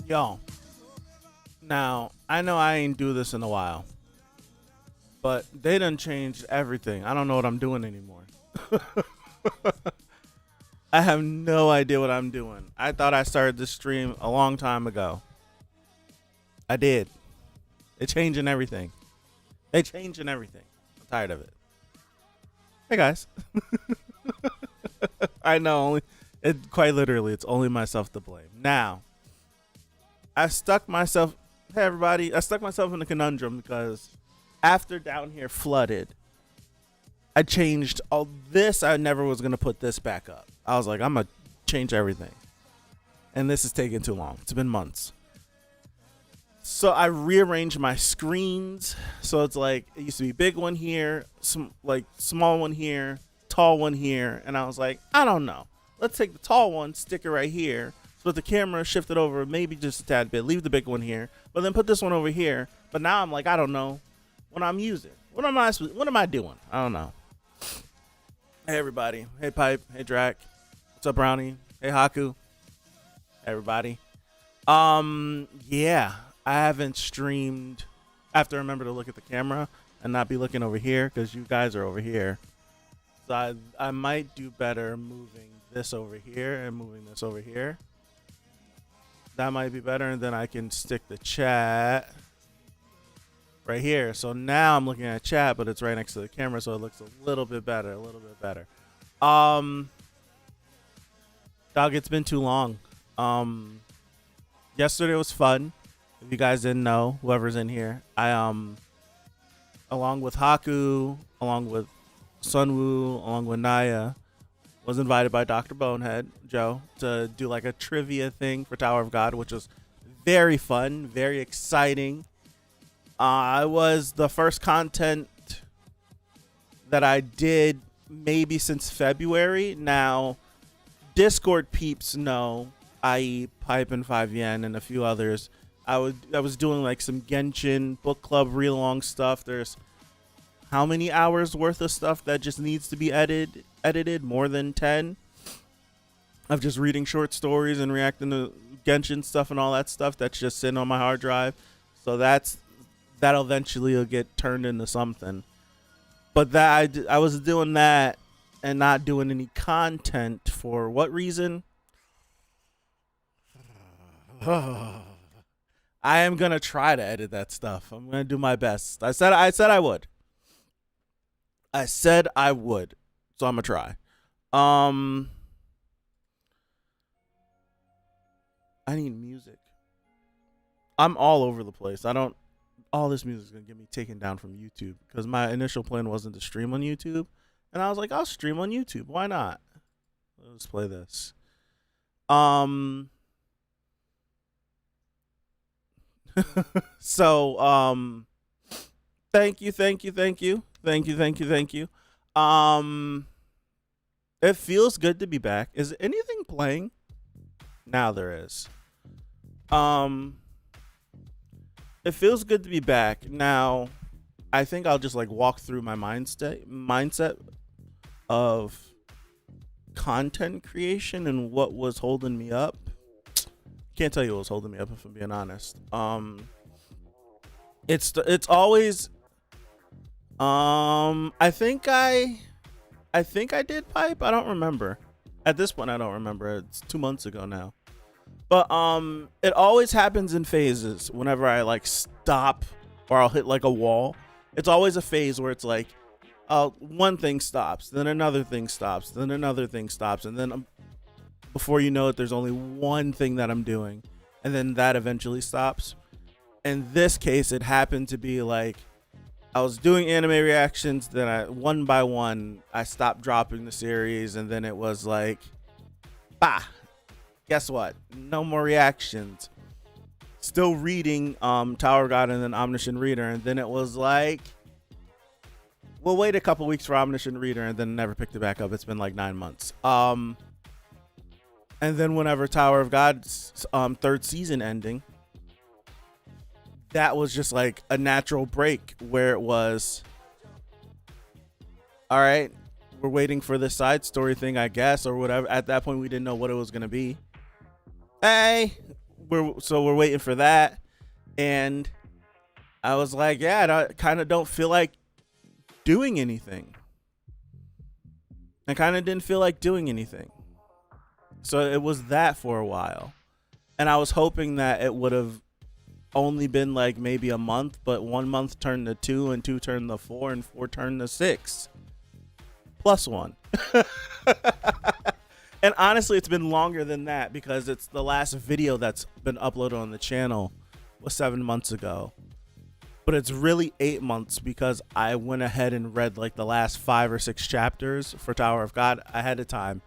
Yo, now I know I ain't do this in a while, but they done changed everything. I don't know what I'm doing anymore. I have no idea what I'm doing. I thought I started this stream a long time ago. I did. They're changing everything. They changing everything. I'm tired of it. Hey guys. I know only it quite literally it's only myself to blame. Now, I stuck myself hey everybody, I stuck myself in a conundrum because after down here flooded, I changed all this. I never was gonna put this back up. I was like, I'm gonna change everything. And this is taking too long. It's been months. So I rearranged my screens. So it's like it used to be big one here, some like small one here, tall one here, and I was like, I don't know. Let's take the tall one, stick it right here. So the camera shifted over maybe just a tad bit, leave the big one here, but then put this one over here. But now I'm like, I don't know what I'm using. What am I doing? I don't know. Hey everybody. Hey Pipe. Hey Drac. What's up, Brownie? Hey Haku. Everybody. Yeah. I haven't streamed. I have to remember to look at the camera and not be looking over here because you guys are over here. So I might do better moving this over here and moving this over here. That might be better, and then I can stick the chat right here. So now I'm looking at chat, but it's right next to the camera, so it looks a little bit better. Dog, it's been too long. Yesterday was fun. If you guys didn't know, whoever's in here, I along with Haku, along with Sunwoo, along with Naya, was invited by Dr. Bonehead Joe to do like a trivia thing for Tower of God, which was very fun, very exciting. I was the first content that I did maybe since February. Now, Discord peeps know, i.e. Pipe and 5yen and a few others. I was doing like some Genshin book club read along stuff. There's how many hours worth of stuff that just needs to be edited? More than 10 of just reading short stories and reacting to Genshin stuff and all that stuff that's just sitting on my hard drive. So that'll eventually get turned into something. But that I was doing that and not doing any content for what reason? I am gonna try to edit that stuff. I'm gonna do my best. I said I would. So I'm gonna try. I need music. I'm all over the place. All this music is gonna get me taken down from YouTube because my initial plan wasn't to stream on YouTube, and I was like, I'll stream on YouTube. Why not? Let's play this. So thank you. It feels good to be back. Is anything playing? Now there is. It feels good to be back. Now I think I'll just like walk through my mindset of content creation and what was holding me up. Can't tell you what was holding me up if I'm being honest. It's always I think I did Pipe. I don't remember. At this point I don't remember. It's 2 months ago now. But it always happens in phases whenever I like stop or I'll hit like a wall. It's always a phase where it's like one thing stops, then another thing stops, then another thing stops, and then before you know it, there's only one thing that I'm doing, and then that eventually stops. In this case, it happened to be like I was doing anime reactions, then one by one, I stopped dropping the series, and then it was like, bah, guess what? No more reactions. Still reading Tower of God and then Omniscient Reader, and then it was like, we'll wait a couple weeks for Omniscient Reader, and then never picked it back up. It's been like 9 months. And then whenever Tower of God's third season ending, that was just like a natural break where it was, all right, we're waiting for the side story thing, I guess, or whatever. At that point, we didn't know what it was going to be. Hey, we're waiting for that, and I was like, yeah, I kind of don't feel like doing anything. I kind of didn't feel like doing anything. So it was that for a while. And I was hoping that it would have only been like maybe a month, but 1 month turned to 2, and 2 turned to 4, and 4 turned to 6. Plus 1. And honestly, it's been longer than that because it's the last video that's been uploaded on the channel was 7 months ago. But it's really 8 months because I went ahead and read like the last 5 or 6 chapters for Tower of God ahead of time.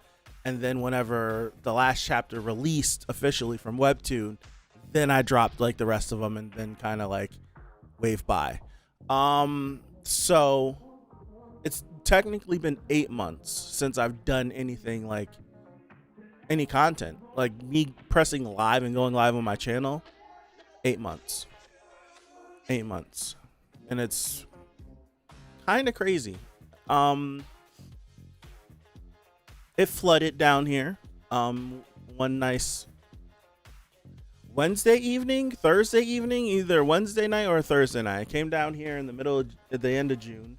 And then whenever the last chapter released officially from Webtoon, then I dropped like the rest of them and then kind of like waved by. So it's technically been 8 months since I've done anything like any content, like me pressing live and going live on my channel. 8 months. 8 months. And it's kind of crazy. It flooded down here. One nice Wednesday evening, Thursday evening, either Wednesday night or Thursday night. I came down here in the middle of, at the end of June,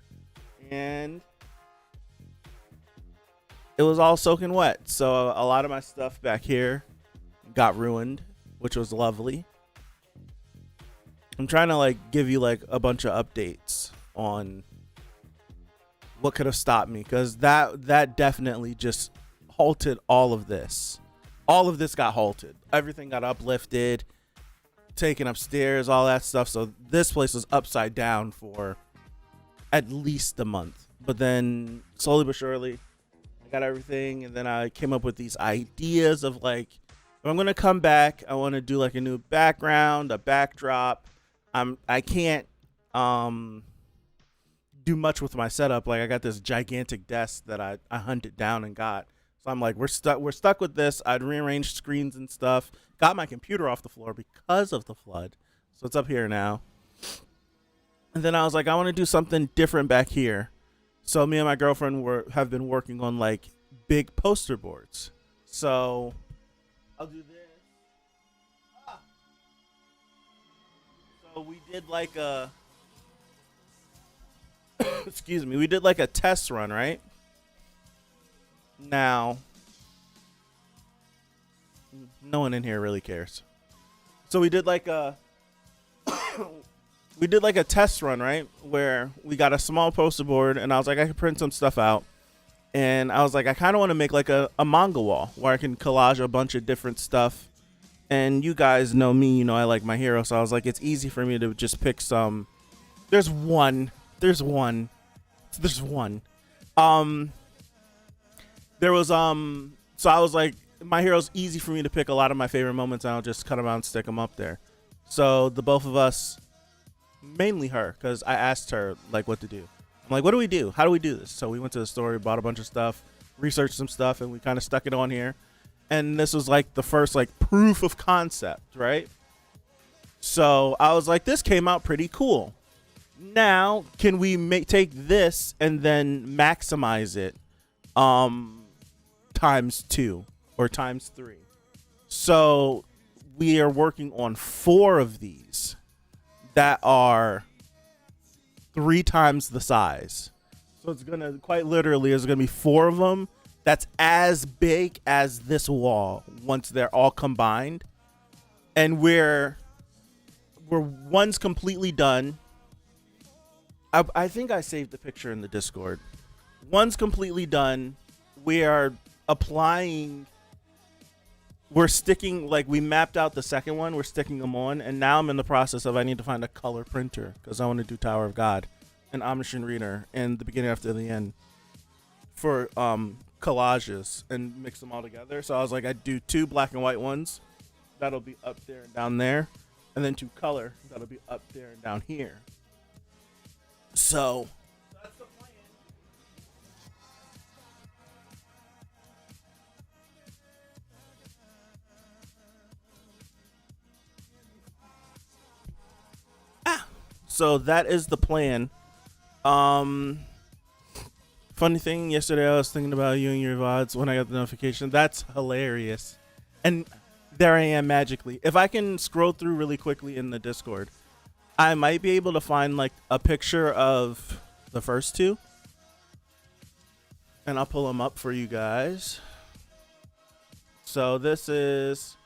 and it was all soaking wet. So a lot of my stuff back here got ruined, which was lovely. I'm trying to like give you like a bunch of updates on what could have stopped me, because that definitely just halted all of this. All of this got halted. Everything got uplifted, taken upstairs, all that stuff. So this place was upside down for at least a month. But then slowly but surely, I got everything, and then I came up with these ideas of like, if I'm gonna come back, I want to do like a new background, a backdrop. I can't do much with my setup. Like I got this gigantic desk that I hunted down and got. So I'm like, we're stuck with this. I'd rearranged screens and stuff. Got my computer off the floor because of the flood. So it's up here now. And then I was like, I want to do something different back here. So me and my girlfriend have been working on like big poster boards. So I'll do this. So we did like a excuse me, we did like a test run, right? Now, no one in here really cares. So we did like a test run, right? Where we got a small poster board, and I was like, I could print some stuff out. And I was like, I kind of want to make like a manga wall where I can collage a bunch of different stuff. And you guys know me, you know I like My Hero, so I was like, it's easy for me to just pick some. There's one. There was so I was like, My Hero's easy for me to pick a lot of my favorite moments, and I'll just cut them out and stick them up there. So the both of us, mainly her, because I asked her like what to do. I'm like, what do we do? How do we do this? So we went to the store, bought a bunch of stuff, researched some stuff, and we kind of stuck it on here. And this was like the first like proof of concept, right? So I was like, this came out pretty cool. Now, can we take this and then maximize it times 2 or times 3? So we are working on 4 of these that are 3 times the size. So it's going to, quite literally, there's going to be 4 of them that's as big as this wall once they're all combined. And we're one's completely done. I think I saved the picture in the Discord. One's completely done. We are applying. We're sticking, like we mapped out the second one. We're sticking them on. And now I'm in the process of I need to find a color printer because I want to do Tower of God and Omniscient Reader in the beginning after the end for collages and mix them all together. So I was like, I'd do 2 black and white ones. That'll be up there and down there. And then 2 color. That'll be up there and down here. So that's the plan. So that is the plan. Funny thing, yesterday I was thinking about you and your VODs when I got the notification. That's hilarious. And There I am magically. If I can scroll through really quickly in the Discord, I might be able to find like a picture of the first two, and I'll pull them up for you guys. So this is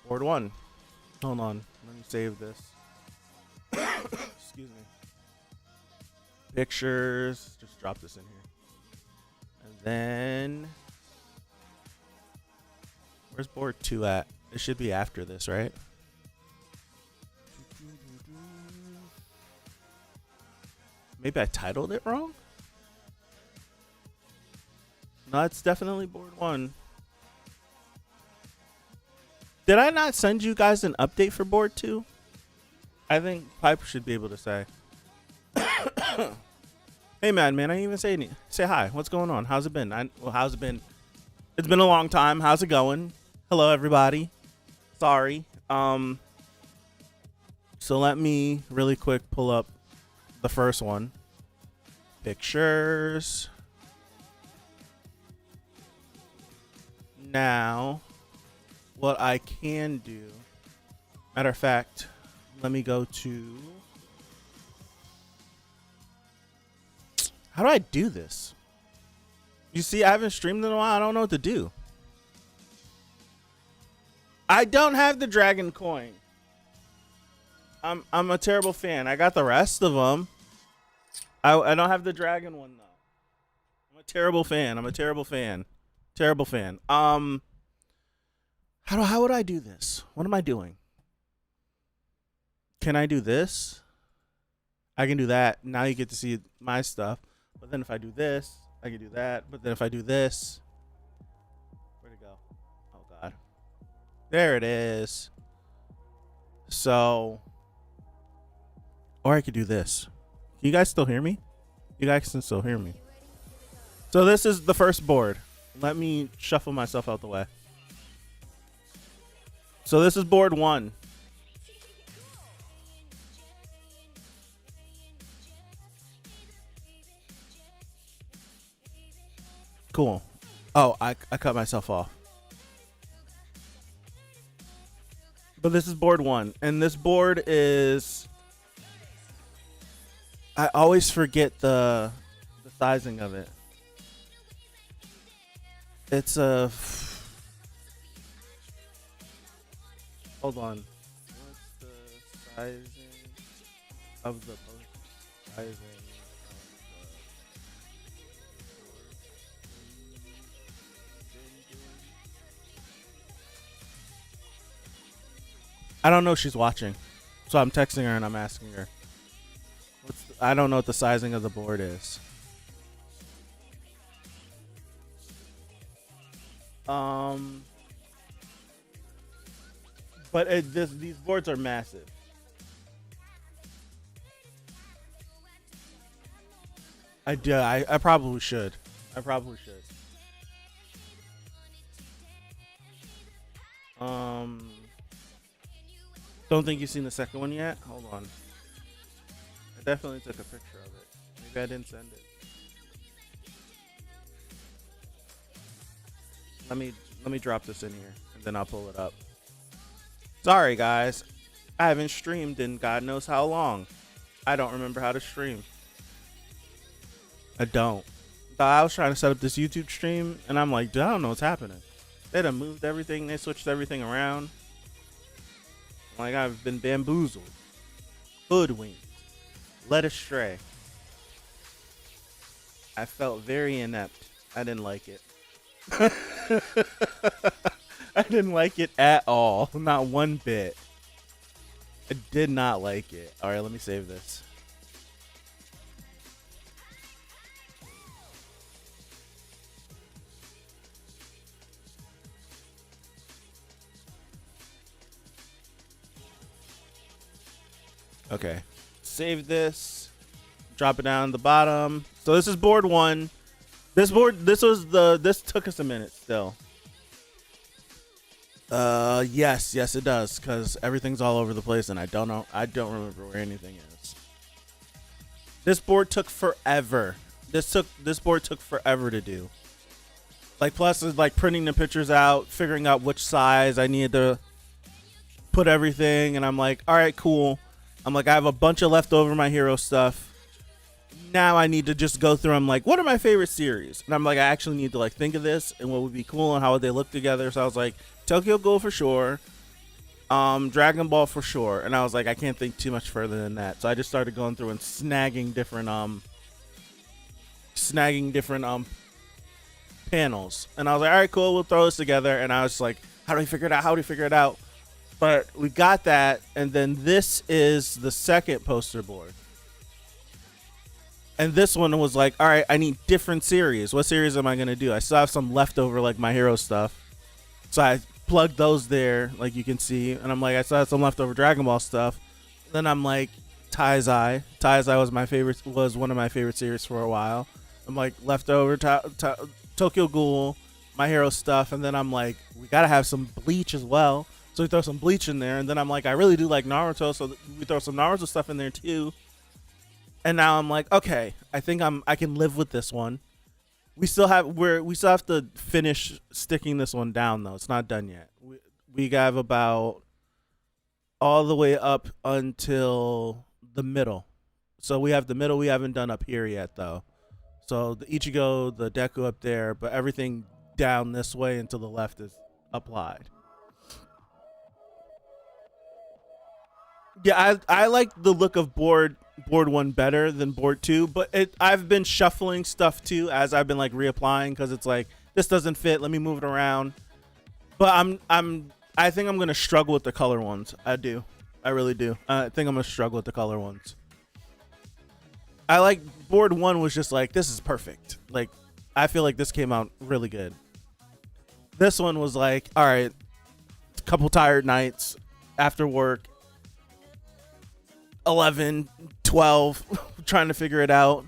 board one. Hold on, let me save this. Excuse me. Pictures. Just drop this in here. And then where's board two at? It should be after this, right? Maybe I titled it wrong? No, it's definitely board one. Did I not send you guys an update for board two? I think Piper should be able to say. Hey man, I didn't even say hi. What's going on? How's it been? How's it been? It's been a long time. How's it going? Hello everybody. Sorry. So let me really quick pull up the first one. Pictures. Now, what I can do, matter of fact, let me go to, how do I do this? You see, I haven't streamed in a while. I don't know what to do. I don't have the dragon coin. I'm a terrible fan. I got the rest of them. I don't have the dragon one though. I'm a terrible fan. Terrible fan. How would I do this? What am I doing? Can I do this? I can do that. Now you get to see my stuff. But then if I do this, I can do that. But then if I do this, where'd it go? Oh God. There it is. So, or I could do this. Can you guys still hear me? You guys can still hear me. So this is the first board. Let me shuffle myself out the way. So this is board one. Cool. Oh, I cut myself off. But this is board one. And this board is, I always forget the sizing of it. It's a, hold on. What's the sizing of the sizing? I don't know if she's watching, so I'm texting her and I'm asking her. I don't know what the sizing of the board is. But these boards are massive. I probably should. Don't think you've seen the second one yet? Hold on. I definitely took a picture of it. Maybe I didn't send it. Let me drop this in here and then I'll pull it up. Sorry guys. I haven't streamed in God knows how long. I don't remember how to stream. I don't. I was trying to set up this YouTube stream and I'm like, dude, I don't know what's happening. They done moved everything, they switched everything around. Like I've been bamboozled, hoodwinked, led astray. I felt very inept. I didn't like it. I didn't like it at all. Not one bit. I did not like it. All right, let me save this. Okay, save this, drop it down the bottom. So this is board one. This took us a minute still. Yes, it does, because everything's all over the place and I don't remember where anything is. This board took forever. This board took forever to do. Like plus is like printing the pictures out, figuring out which size I needed to put everything, and I'm like, all right, cool. I'm like, I have a bunch of leftover My Hero stuff. Now I need to just go through. I'm like, what are my favorite series? And I'm like, I actually need to like think of this and what would be cool and how would they look together. So I was like, Tokyo Ghoul for sure, Dragon Ball for sure. And I was like, I can't think too much further than that. So I just started going through and snagging different panels. And I was like, all right, cool, we'll throw this together. And I was like, how do we figure it out? How do we figure it out? But we got that, and then this is the second poster board. And this one was like, all right, I need different series. What series am I going to do? I still have some leftover, like, My Hero stuff. So I plugged those there, like you can see. And I'm like, I still have some leftover Dragon Ball stuff. Then I'm like, Taizai. Taizai was one of my favorite series for a while. I'm like, leftover Tokyo Ghoul, My Hero stuff. And then I'm like, we got to have some Bleach as well. So we throw some Bleach in there. And then I'm like, I really do like Naruto. So we throw some Naruto stuff in there too. And now I'm like, okay, I think I can live with this one. We still have to finish sticking this one down though. It's not done yet. We have about all the way up until the middle. So we have the middle. We haven't done up here yet though. So the Ichigo, the Deku up there, but everything down this way and to the left is applied. Yeah, I like the look of board 1 better than board 2, but I've been shuffling stuff too as I've been like reapplying because it's like this doesn't fit. Let me move it around. But I think I'm gonna struggle with the color ones. I really do. I think I'm gonna struggle with the color ones. I like board 1 was just like this is perfect. Like I feel like this came out really good. This one was like, all right, a couple tired nights after work. 11, 12, trying to figure it out.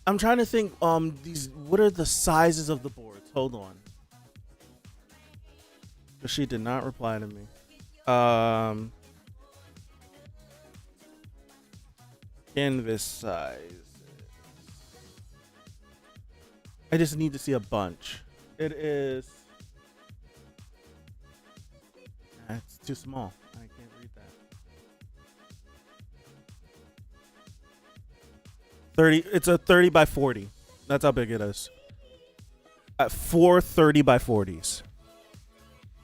I'm trying to think what are the sizes of the boards? Hold on. She did not reply to me. Canvas size. I just need to see a bunch. It is it's too small. I can't read that. 30. It's a 30 by 40. That's how big it is. At 4 30 by 40s.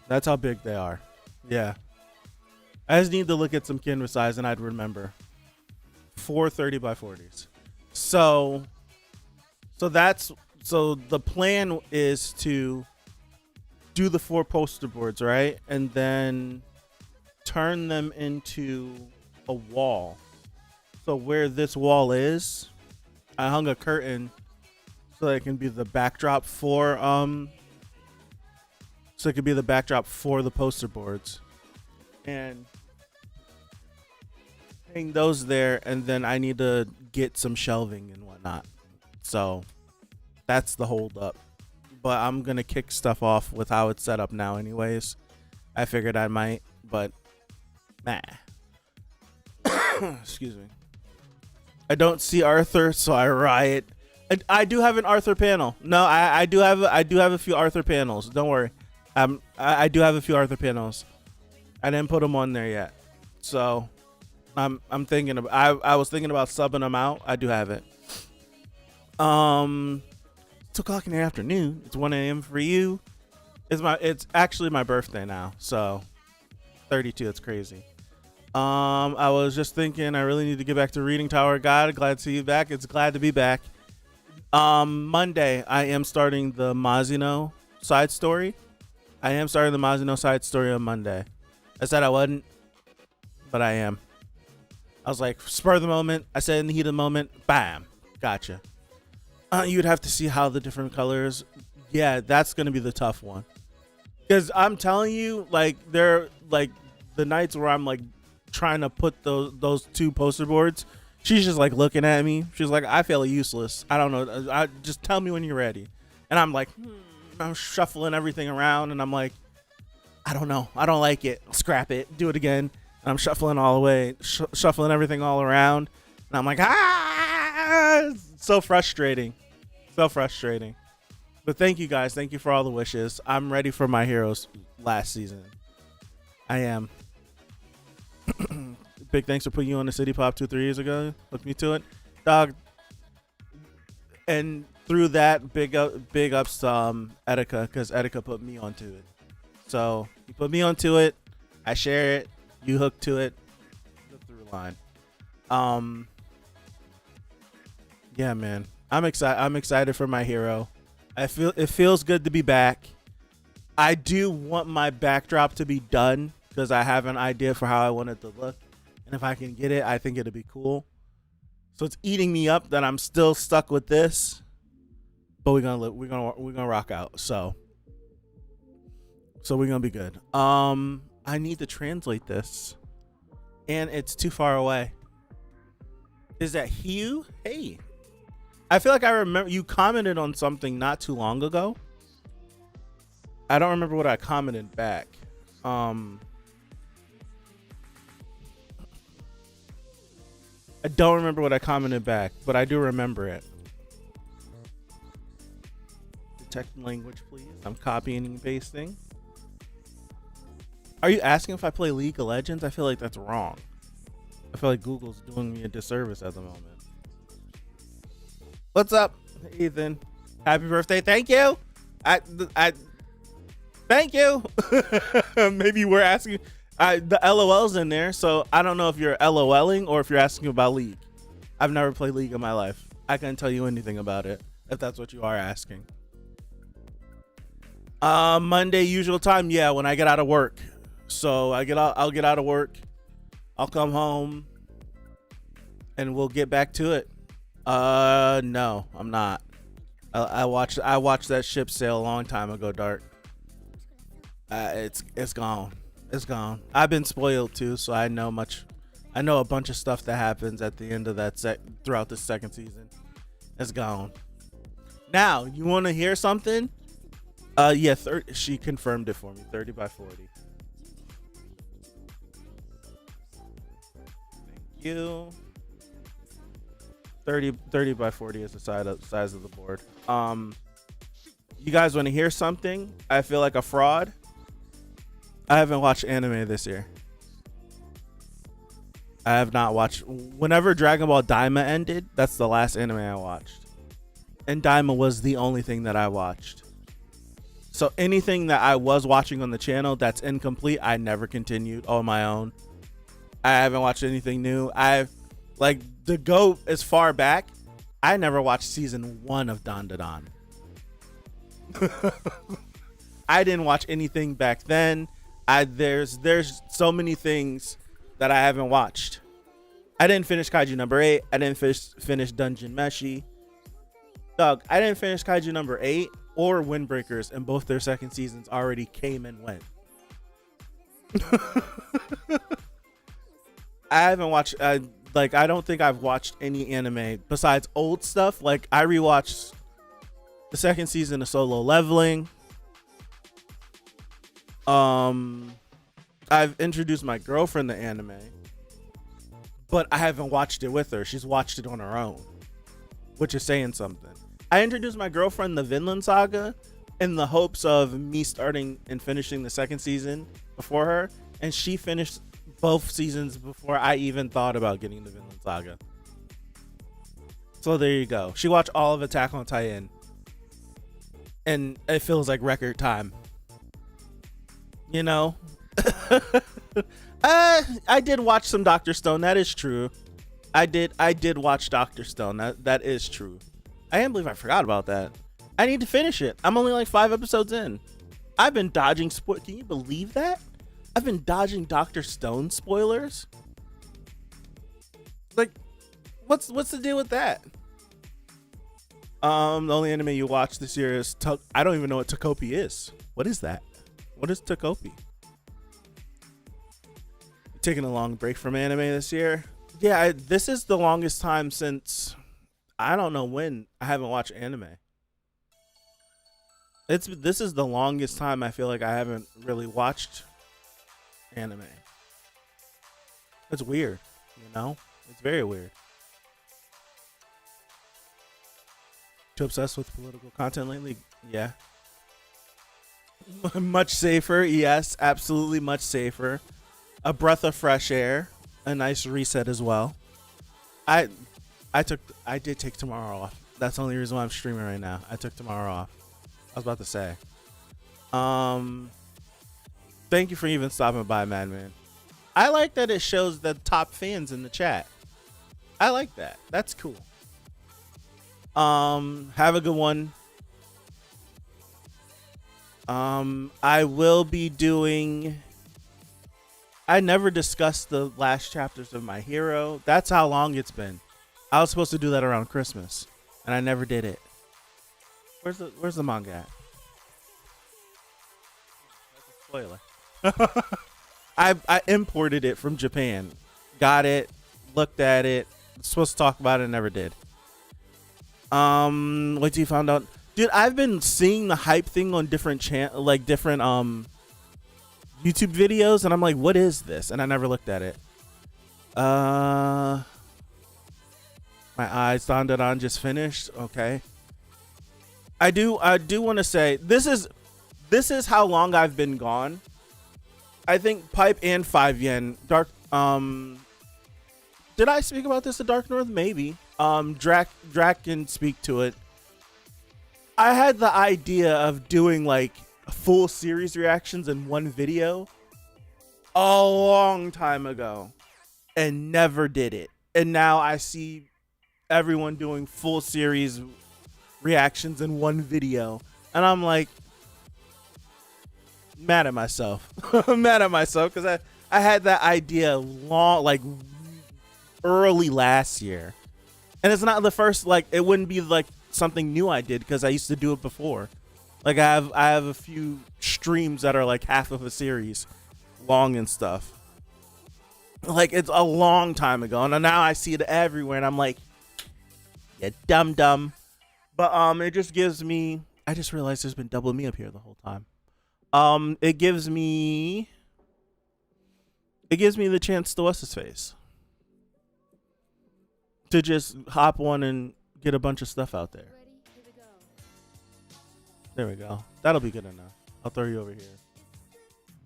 That's how big they are. Yeah. I just need to look at some canvas size and I'd remember. 4 30 by 40s. So the plan is to do the 4 poster boards, right? And then turn them into a wall. So where this wall is, I hung a curtain so that it can be the backdrop for the poster boards, and hang those there. And then I need to get some shelving and whatnot. So that's the hold up. But I'm gonna kick stuff off with how it's set up now. Anyways, I figured I might, but nah. Excuse me. I don't see Arthur, so I riot. I do have an Arthur panel. No, I do have a few Arthur panels. Don't worry. I do have a few Arthur panels. I didn't put them on there yet, so I'm thinking of. I was thinking about subbing them out. I do have it. 2:00 in the afternoon. It's 1 a.m. for you. It's actually my birthday now, so 32. It's crazy. I was just thinking I really need to get back to reading Tower of God. Glad to see you back. It's glad to be back. Monday I am starting the Mazino side story. On Monday. I said I wasn't, but I am. I was like, spur of the moment. I said in the heat of the moment, bam, gotcha. You'd have to see how the different colors. Yeah, that's gonna be the tough one. Because I'm telling you, like, they're like the nights where I'm like trying to put those 2 poster boards. She's just like looking at me. She's like, I feel useless. I don't know. Just tell me when you're ready. And I'm like, I'm shuffling everything around, and I'm like, I don't know. I don't like it. Scrap it. Do it again. And I'm shuffling all the way, shuffling everything all around. And I'm like, so frustrating. So frustrating. But thank you guys. Thank you for all the wishes. I'm ready for my heroes last season. I am. Big thanks for putting you on the City Pop 2-3 years ago. Hooked me to it, dog. And through that, big ups to Etika, because Etika put me onto it. So you put me onto it. I share it. You hook to it. The through line. Yeah, man. I'm excited. I'm excited for my hero. It feels good to be back. I do want my backdrop to be done because I have an idea for how I want it to look, and if I can get it, I think it'll be cool. So it's eating me up that I'm still stuck with this, but we're gonna rock out. So we're gonna be good. I need to translate this, and it's too far away. Is that Hugh? Hey. I feel like I remember you commented on something not too long ago. I don't remember what I commented back. I don't remember what I commented back, but I do remember it. Detect language, please. I'm copying and pasting. Are you asking if I play League of Legends? I feel like that's wrong. I feel like Google's doing me a disservice at the moment. What's up, Ethan? Happy birthday. Thank you. I thank you. Maybe you were asking. The LOL's in there, so I don't know if you're LOLing or if you're asking about League. I've never played League in my life. I couldn't tell you anything about it if that's what you are asking. Monday usual time, yeah, when I get out of work. So I'll get out of work. I'll come home and we'll get back to it. No, I'm not. I watched that ship sail a long time ago, Dark. It's gone. It's gone. I've been spoiled too, so I know a bunch of stuff that happens at the end of that throughout the second season. It's gone. Now, you want to hear something? Yeah, she confirmed it for me. 30 by 40. Thank you. 30 by 40 is the size of the board. You guys want to hear something? I feel like a fraud. I haven't watched anime this year. I have not watched. Whenever Dragon Ball Daima ended, that's the last anime I watched. And Daima was the only thing that I watched. So anything that I was watching on the channel that's incomplete, I never continued on my own. I haven't watched anything new. To go as far back, I never watched season 1 of Dandadan. I didn't watch anything back then. There's so many things that I haven't watched. I didn't finish Kaiju number 8. I didn't finish Dungeon Meshi. Dog, I didn't finish Kaiju number 8 or Windbreakers, and both their second seasons already came and went. I haven't watched. I don't think I've watched any anime besides old stuff. Like, I rewatched the second season of Solo Leveling. I've introduced my girlfriend to anime, but I haven't watched it with her. She's watched it on her own, which is saying something. I introduced my girlfriend the Vinland Saga in the hopes of me starting and finishing the second season before her, and she finished both seasons before I even thought about getting the Vinland Saga. So there you go. She watched all of Attack on Titan, and it feels like record time. You know? I did watch some Dr. Stone. That is true. I did watch Dr. Stone. That is true. I can't believe I forgot about that. I need to finish it. I'm only like 5 episodes in. I've been dodging Can you believe that? I've been dodging Dr. Stone spoilers. Like, what's the deal with that? The only anime you watch this year is I don't even know what Takopi is. What is that? What is Takopi? Taking a long break from anime this year. Yeah, this is the longest time since I don't know when I haven't watched anime. This is the longest time I feel like I haven't really watched anime. It's weird, you know? It's very weird. Too obsessed with political content lately? Yeah. Much safer. Yes, absolutely much safer. A breath of fresh air. A nice reset as well. I I did take tomorrow off. That's the only reason why I'm streaming right now. I took tomorrow off. I was about to say. Um Thank you for even stopping by, Madman. I like that it shows the top fans in the chat. I like that. That's cool. Have a good one. I will be doing. I never discussed the last chapters of My Hero. That's how long it's been. I was supposed to do that around Christmas, and I never did it. Where's the manga at? That's a spoiler. I imported it from Japan. Got it. Looked at it. Supposed to talk about it. Never did. What you found out? Dude, I've been seeing the hype thing on different different YouTube videos, and I'm like, what is this? And I never looked at it. My eyes Dandadan just finished. Okay. I do want to say this is how long I've been gone. I think Pipe and 5 Yen Dark did I speak about this at Dark North? Maybe. Drac can speak to it. I had the idea of doing like full series reactions in one video a long time ago and never did it. And now I see everyone doing full series reactions in one video. And I'm like, mad at myself. I'm mad at myself because I had that idea early last year. And it's not the first, it wouldn't be like something new I did because I used to do it before. Like I have a few streams that are like half of a series long and stuff. Like it's a long time ago. And now I see it everywhere and I'm like, yeah, dumb. But it just gives me, I just realized there's been double me up here the whole time. It gives me the chance to what's his face? To just hop on and get a bunch of stuff out there. There we go. That'll be good enough. I'll throw you over here.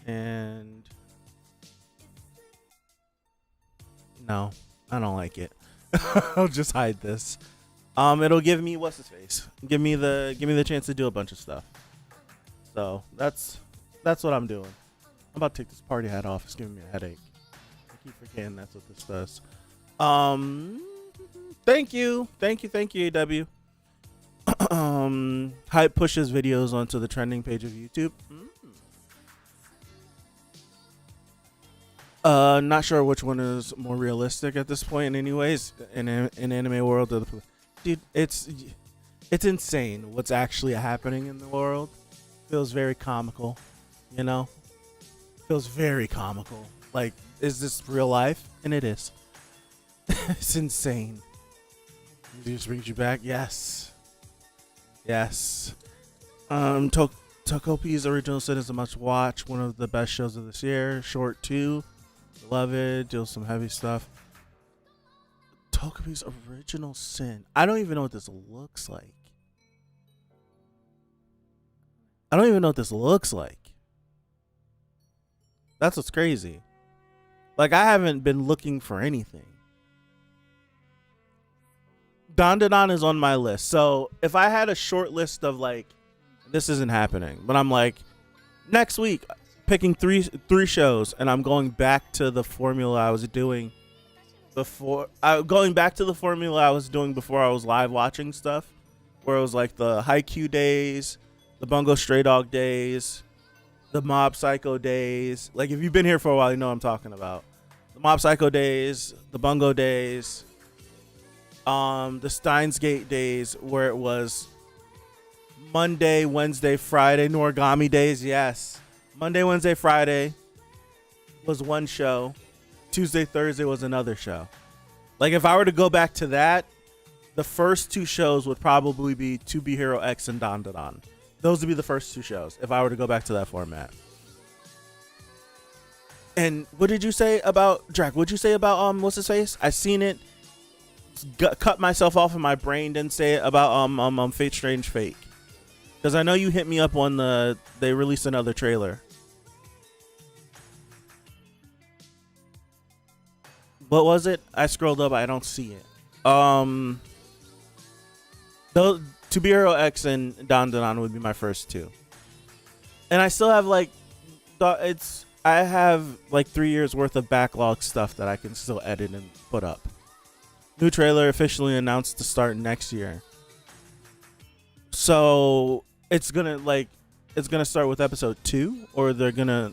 And no, I don't like it. I'll just hide this. It'll give me what's his face? Give me the chance to do a bunch of stuff. So that's what I'm doing. I'm about to take this party hat off. It's giving me a headache. I keep forgetting that's what this does. Thank you, AW. Hype pushes videos onto the trending page of YouTube. Not sure which one is more realistic at this point. Anyways, in anime world, dude, it's insane what's actually happening in the world. Feels very comical, you know. Feels very comical. Like, is this real life? And it is. It's insane. It just brings you back. Yes. Tokopi's original sin is a must watch. One of the best shows of this year. Short 2. Love it. Deals some heavy stuff. Tokopi's original sin. I don't even know what this looks like. That's what's crazy. Like, I haven't been looking for anything. Dandadan is on my list. So if I had a short list of this isn't happening, but I'm like, next week picking three shows, and I'm going back to the formula I was doing before. Going back to the formula I was doing before I was live watching stuff, where it was like the Haikyuu days, the Bungo Stray Dog days, the Mob Psycho days. Like, if you've been here for a while, you know what I'm talking about. The Mob Psycho days, the Bungo days, the Steins Gate days, where it was Monday, Wednesday, Friday, Noragami days. Yes, Monday, Wednesday, Friday was one show. Tuesday, Thursday was another show. Like, if I were to go back to that, the first two shows would probably be To Be Hero X and Dandadan. Those would be the first two shows if I were to go back to that format. And what did you say about Drac? What'd you say about what's his face? I seen it. Cut myself off in my brain. Didn't say it about Fate Strange Fake. Because I know you hit me up on they released another trailer. What was it? I scrolled up. I don't see it. Though To Be Hero X and Don would be my first two. And I still have I have like 3 years worth of backlog stuff that I can still edit and put up. New trailer officially announced to start next year. So it's gonna start with episode 2, or they're gonna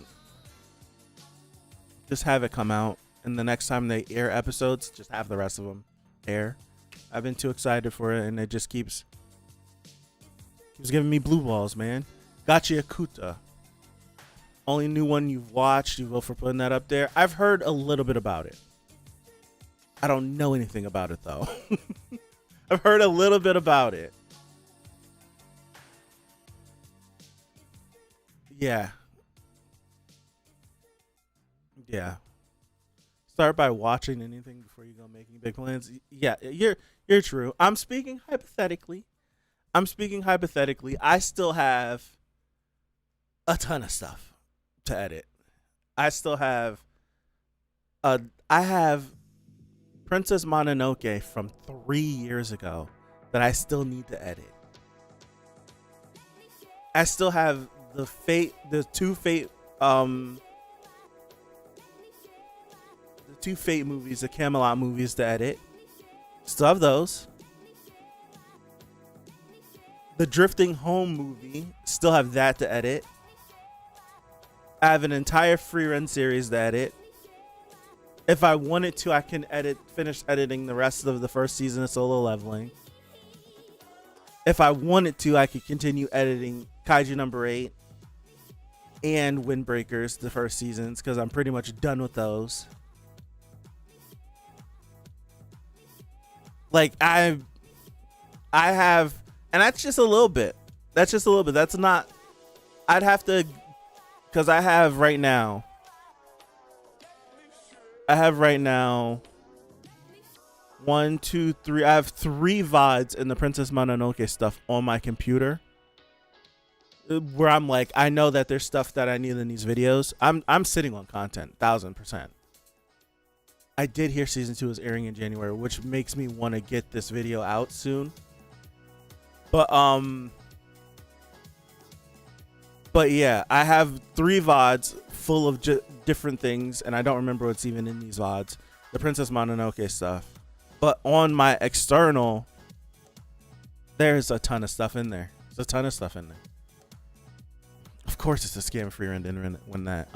just have it come out, and the next time they air episodes, just have the rest of them air. I've been too excited for it, and it just keeps giving me blue balls, man. Gotcha Yakuta. Only new one you've watched. You vote for putting that up there. I've heard a little bit about it. I don't know anything about it though. I've heard a little bit about it. Yeah. Yeah. Start by watching anything before you go making big plans. Yeah, you're true. I'm speaking hypothetically. I still have a ton of stuff to edit. I have Princess Mononoke from 3 years ago that I still need to edit. I still have the two Fate movies, the Camelot movies to edit. Still have those. The Drifting Home movie, still have that to edit. I have an entire Frieren series to edit. If I wanted to, I can finish editing the rest of the first season of Solo Leveling. If I wanted to, I could continue editing Kaiju number 8 and Windbreakers, the first seasons, because I'm pretty much done with those. Like I have, and that's just a little bit. That's not, I'd have to, because I have right now 1, 2, 3. I have 3 VODs in the Princess Mononoke stuff on my computer, where I'm like, I know that there's stuff that I need in these videos. I'm sitting on content, 1000%. I did hear season 2 is airing in January, which makes me want to get this video out soon. But yeah, I have 3 VODs full of different things, and I don't remember what's even in these VODs. The Princess Mononoke stuff. But on my external, there's a ton of stuff in there. Of course it's a scam for your end and win that.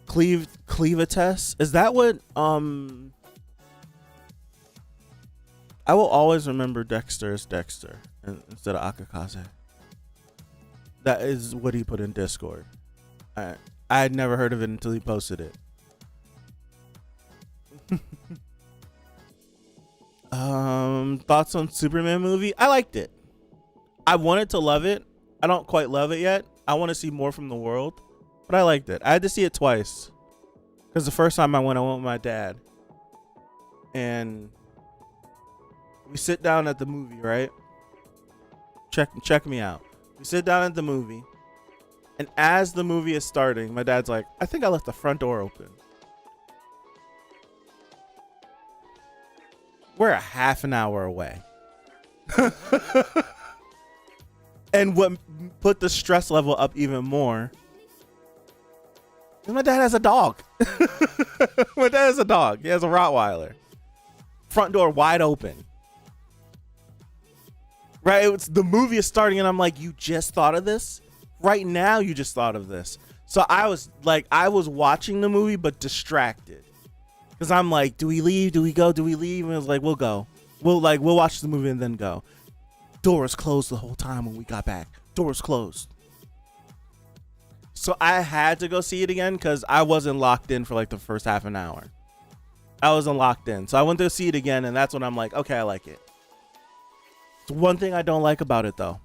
Cleavatess, is that what I will always remember Dexter as Dexter instead of Akakaze. That is what he put in Discord. I had never heard of it until he posted it. Thoughts on Superman movie? I liked it. I wanted to love it. I don't quite love it yet. I want to see more from the world, but I liked it. I had to see it twice, because the first time I went with my dad, and we sit down at the movie, right? Check me out. We sit down at the movie, and as the movie is starting, my dad's like, I think I left the front door open. We're a half an hour away. And what put the stress level up even more is my dad has a dog. My dad has a dog. He has a Rottweiler. Front door wide open. Right? It's, the movie is starting and I'm like, you just thought of this? Right now you just thought of this. So I was watching the movie but distracted. Because I'm like, do we leave? Do we go? Do we leave? And I was like, we'll go. We'll watch the movie and then go. Doors closed the whole time when we got back. Doors closed. So I had to go see it again because I wasn't locked in for like the first half an hour. I wasn't locked in. So I went to see it again, and that's when I'm like, okay, I like it. It's one thing I don't like about it, though.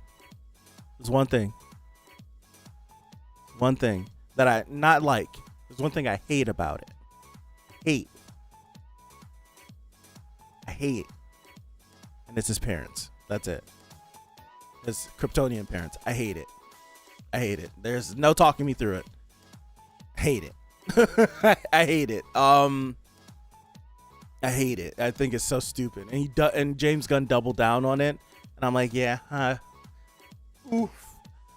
There's one thing. One thing that I not like. There's one thing I hate about it. I hate it. And it's his parents. That's it. his Kryptonian parents. I hate it. I hate it. There's no talking me through it. Hate it. I hate it. I hate it. I think it's so stupid. And James Gunn doubled down on it, and I'm like, yeah, oof.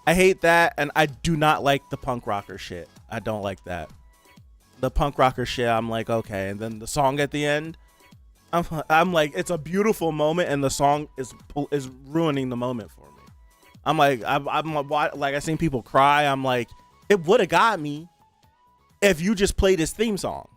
I hate that, and I do not like the punk rocker shit. I don't like that. The punk rocker shit, I'm like, okay. And then the song at the end, I'm like, it's a beautiful moment, and the song is ruining the moment for me. I'm like, I seen people cry. I'm like, it would have got me if you just played his theme song.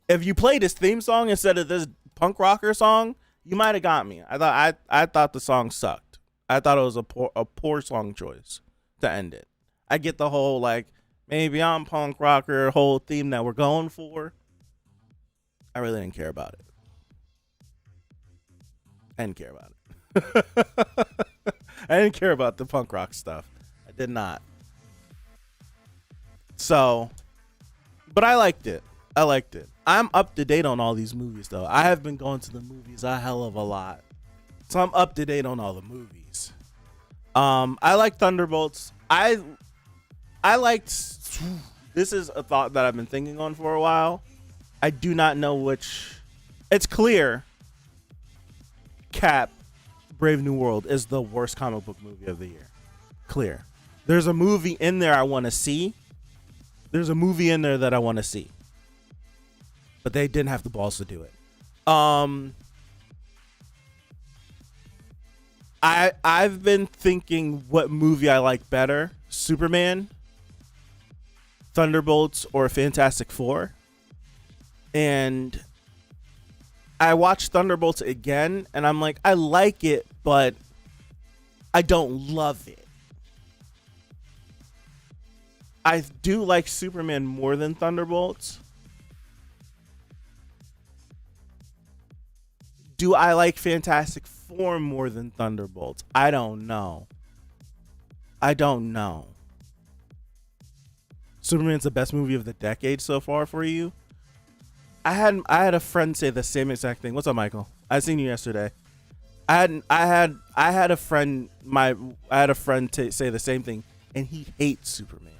If you played his theme song instead of this punk rocker song, you might have got me. I thought the song sucked. I thought it was a poor song choice to end it. I get the whole like maybe I'm punk rocker whole theme that we're going for. I really didn't care about it. I didn't care about it. I didn't care about the punk rock stuff. I did not. So, but I liked it. I'm up to date on all these movies though. I have been going to the movies a hell of a lot. So I'm up to date on all the movies. I like Thunderbolts. I liked, this is a thought that I've been thinking on for a while. I do not know which. It's clear Cap Brave New World is the worst comic book movie of the year. Clear. There's a movie in there I want to see. There's a movie in there that I want to see. But they didn't have the balls to do it. I've been thinking what movie I like better. Superman, Thunderbolts, or Fantastic Four. And I watched Thunderbolts again, and I'm like, I like it, but I don't love it. I do like Superman more than Thunderbolts. Do I like Fantastic Four more than Thunderbolts? I don't know. Superman's the best movie of the decade so far for you? I had a friend say the same exact thing. What's up, Michael? I seen you yesterday. I had a friend say the same thing, and he hates Superman.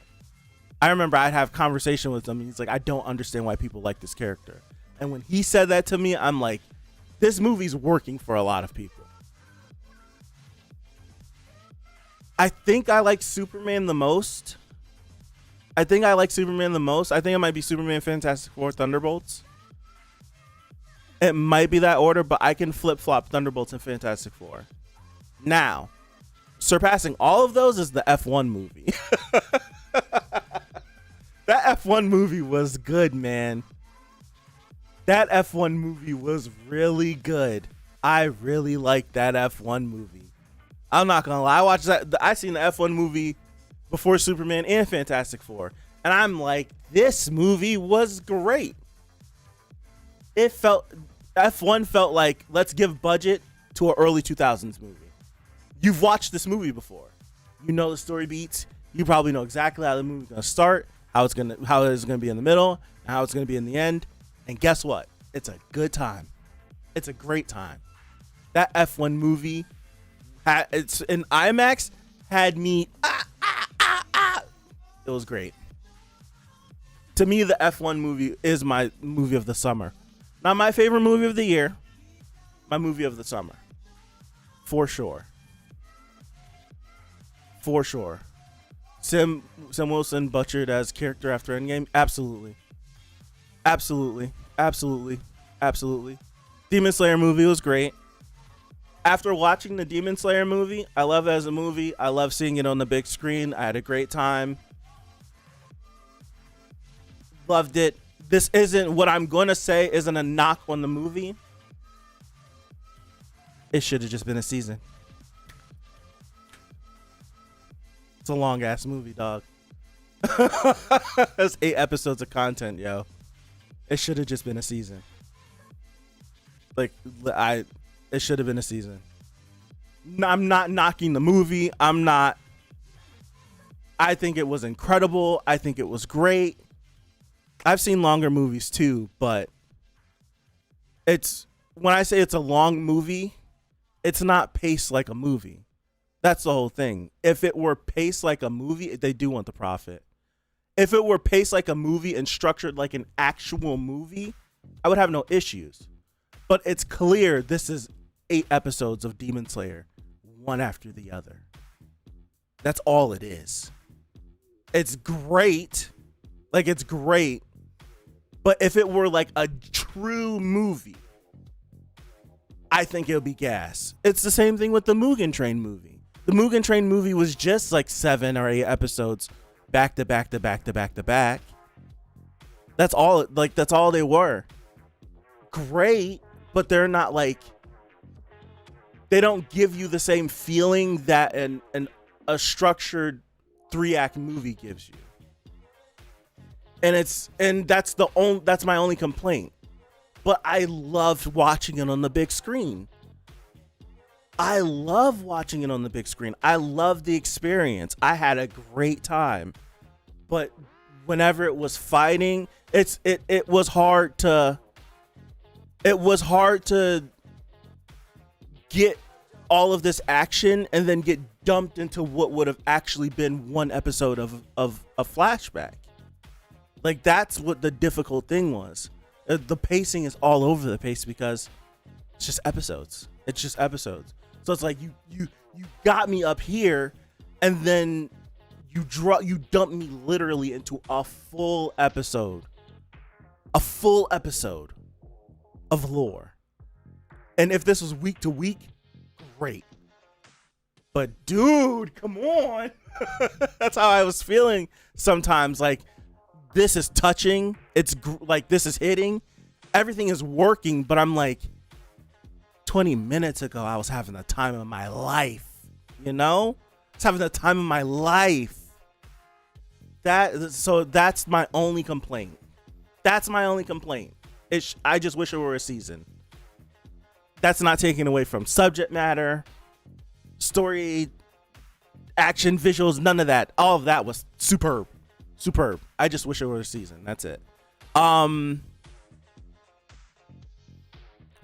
I remember I'd have conversation with him, and he's like, I don't understand why people like this character. And when he said that to me, I'm like, this movie's working for a lot of people. I think I like Superman the most. I think it might be Superman, Fantastic Four, Thunderbolts. It might be that order, but I can flip-flop Thunderbolts and Fantastic Four. Now, surpassing all of those is the F1 movie. That F1 movie was good, man. That F1 movie was really good. I really liked that F1 movie. I'm not gonna lie. I seen the F1 movie before Superman and Fantastic Four, and I'm like, this movie was great. F1 felt like, let's give budget to an early 2000s movie. You've watched this movie before. You know the story beats. You probably know exactly how the movie's gonna start, how it's gonna be in the middle, and how it's gonna be in the end. And guess what? It's a good time. It's a great time. That F1 movie, it's in IMAX, had me. It was great. To me, the F1 movie is my movie of the summer. Not my favorite movie of the year. My movie of the summer. For sure. Sam Wilson butchered as character after Endgame. Absolutely. Demon Slayer movie was great. After watching the Demon Slayer movie, I love it as a movie. I love seeing it on the big screen. I had a great time. Loved it. This isn't what I'm going to say isn't a knock on the movie. It should have just been a season. It's a long ass movie, dog. That's 8 episodes of content, yo. It should have just been a season. It should have been a season. I'm not knocking the movie. I think it was incredible. I think it was great. I've seen longer movies too, but when I say it's a long movie, it's not paced like a movie. That's the whole thing. If it were paced like a movie, they do want the profit. If it were paced like a movie and structured like an actual movie, I would have no issues. But it's clear this is 8 episodes of Demon Slayer, one after the other. That's all it is. It's great. Like, it's great. But if it were like a true movie, I think it would be gas. It's the same thing with the Mugen Train movie. The Mugen Train movie was just like 7 or 8 episodes back to back to back to back to back. That's all, like, that's all they were. Great, but they're not like, they don't give you the same feeling that a structured 3-act movie gives you. And that's my only complaint. But I loved watching it on the big screen. I love watching it on the big screen. I love the experience. I had a great time. But whenever it was fighting, it was hard to get all of this action and then get dumped into what would have actually been one episode of a flashback. Like, that's what the difficult thing was. The pacing is all over the place because it's just episodes. It's just episodes. So it's like you got me up here, and then you dump me literally into a full episode of lore. And if this was week to week, great. But dude, come on. That's how I was feeling sometimes. Like, this is touching. It's like, this is hitting. Everything is working, but I'm like, 20 minutes ago, I was having the time of my life. You know? I was having the time of my life. So that's my only complaint. That's my only complaint. I just wish it were a season. That's not taking away from subject matter, story, action, visuals, none of that. All of that was superb. I just wish it were a season. That's it.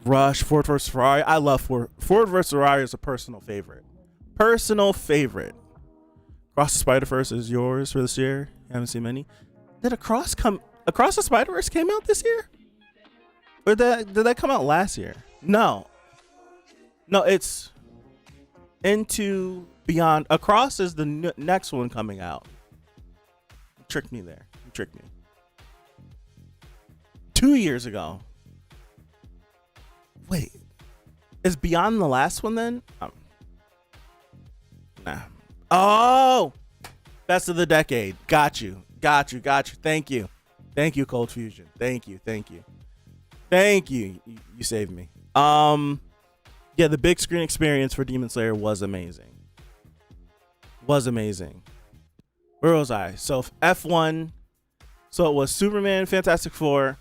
Rush, Ford vs. Ferrari. I love Ford vs. Ferrari is a personal favorite. Cross the Spider-Verse is yours for this year. You haven't seen many. Did Across the Spider-Verse came out this year? Or did that come out last year? No, it's Into Beyond. Across is the next one coming out. You tricked me there. 2 years ago. Wait, is Beyond the last one then? Nah. Oh, Best of the Decade. Got you. Thank you, Cold Fusion. Thank you. You saved me. Yeah, the big screen experience for Demon Slayer was amazing. Where was I? So F1. So it was Superman, Fantastic Four,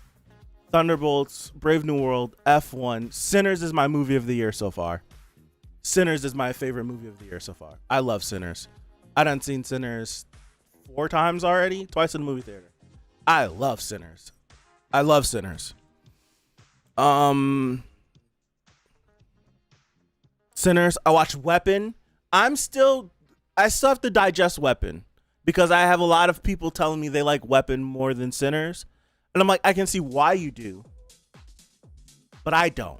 Thunderbolts, Brave New World, F1. Sinners is my movie of the year so far. Sinners is my favorite movie of the year so far. I love Sinners. I done seen Sinners 4 times already, twice in the movie theater. I love Sinners. Sinners. I watched Weapon. I still have to digest Weapon because I have a lot of people telling me they like Weapon more than Sinners. And I'm like, I can see why you do, but I don't.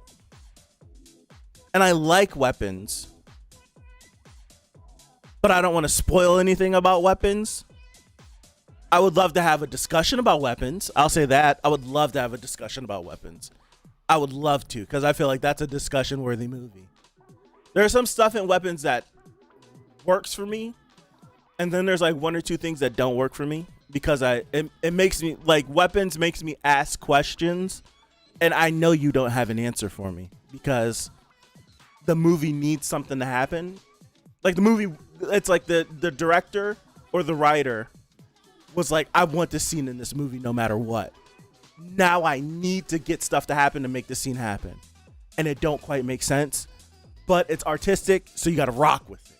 And I like Weapons, but I don't want to spoil anything about Weapons. I would love to have a discussion about Weapons. I'll say that. I would love to have a discussion about Weapons. I would love to, because I feel like that's a discussion-worthy movie. There's some stuff in Weapons that works for me, and then there's like 1 or 2 things that don't work for me. Because it makes me, like, Weapons makes me ask questions, and I know you don't have an answer for me because the movie needs something to happen. Like, the movie, it's like the director or the writer was like, I want this scene in this movie no matter what. Now I need to get stuff to happen to make this scene happen. And it don't quite make sense, but it's artistic, so you got to rock with it.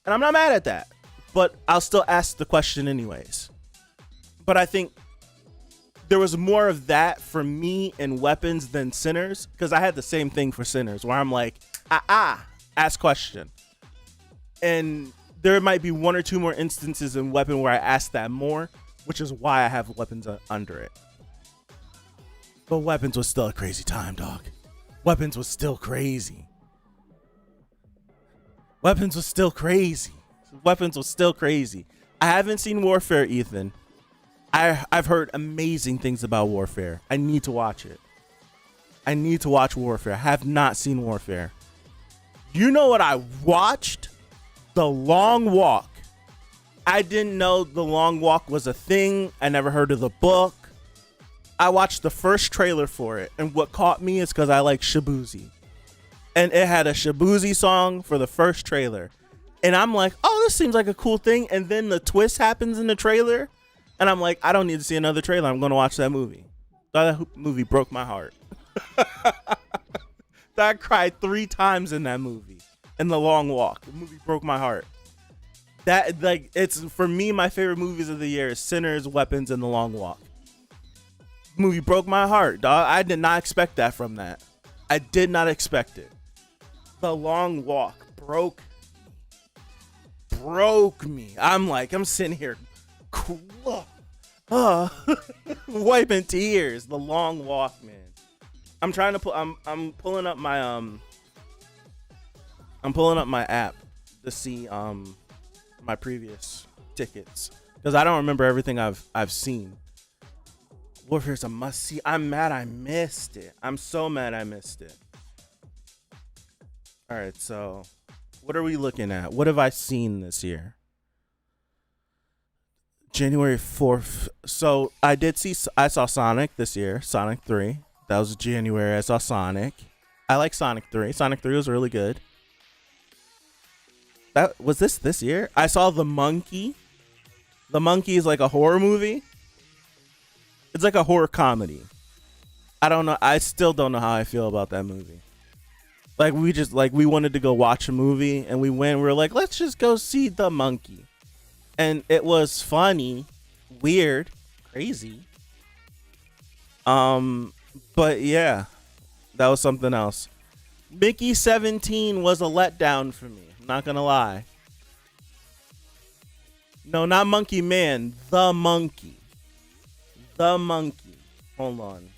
And I'm not mad at that. But I'll still ask the question anyways. But I think there was more of that for me in Weapons than Sinners, because I had the same thing for Sinners, where I'm like, ask question. And there might be one or two more instances in Weapon where I ask that more, which is why I have Weapons under it. But Weapons was still a crazy time, dog. Weapons was still crazy. Weapons was still crazy. Weapons was still crazy. I haven't seen Warfare, Ethan. I've heard amazing things about Warfare. I need to watch it. I need to watch Warfare. I have not seen Warfare. You know what I watched? The Long Walk. I didn't know The Long Walk was a thing. I never heard of the book. I watched the first trailer for it, and what caught me is because I like Shaboozey. And it had a Shaboozey song for the first trailer. And I'm like, oh, this seems like a cool thing. And then the twist happens in the trailer. And I'm like, I don't need to see another trailer. I'm going to watch that movie. That movie broke my heart. I cried 3 times in that movie. In The Long Walk. The movie broke my heart. That, like, it's, for me, my favorite movies of the year is Sinners, Weapons, and The Long Walk. The movie broke my heart, dog. I did not expect that from that. I did not expect it. The Long Walk broke me. I'm sitting here wiping tears. The Long Walk, man. I'm trying to I'm pulling up my app to see my previous tickets because I don't remember everything I've seen. Warfare's a must see. I'm mad I missed it. I'm so mad I missed it. All right, so what are we looking at? What have I seen this year? January 4th. So I saw Sonic this year, Sonic 3. That was January. I saw Sonic. I like Sonic 3. Sonic 3 was really good. That was this year. I saw The Monkey. The Monkey is like a horror movie. It's like a horror comedy. I don't know. I still don't know how I feel about that movie. Like we wanted to go watch a movie and we went. We were like, let's just go see The Monkey. And it was funny, weird, crazy. But yeah, that was something else. Mickey 17 was a letdown for me. I'm not gonna lie. No, not Monkey Man. The Monkey. The Monkey. Hold on.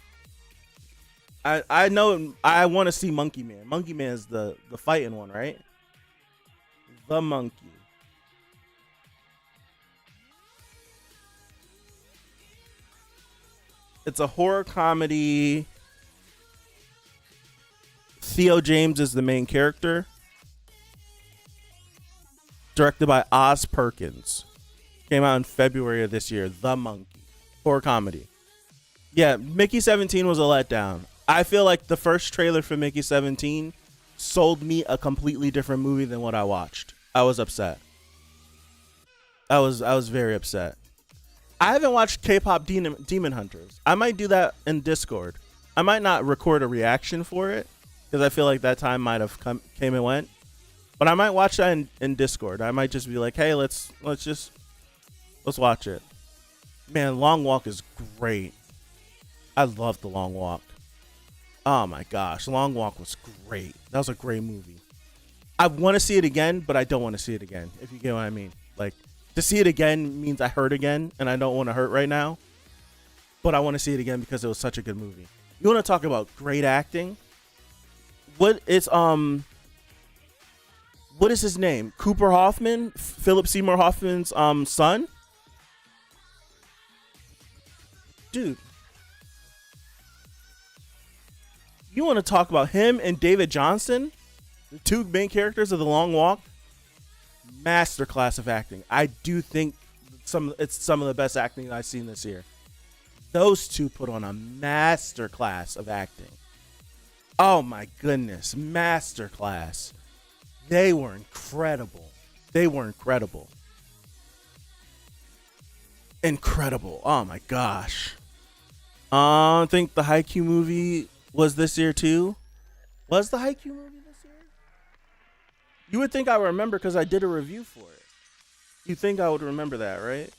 I know I want to see Monkey Man. Monkey Man is the fighting one, right? The Monkey. It's a horror comedy. Theo James is the main character. Directed by Oz Perkins. Came out in February of this year. The Monkey. Horror comedy. Yeah, Mickey 17 was a letdown. I feel like the first trailer for Mickey 17 sold me a completely different movie than what I watched. I was upset. I was very upset. I haven't watched K-pop Demon Hunters. I might do that in Discord. I might not record a reaction for it because I feel like that time might have came and went. But I might watch that in Discord. I might just be like, hey, let's watch it. Man, Long Walk is great. I love The Long Walk. Oh my gosh, Long Walk was great. That was a great movie. I want to see it again, but I don't want to see it again, if you get what I mean. Like, to see it again means I hurt again, and I don't want to hurt right now. But I want to see it again because it was such a good movie. You want to talk about great acting? What is his name? Cooper Hoffman? Philip Seymour Hoffman's son? Dude. You want to talk about him and David Johnson? The two main characters of The Long Walk? Masterclass of acting. I do think it's some of the best acting I've seen this year. Those two put on a masterclass of acting. Oh my goodness, masterclass. They were incredible. Incredible. Oh my gosh. I think the Haikyuu movie was this year too. Was the Haikyuu movie this year? You would think I would remember because I did a review for it. You think I would remember that, right?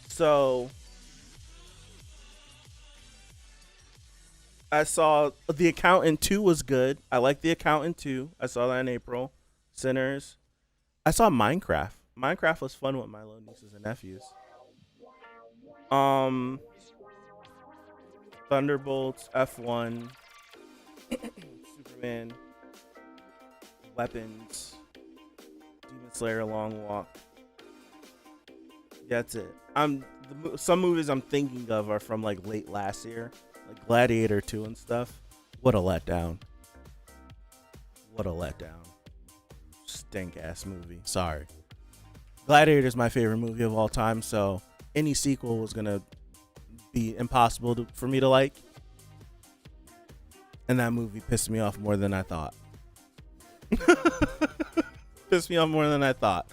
So I saw The Accountant 2 was good. I like The Accountant 2. I saw that in April. Sinners. I saw Minecraft. Minecraft was fun with my little nieces and nephews. Thunderbolts, F1, Superman, Weapons, Demon Slayer, Long Walk. That's it. Some movies I'm thinking of are from like late last year, like Gladiator 2 and stuff. What a letdown. What a letdown. Stink ass movie. Sorry. Gladiator is my favorite movie of all time, so any sequel was gonna be impossible for me to like. And that movie pissed me off more than I thought. Pissed me off more than I thought.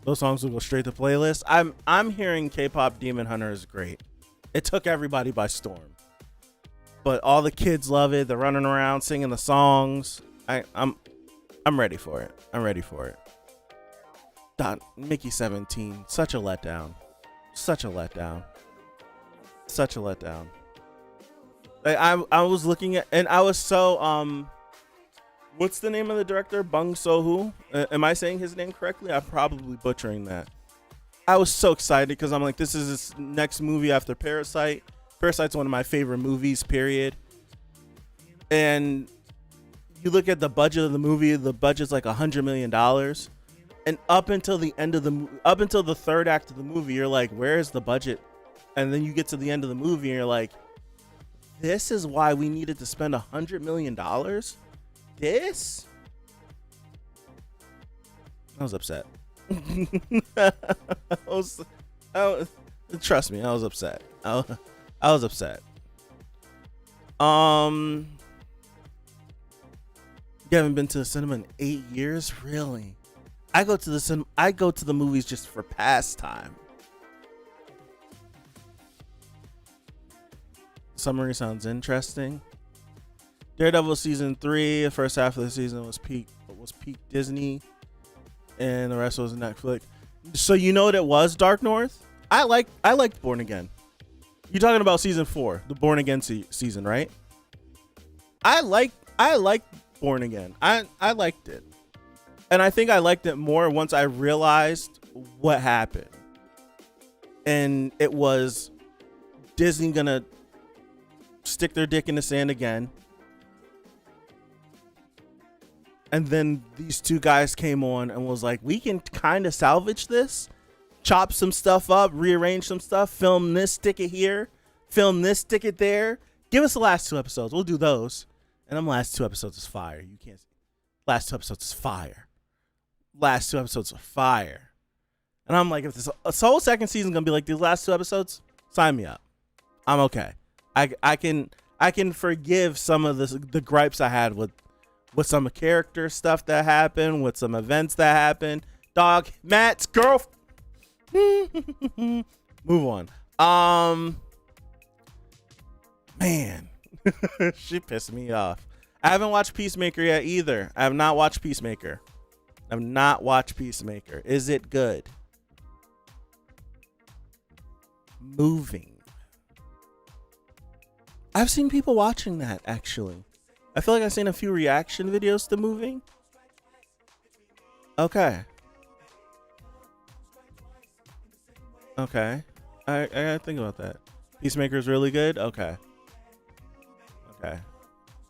Those songs will go straight to playlist. I'm hearing K-pop Demon Hunter is great. It took everybody by storm. But all the kids love it. They're running around singing the songs. I'm ready for it. I'm ready for it. Mickey 17, such a letdown. Such a letdown. Such a letdown. I was looking at, and I was so what's the name of the director? Bong So-ho. Am I saying his name correctly? I'm probably butchering that. I was so excited because I'm like, this is his next movie after Parasite. Parasite's one of my favorite movies, period. And you look at the budget of the movie, the budget's like $100 million. And up until the end of up until the third act of the movie, you're like, where is the budget? And then you get to the end of the movie and you're like, this is why we needed to spend $100 million? This? I was upset. Trust me, I was upset. I was upset. You haven't been to the cinema in 8 years? Really? I go to the movies just for pastime. Summary sounds interesting. Daredevil season 3, the first half of the season was peak Disney, and the rest was Netflix. So you know what it was, Dark North? I liked Born Again. You're talking about season 4, the Born Again season, right? I liked Born Again. I liked it. And I think I liked it more once I realized what happened. And it was Disney gonna stick their dick in the sand again. And then these two guys came on and was like, we can kind of salvage this, chop some stuff up, rearrange some stuff, film this, stick it here, film this, stick it there. Give us the last 2 episodes. We'll do those. And them last 2 episodes is fire. You can't. Last 2 episodes is fire. Last 2 episodes are fire. And I'm like, if this whole second season gonna be like these last 2 episodes, sign me up. I'm okay. I can forgive some of the gripes I had with some character stuff that happened, with some events that happened. Dog, Matt's girl. Move on. Man, she pissed me off. I haven't watched Peacemaker yet either. I have not watched Peacemaker. Is it good? Moving. I've seen people watching that, actually. I feel like I've seen a few reaction videos to Moving. Okay. I gotta think about that. Peacemaker is really good? Okay.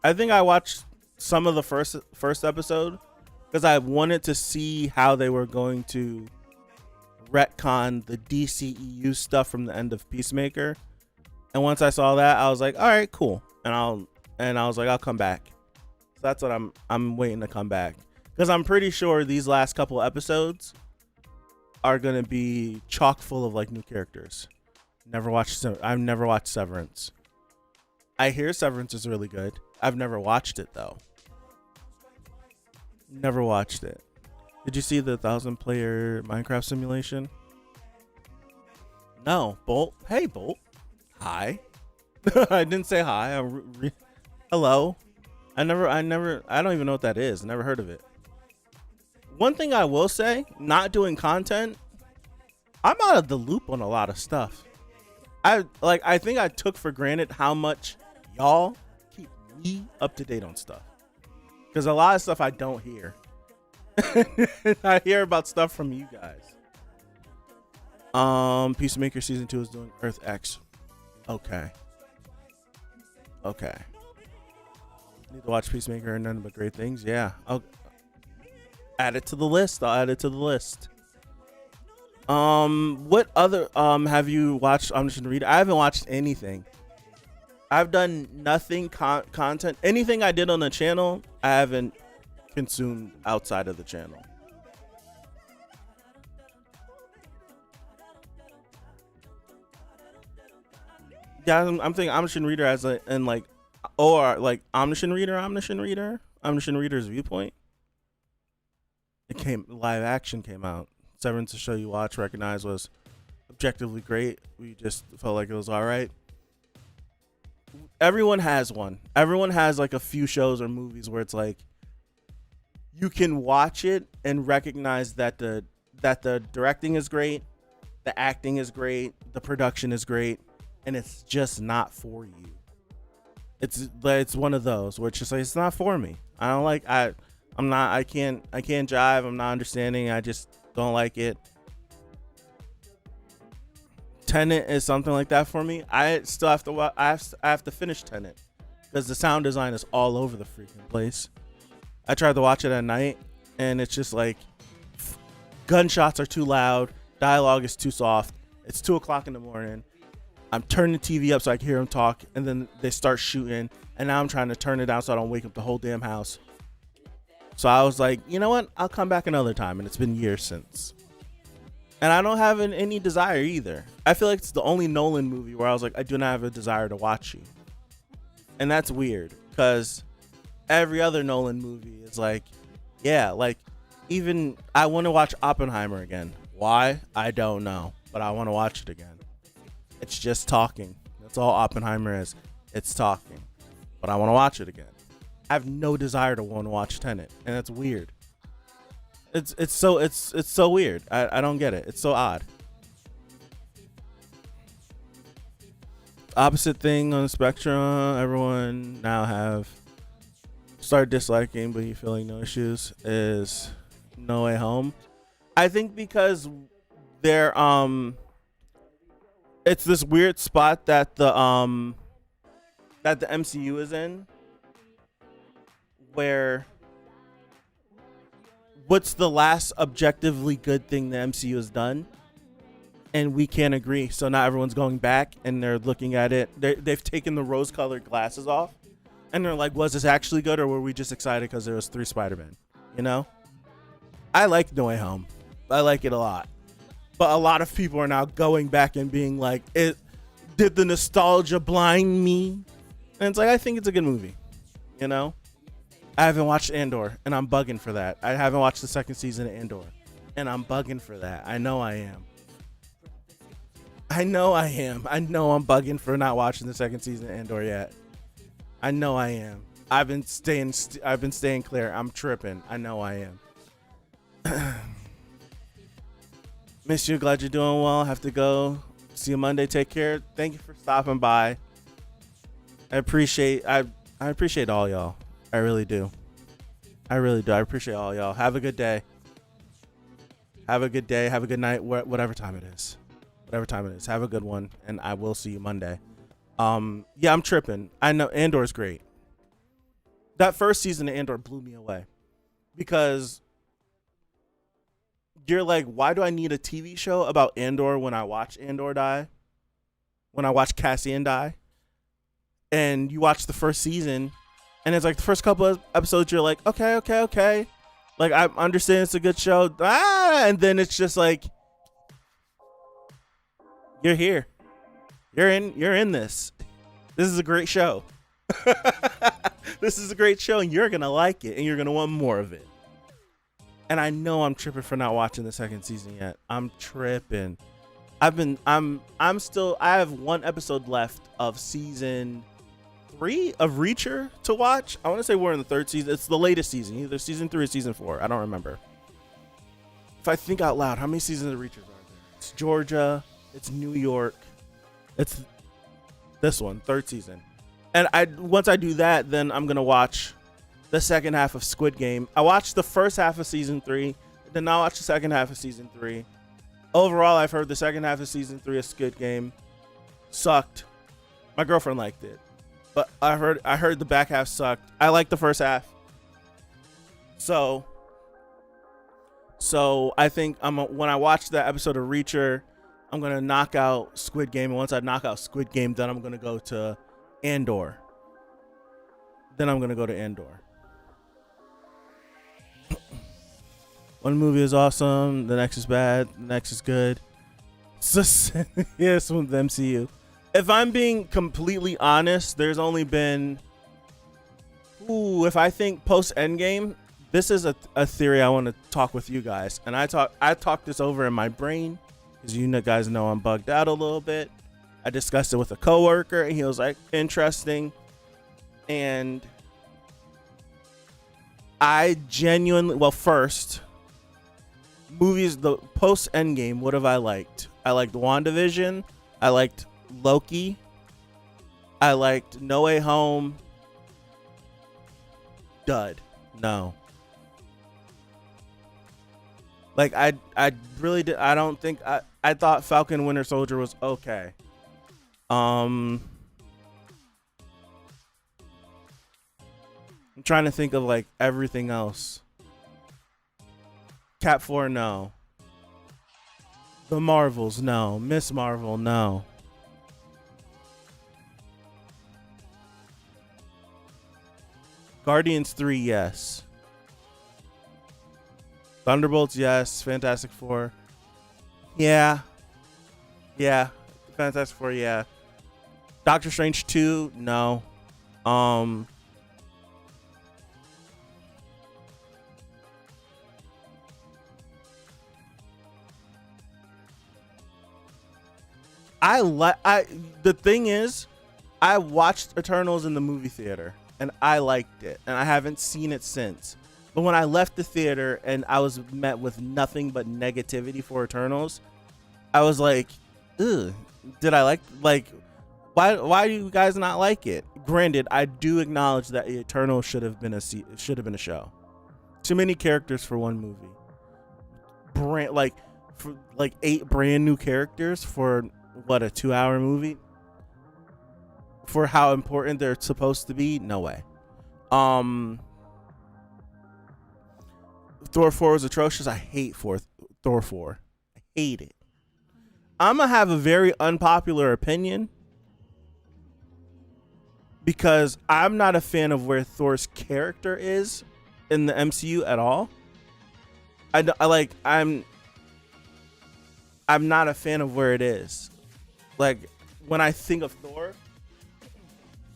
I think I watched some of the first episode because I wanted to see how they were going to retcon the DCEU stuff from the end of Peacemaker. And once I saw that, I was like, all right, cool. And I was like, I'll come back. So that's what I'm waiting to come back. Because I'm pretty sure these last couple episodes are going to be chock full of like new characters. I've never watched Severance. I hear Severance is really good. I've never watched it though. Never watched it. Did you see the 1,000-player Minecraft simulation? No, Bolt. Hey, Bolt. Hi. I didn't say hi. Hello. I don't even know what that is. Never heard of it. One thing I will say, not doing content, I'm out of the loop on a lot of stuff. I think I took for granted how much y'all keep me up to date on stuff. Because a lot of stuff I don't hear. I hear about stuff from you guys. Peacemaker season 2 is doing Earth X. Okay. Need to watch Peacemaker and None But Great Things. Yeah. I'll add it to the list. What other have you watched Omniscient Reader? I haven't watched anything. I've done nothing content. Anything I did on the channel, I haven't consumed outside of the channel. Yeah, I'm thinking Omniscient Reader as Omniscient Reader's Viewpoint. Live action came out. Severance, a show you watch, recognize was objectively great. We just felt like it was all right. Everyone has one. Everyone has like a few shows or movies where it's like you can watch it and recognize that the directing is great, the acting is great, the production is great, and it's just not for you. It's one of those where it's just like it's not for me. I don't like I can't jive. I'm not understanding. I just don't like it. Tenet is something like that for me. I still have to I have to finish Tenet because the sound design is all over the freaking place. I tried to watch it at night and it's just like gunshots are too loud, dialogue is too soft. It's 2:00 in the morning. I'm turning the TV up so I can hear them talk, and then they start shooting, and now I'm trying to turn it down so I don't wake up the whole damn house. So I was like, you know what? I'll come back another time, and it's been years since. And I don't have any desire either. I feel like it's the only Nolan movie where I was like, I do not have a desire to watch you. And that's weird, because every other Nolan movie is like, yeah, like, even I want to watch Oppenheimer again. Why? I don't know, but I want to watch it again. It's just talking. That's all Oppenheimer is. It's talking. But I want to watch it again. I have no desire to want to watch Tenet, and that's weird. It's so weird. I don't get it. It's so odd. Opposite thing on the spectrum. Everyone now have started disliking, but you feeling no issues is No Way Home. I think because they're it's this weird spot that the MCU is in, where what's the last objectively good thing the MCU has done, and we can't agree. So now everyone's going back and they're looking at it. They've taken the rose-colored glasses off, and they're like, was this actually good, or were we just excited because there was 3 Spider-Man? You know, I like No Way Home. I like it a lot. But a lot of people are now going back and being like, "It did the nostalgia blind me?" And it's like, I think it's a good movie. You know, I haven't watched Andor, and I'm bugging for that. I haven't watched the 2nd season of Andor, and I'm bugging for that. I know I am. I know I'm bugging for not watching the 2nd season of Andor yet. I know I am. I've been staying clear. I'm tripping. I know I am. Miss you. Glad you're doing well. Have to go. See you Monday. Take care. Thank you for stopping by. I appreciate all y'all. I really do. I appreciate all y'all. Have a good day. Have a good day. Have a good night. Whatever time it is. Have a good one. And I will see you Monday. Yeah, I'm tripping. I know Andor's great. That first season of Andor blew me away. Because you're like, why do I need a TV show about Andor when I watch Andor die? When I watch Cassian die? And you watch the first season, and it's like the first couple of episodes, you're like, okay. Like, I understand it's a good show. And then it's just like, you're here. You're in this. This is a great show. This is a great show, and you're going to like it, and you're going to want more of it. And I know I'm tripping for not watching the 2nd season yet. I'm tripping. I have 1 episode left of season 3 of Reacher to watch. I want to say we're in the 3rd season. It's the latest season, either season 3 or season 4. I don't remember. If I think out loud, how many seasons of Reacher are there? It's Georgia. It's New York. It's this one, third season. And once I do that, then I'm gonna watch the second half of Squid Game. I watched the first half of season 3, then I'll watch the second half of season 3. Overall, I've heard the second half of season 3 of Squid Game sucked. My girlfriend liked it, but I heard the back half sucked. I liked the first half. So I think when I watch that episode of Reacher, I'm gonna knock out Squid Game, and once I knock out Squid Game, then I'm gonna go to Andor. One movie is awesome, the next is bad, the next is good. Yes, with the MCU. If I'm being completely honest, there's only been, if I think post Endgame, this is a theory I want to talk with you guys, and I talked this over in my brain because you guys know I'm bugged out a little bit. I discussed it with a coworker, and he was like, interesting. And I genuinely, first, movies, the post Endgame, what have I liked? I liked WandaVision. I liked Loki. I liked No Way Home. Dud. No. Like, I really did. I don't think I thought Falcon Winter Soldier was okay. I'm trying to think of like everything else. Cat 4, no. The Marvels, no. Miss Marvel, no. Guardians 3, yes. Thunderbolts, yes. Fantastic Four, yeah. Fantastic Four, yeah. Doctor Strange 2, no. The thing is, I watched Eternals in the movie theater and I liked it, and I haven't seen it since. But when I left the theater and I was met with nothing but negativity for Eternals, I was like, ugh, did I like why do you guys not like it? Granted, I do acknowledge that Eternals should have been a show. Too many characters for one movie. For 8 brand new characters for what, a 2-hour movie? For how important they're supposed to be? No way. Thor 4 is atrocious. I hate Thor 4. I hate it. I'm gonna have a very unpopular opinion because I'm not a fan of where Thor's character is in the MCU at all. I'm not a fan of where it is. Like, when I think of Thor,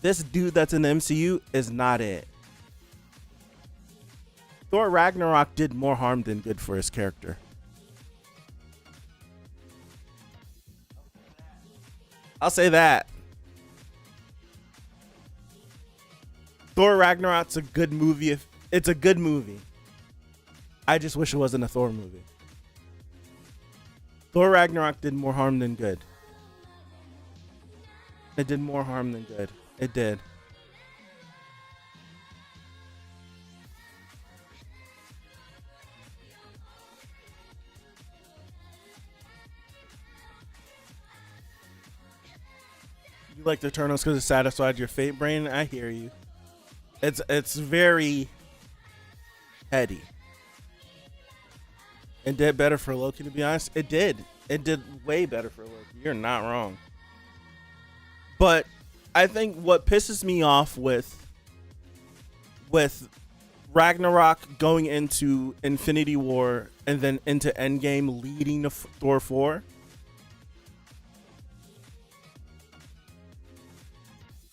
this dude that's in the MCU is not it. Thor Ragnarok did more harm than good for his character. I'll say that. Thor Ragnarok's a good movie. It's a good movie. I just wish it wasn't a Thor movie. Thor Ragnarok did more harm than good. It did more harm than good. It did. You like the Eternals because it satisfied your fate brain? I hear you. It's very heady. It did better for Loki, to be honest. It did. It did way better for Loki. You're not wrong. But I think what pisses me off with Ragnarok going into Infinity War and then into Endgame leading to Thor 4.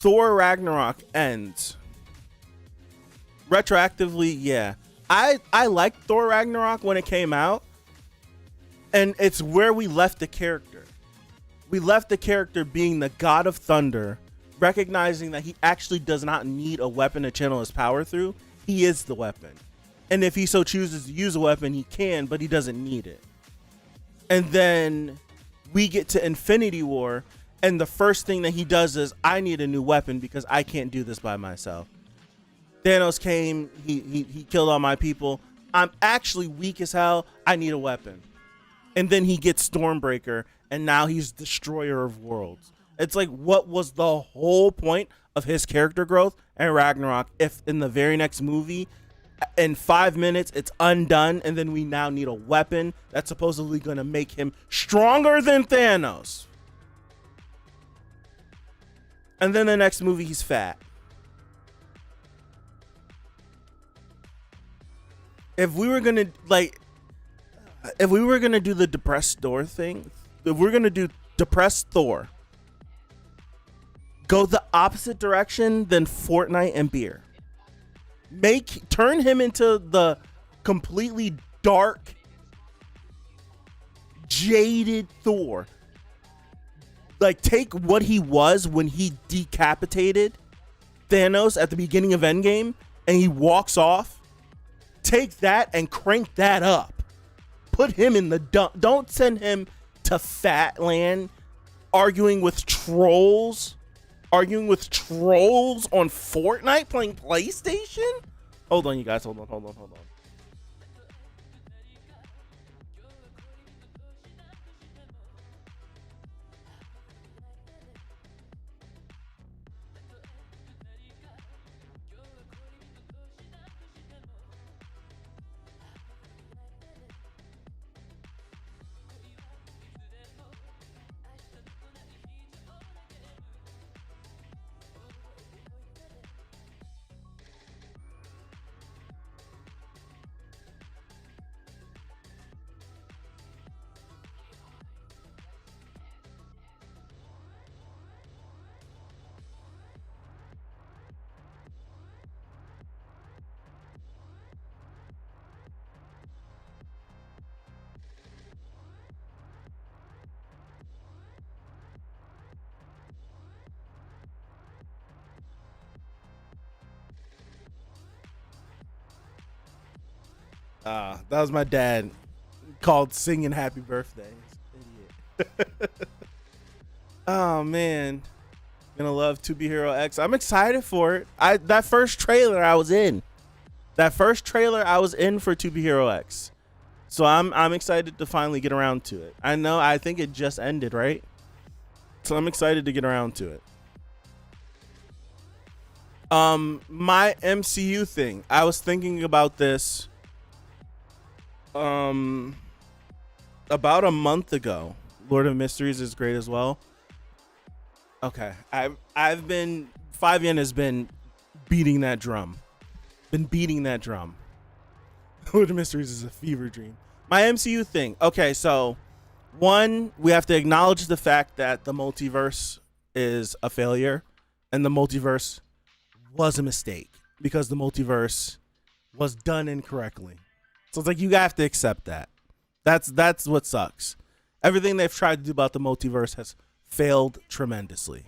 Thor Ragnarok ends. Retroactively, yeah. I liked Thor Ragnarok when it came out, and it's where we left the character. We left the character being the god of thunder, recognizing that he actually does not need a weapon to channel his power through. He is the weapon. And if he so chooses to use a weapon, he can, but he doesn't need it. And then we get to Infinity War, And the first thing that he does is, I need a new weapon because I can't do this by myself. Thanos came, he killed all my people. I'm actually weak as hell. I need a weapon. And then he gets Stormbreaker, and now he's destroyer of worlds. It's like, what was the whole point of his character growth and Ragnarok if in the very next movie, in 5 minutes, it's undone, and then we now need a weapon that's supposedly going to make him stronger than Thanos. And then the next movie, he's fat. If we were gonna do the depressed Thor thing, if we're gonna do depressed Thor, go the opposite direction than Fortnite and beer. Turn him into the completely dark, jaded Thor. Like, take what he was when he decapitated Thanos at the beginning of Endgame and he walks off. Take that and crank that up. Put him in the dump. Don't send him to Fatland arguing with trolls on Fortnite playing PlayStation. Hold on, you guys. Hold on. That was my dad called singing happy birthday. Idiot. Oh man, gonna love To Be Hero X. I'm excited for it. That first trailer I was in for To Be Hero X, so I'm excited to finally get around to it. I think it just ended, right? So I'm excited to get around to it. My MCU thing, I was thinking about this about a month ago. Lord of Mysteries is great as well. Okay, I've been 5yen has been beating that drum. Lord of Mysteries is a fever dream. My MCU thing. Okay, so one, we have to acknowledge the fact that the multiverse is a failure, and the multiverse was a mistake because the multiverse was done incorrectly. So it's like, you have to accept that. That's what sucks. Everything they've tried to do about the multiverse has failed tremendously.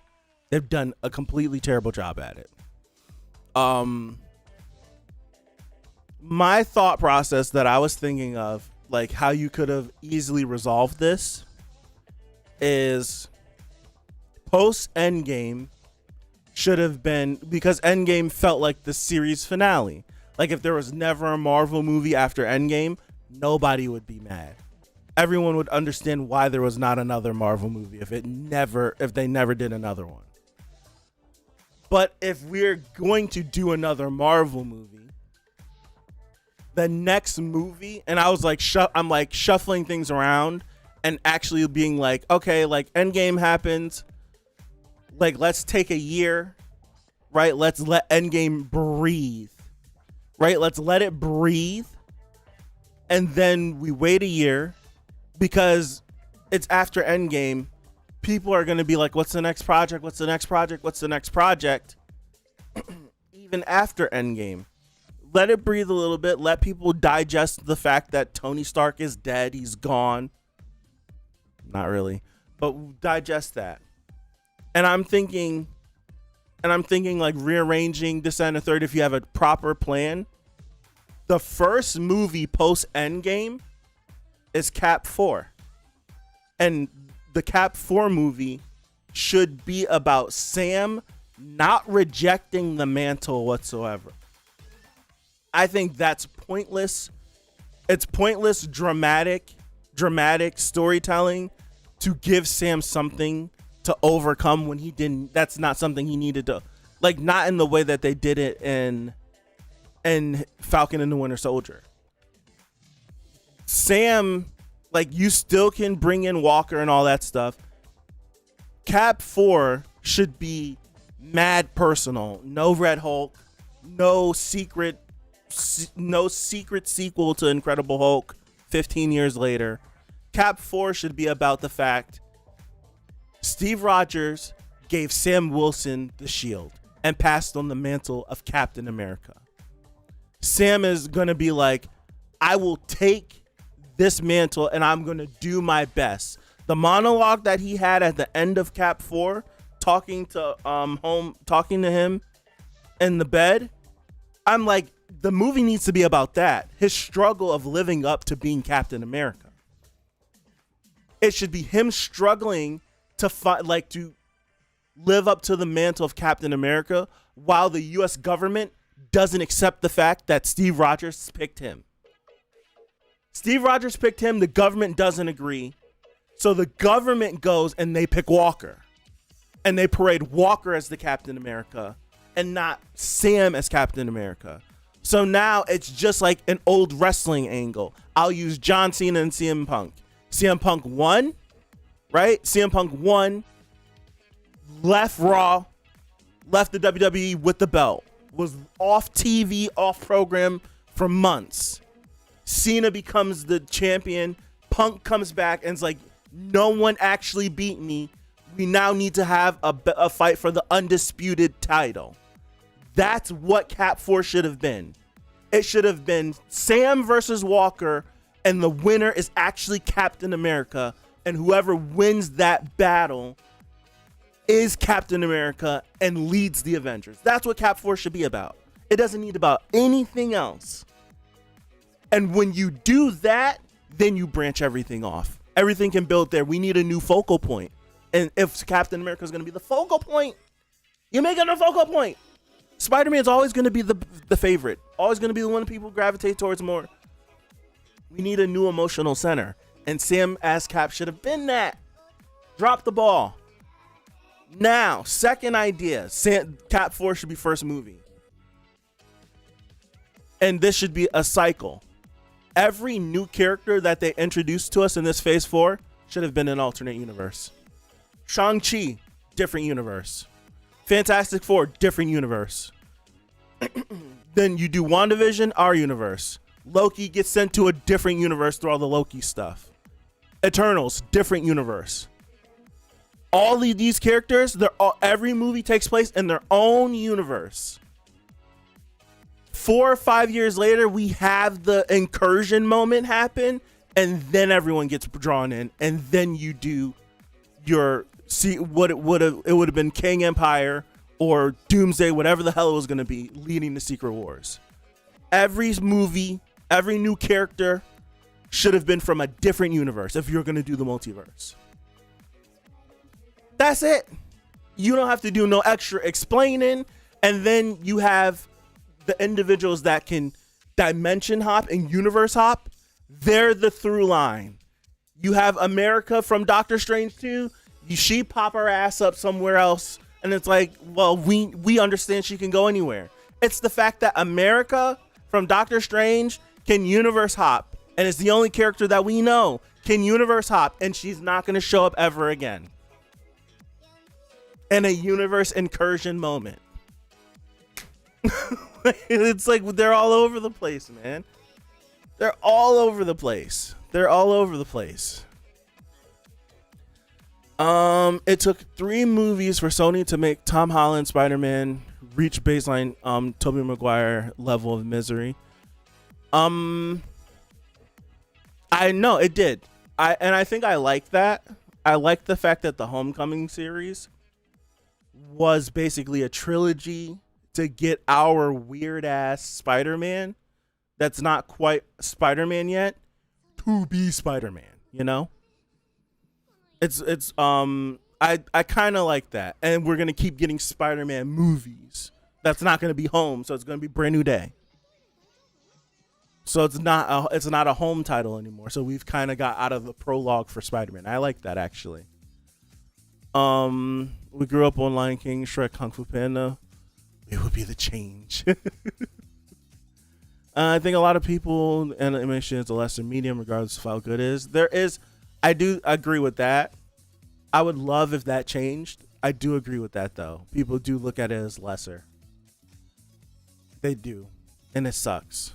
They've done a completely terrible job at it. My thought process that I was thinking of, like how you could have easily resolved this, is post Endgame should have been, because Endgame felt like the series finale. Like, if there was never a Marvel movie after Endgame, nobody would be mad. Everyone would understand why there was not another Marvel movie if they never did another one. But if we're going to do another Marvel movie, the next movie, and I was like, I'm like shuffling things around and actually being like, okay, like Endgame happens, like let's take a year, right? Let's let Endgame breathe, right? Let's let it breathe. And then we wait a year, because it's after Endgame. People are going to be like, what's the next project? What's the next project? What's the next project? Even after Endgame. Let it breathe a little bit. Let people digest the fact that Tony Stark is dead. He's gone. Not really. But digest that. And I'm thinking like rearranging this and a third if you have a proper plan. The first movie post Endgame is Cap 4. And the Cap 4 movie should be about Sam not rejecting the mantle whatsoever. I think that's pointless. It's pointless dramatic storytelling to give Sam something to overcome when he didn't. That's not something he needed to, like, not in the way that they did it in Falcon and the Winter Soldier. Sam, like, you still can bring in Walker and all that stuff. Cap 4 should be mad personal. No Red Hulk, no secret sequel to Incredible Hulk 15 years later. Cap 4 should be about the fact Steve Rogers gave Sam Wilson the shield and passed on the mantle of Captain America. Sam is going to be like, I will take this mantle and I'm going to do my best. The monologue that he had at the end of Cap 4, talking to him in the bed, I'm like, the movie needs to be about that. His struggle of living up to being Captain America. It should be him struggling to live up to the mantle of Captain America while the US government doesn't accept the fact that Steve Rogers picked him. Steve Rogers picked him, the government doesn't agree. So the government goes and they pick Walker. And they parade Walker as the Captain America and not Sam as Captain America. So now it's just like an old wrestling angle. I'll use John Cena and CM Punk. CM Punk won, right? CM Punk won, left Raw, left the WWE with the belt, was off TV, off program for months. Cena becomes the champion. Punk comes back and is like, no one actually beat me. We now need to have a fight for the undisputed title. That's what Cap 4 should have been. It should have been Sam versus Walker, and the winner is actually Captain America, and whoever wins that battle is Captain America and leads the Avengers. That's what Cap 4 should be about. It doesn't need about anything else. And when you do that, then you branch everything off. Everything can build there. We need a new focal point. And if Captain America is going to be the focal point, you make it a focal point. Spider-Man is always going to be the favorite. Always going to be the one people gravitate towards more. We need a new emotional center. And Sam as Cap should have been that. Drop the ball. Now, second idea. Cap 4 should be first movie. And this should be a cycle. Every new character that they introduced to us in this phase 4 should have been an alternate universe. Shang-Chi, different universe. Fantastic Four, different universe. Then you do WandaVision, our universe. Loki gets sent to a different universe through all the Loki stuff. Eternals, different universe. All of these characters, every movie takes place in their own universe. 4 or 5 years later, we have the incursion moment happen, and then everyone gets drawn in, and then you do your what it would have been Kang Empire or Doomsday, whatever the hell it was going to be, leading to Secret Wars. Every movie, every new character should have been from a different universe if you're going to do the multiverse. That's it. You don't have to do no extra explaining, and then you have the individuals that can dimension hop and universe hop. They're the through line. You have America from Doctor Strange 2. She pop her ass up somewhere else, and it's like, well, we understand she can go anywhere. It's the fact that America from Doctor Strange can universe hop, and it's the only character that we know can universe hop, and she's not going to show up ever again. In a universe incursion moment. It's like they're all over the place, man. They're all over the place. They're all over the place. It took 3 movies for Sony to make Tom Holland Spider-Man reach baseline Tobey Maguire level of misery. I know it did. I think I like that. I like the fact that the Homecoming series was basically a trilogy to get our weird ass Spider-Man that's not quite Spider-Man yet to be Spider-Man, you know? It's I kind of like that. And we're going to keep getting Spider-Man movies. That's not going to be home, so it's going to be Brand New Day. So it's not a home title anymore. So we've kind of got out of the prologue for Spider-Man. I like that, actually. We grew up on Lion King, Shrek, Kung Fu Panda. It would be the change. I think a lot of people, and animation is a lesser medium regardless of how good it is. I do agree with that. I would love if that changed. I do agree with that, though. People do look at it as lesser. They do. And it sucks.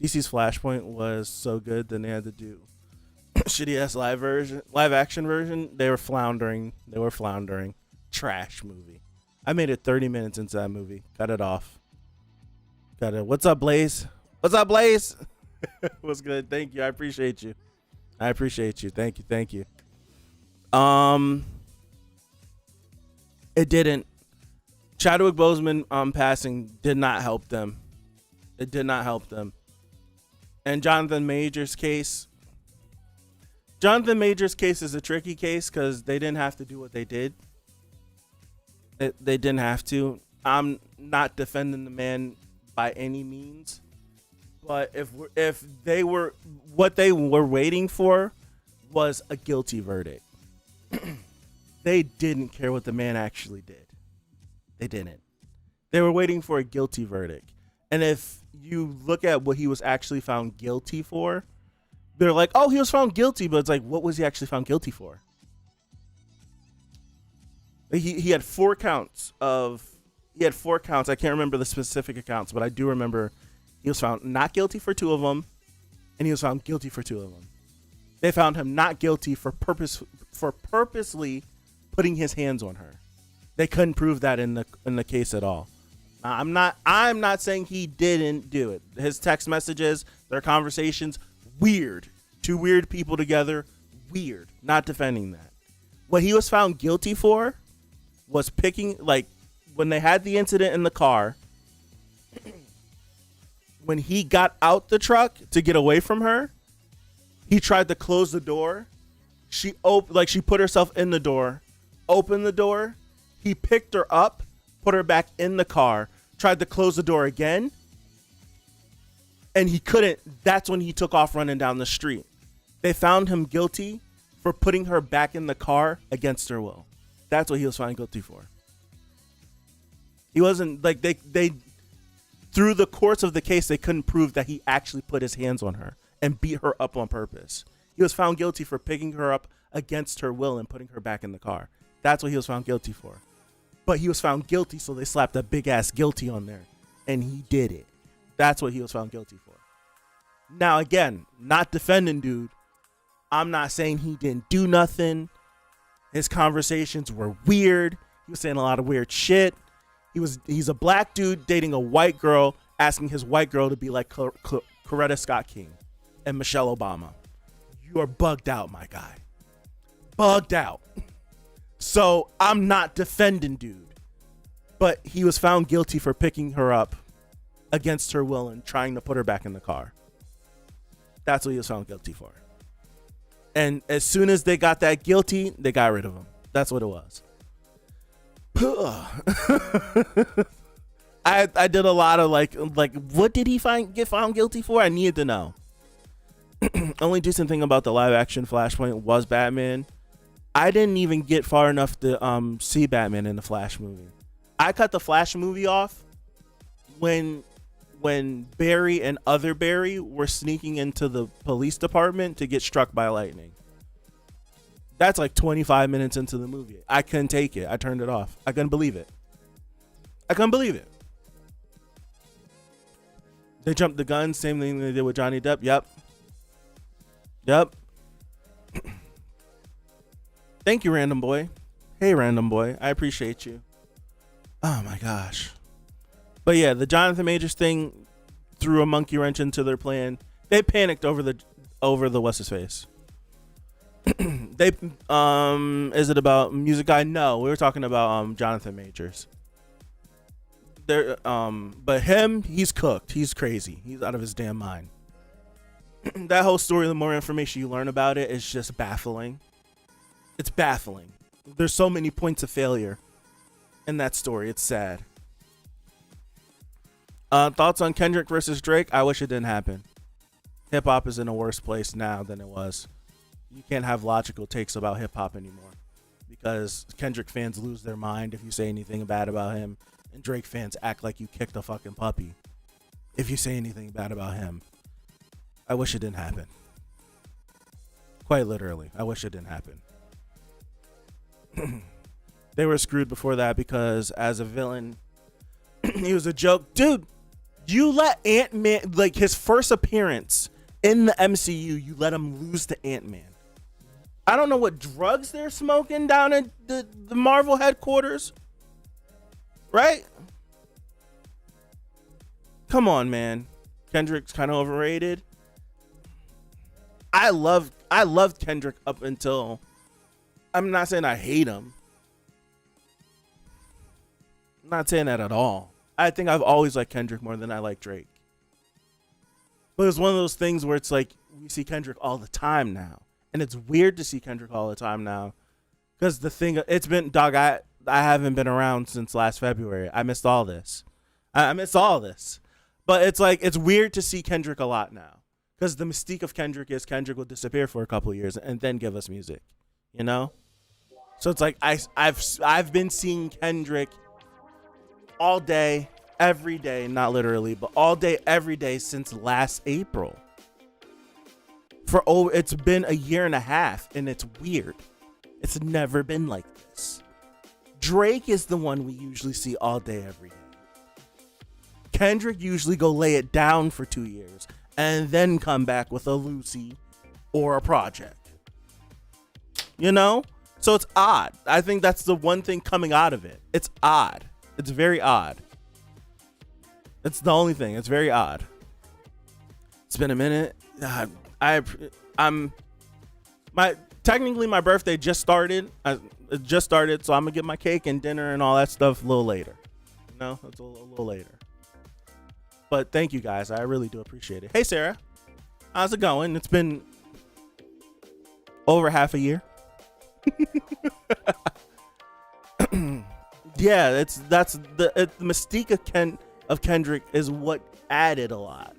DC's Flashpoint was so good, then they had to do shitty ass live action version. They were floundering. Trash movie. I made it 30 minutes into that movie. Cut it off. Got it. What's up, Blaze? What's good? Thank you. I appreciate you. Thank you. It didn't. Chadwick Boseman passing did not help them. It did not help them. And Jonathan Majors' case is a tricky case because they didn't have to do what they did. They didn't have to. I'm not defending the man by any means, but if they were, what they were waiting for was a guilty verdict. They didn't care what the man actually did. They didn't. They were waiting for a guilty verdict. And if you look at what he was actually found guilty for, they're like, oh, he was found guilty, but it's like, what was he actually found guilty for? He had 4 counts. I can't remember the specific accounts, but I do remember he was found not guilty for 2 of them, and he was found guilty for 2 of them. They found him not guilty for purposely putting his hands on her. They couldn't prove that in the case at all. I'm not saying he didn't do it. His text messages, their conversations, weird. 2 weird people together, weird. Not defending that. What he was found guilty for was picking, like, when they had the incident in the car, when he got out the truck to get away from her, he tried to close the door. She put herself in the door, opened the door. He picked her up, put her back in the car, tried to close the door again, and he couldn't. That's when he took off running down the street. They found him guilty for putting her back in the car against her will. That's what he was found guilty for. He wasn't, like, they through the course of the case, they couldn't prove that he actually put his hands on her and beat her up on purpose. He was found guilty for picking her up against her will and putting her back in the car. That's what he was found guilty for. But he was found guilty, so they slapped a big ass guilty on there. And he did it. That's what he was found guilty for. Now, again, not defending dude. I'm not saying he didn't do nothing. His conversations were weird. He was saying a lot of weird shit. He's a black dude dating a white girl, asking his white girl to be like Coretta Scott King and Michelle Obama. You are bugged out, my guy. Bugged out. So I'm not defending dude. But he was found guilty for picking her up against her will and trying to put her back in the car. That's what he was found guilty for. And as soon as they got that guilty, they got rid of him. That's what it was. I did a lot of like what did he get found guilty for? I needed to know. Only decent thing about the live action Flashpoint was Batman. I didn't even get far enough to see Batman in the Flash movie. I cut the Flash movie off when Barry and other Barry were sneaking into the police department to get struck by lightning. That's like 25 minutes into the movie. I couldn't take it. I turned it off. I couldn't believe it. They jumped the gun. Same thing they did with Johnny Depp. Yep. Thank you, Random Boy. Hey, Random Boy. I appreciate you. Oh, my gosh. But yeah, the Jonathan Majors thing threw a monkey wrench into their plan. They panicked over the what's his face. They is it about Music Guy? No, we were talking about Jonathan Majors. There but him, he's cooked. He's crazy. He's out of his damn mind. That whole story, the more information you learn about it, is just baffling. It's baffling. There's so many points of failure in that story. It's sad. Thoughts on Kendrick versus Drake? I wish it didn't happen. Hip hop is in a worse place now than it was. You can't have logical takes about hip hop anymore because Kendrick fans lose their mind if you say anything bad about him, and Drake fans act like you kicked a fucking puppy if you say anything bad about him. I wish it didn't happen. Quite literally, I wish it didn't happen. They were screwed before that because as a villain, he was a joke. Dude, you let Ant-Man, like his first appearance in the MCU, you let him lose to Ant-Man. I don't know what drugs they're smoking down at the Marvel headquarters. Right? Come on, man. Kendrick's kind of overrated. I loved Kendrick up until, I'm not saying I hate him. I'm not saying that at all. I think I've always liked Kendrick more than I like Drake. But it's one of those things where it's like we see Kendrick all the time now. And it's weird to see Kendrick all the time now. Because the thing, it's been, dog, I haven't been around since last February. I missed all this. I missed all this. But it's like, it's weird to see Kendrick a lot now. Because the mystique of Kendrick is Kendrick will disappear for a couple of years and then give us music. You know? So it's like, I've been seeing Kendrick all day, every day, not literally, but all day, every day since last April. It's been a year and a half, and it's weird. It's never been like this. Drake is the one we usually see all day, every day. Kendrick usually go lay it down for 2 years and then come back with a Lucy or a project. You know? So it's odd. I think that's the one thing coming out of it. It's odd. It's very odd. It's the only thing. It's very odd. It's been a minute. Technically my birthday just started. It just started, so I'm gonna get my cake and dinner and all that stuff a little later. You know, it's a little later. But thank you guys. I really do appreciate it. Hey Sarah, how's it going? It's been over half a year. Yeah, that's the mystique of Kendrick is what added a lot.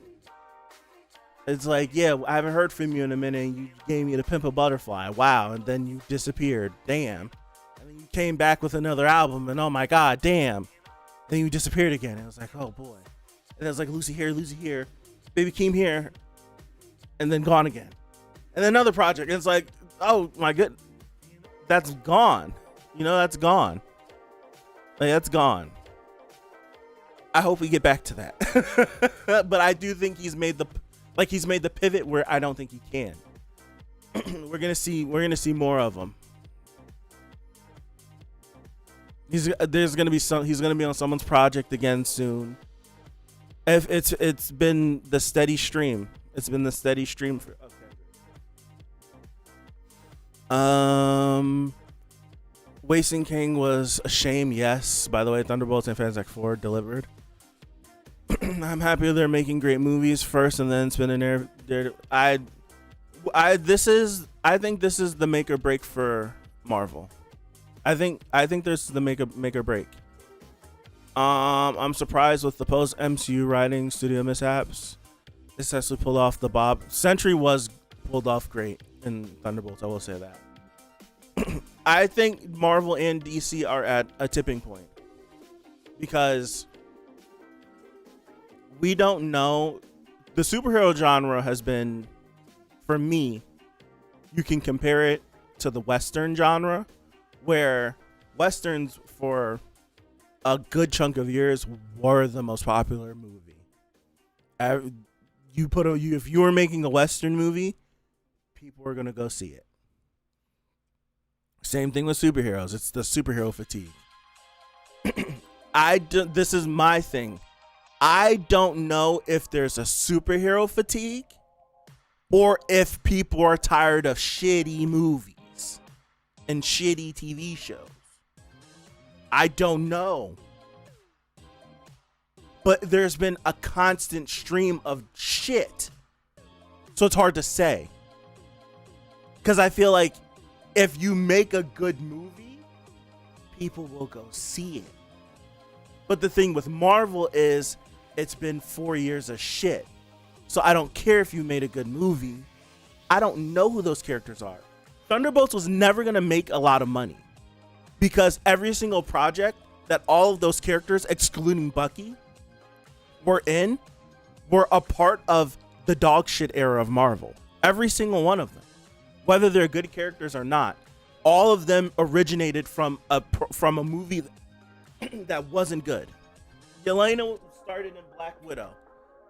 It's like, yeah, I haven't heard from you in a minute, and you gave me the Pimp a Butterfly. Wow, and then you disappeared. Damn. And then you came back with another album, and oh my God, damn. Then you disappeared again. And I was like, oh boy. And it was like Lucy here, Baby Keem here, and then gone again. And then another project, and it's like, oh my goodness, that's gone. You know, that's gone. Like, that's gone. I hope we get back to that. But I do think he's made the pivot where I don't think he can. We're gonna see more of him. He's gonna be on someone's project again soon. If it's been the steady stream. It's been the steady stream for Wasting King was a shame, yes. By the way, Thunderbolts and Fantastic Four delivered. I'm happy they're making great movies first and then spinning their I think this is the make or break for Marvel. I think this is the make or break. I'm surprised with the post MCU writing studio mishaps. This actually pulled off the Bob. Sentry was pulled off great in Thunderbolts, I will say that. I think Marvel and DC are at a tipping point because we don't know. The superhero genre has been, for me, you can compare it to the Western genre, where Westerns for a good chunk of years were the most popular movie. If you were making a Western movie, people were gonna go see it. Same thing with superheroes. It's the superhero fatigue. This is my thing. I don't know if there's a superhero fatigue or if people are tired of shitty movies and shitty TV shows. I don't know. But there's been a constant stream of shit. So it's hard to say. Because I feel like if you make a good movie, people will go see it. But the thing with Marvel is it's been 4 years of shit. So I don't care if you made a good movie. I don't know who those characters are. Thunderbolts was never going to make a lot of money because every single project that all of those characters, excluding Bucky, were in, were a part of the dog shit era of Marvel. Every single one of them. Whether they're good characters or not, all of them originated from a movie that wasn't good. Yelena started in Black Widow.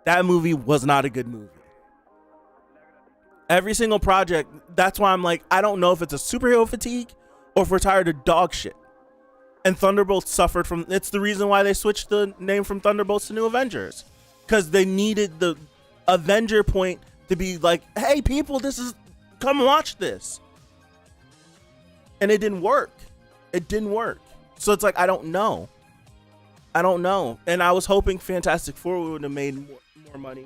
That movie was not a good movie. Every single project, that's why I'm like, I don't know if it's a superhero fatigue or if we're tired of dog shit. And Thunderbolts suffered from, it's the reason why they switched the name from Thunderbolts to New Avengers. Because they needed the Avenger point to be like, hey people, come watch this. And it didn't work. It didn't work. So it's like, I don't know. And I was hoping Fantastic Four would have made more money.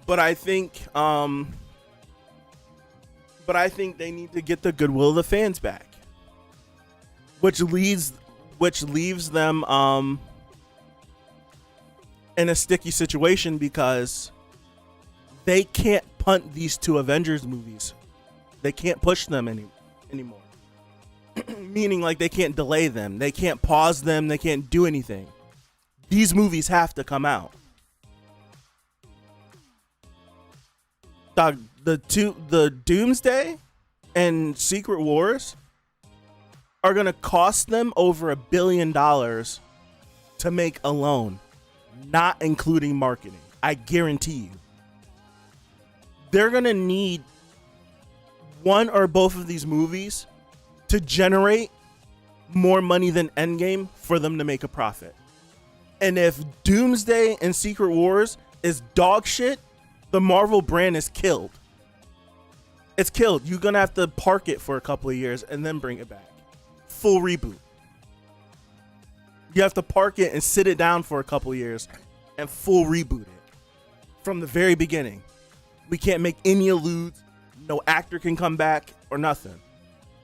But I think they need to get the goodwill of the fans back. Which leaves them in a sticky situation because they can't punt these two Avengers movies. They can't push them anymore. Meaning like they can't delay them. They can't pause them. They can't do anything. These movies have to come out. Dog, the Doomsday and Secret Wars are gonna cost them over $1 billion to make alone, not including marketing. I guarantee you. They're gonna need one or both of these movies to generate more money than Endgame for them to make a profit. And if Doomsday and Secret Wars is dog shit, the Marvel brand is killed. It's killed. You're gonna have to park it for a couple of years and then bring it back. Full reboot. You have to park it and sit it down for a couple of years and full reboot it from the very beginning. We can't make any alludes. No actor can come back or nothing.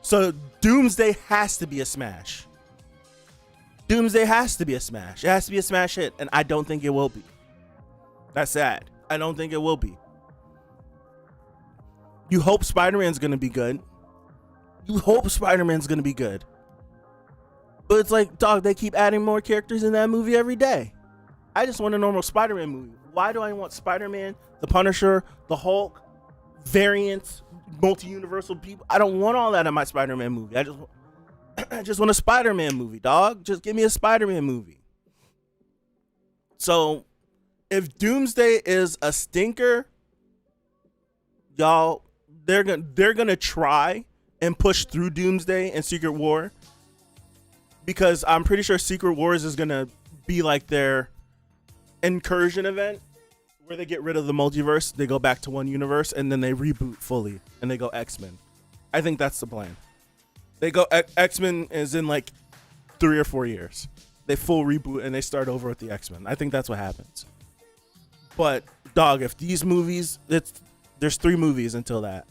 So Doomsday has to be a smash. Doomsday has to be a smash. It has to be a smash hit, and I don't think it will be. That's sad. I don't think it will be. You hope Spider-Man's gonna be good. But it's like, dog, they keep adding more characters in that movie every day. I just want a normal Spider-Man movie. Why do I want Spider-Man, the Punisher, the Hulk, variants, multi-universal people? I don't want all that in my Spider-Man movie. I just want a Spider-Man movie, dog. Just give me a Spider-Man movie. So if Doomsday is a stinker, y'all, they're gonna try and push through Doomsday and Secret War, because I'm pretty sure Secret Wars is gonna be like their incursion event where they get rid of the multiverse, they go back to one universe, and then they reboot fully and they go X-Men. I think that's the plan. They go X-Men is in like 3 or 4 years. They full reboot and they start over with the X-Men. I think that's what happens. But dog, if these movies, there's 3 movies until that.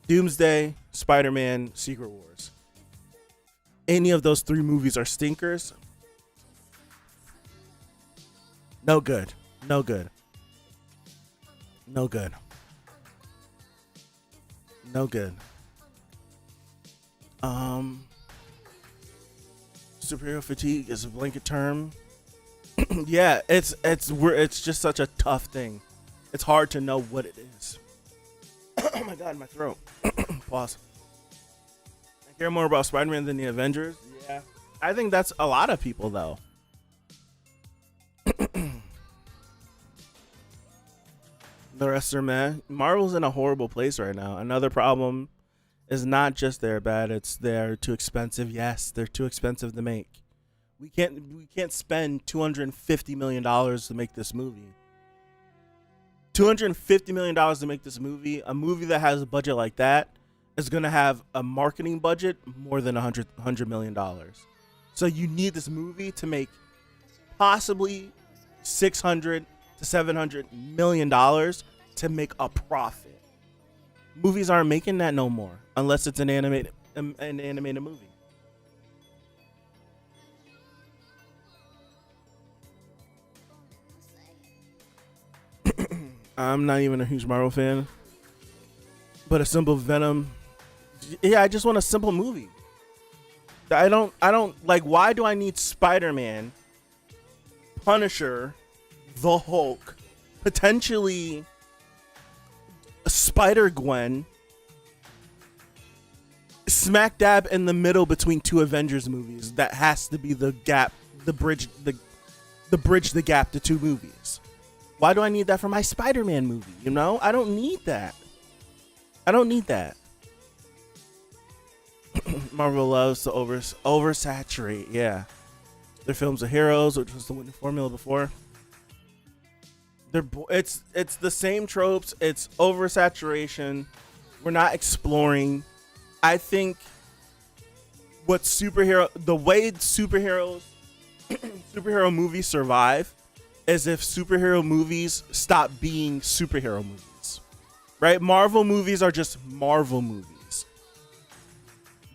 Doomsday, Spider-Man, Secret Wars. Any of those 3 movies are stinkers. No good. Superhero fatigue is a blanket term. Yeah, it's just such a tough thing. It's hard to know what it is. Oh my god, my throat. Pause. I care more about Spider-Man than the Avengers. Yeah, I think that's a lot of people though. The rest are meh. Marvel's in a horrible place right now. Another problem is not just they're bad, it's they're too expensive. Yes, they're too expensive to make. We can't spend $250 million to make this movie. $250 million to make this movie. A movie that has a budget like that is going to have a marketing budget more than $100 million. So you need this movie to make possibly $600 to $700 million to make a profit. Movies aren't making that no more unless it's an animated movie. I'm not even a huge Marvel fan, but a simple Venom. Yeah, I just want a simple movie. I don't like, why do I need Spider-Man, Punisher, the Hulk, potentially Spider-Gwen, smack dab in the middle between two Avengers movies? That has to be the gap, the bridge the gap to two movies. Why do I need that for my Spider-Man movie? You know, I don't need that. I don't need that. Marvel loves to oversaturate. Yeah, their films are heroes, which was the winning formula before. It's the same tropes. It's oversaturation. We're not exploring. I think the way superhero movies survive is if superhero movies stop being superhero movies, right? Marvel movies are just Marvel movies.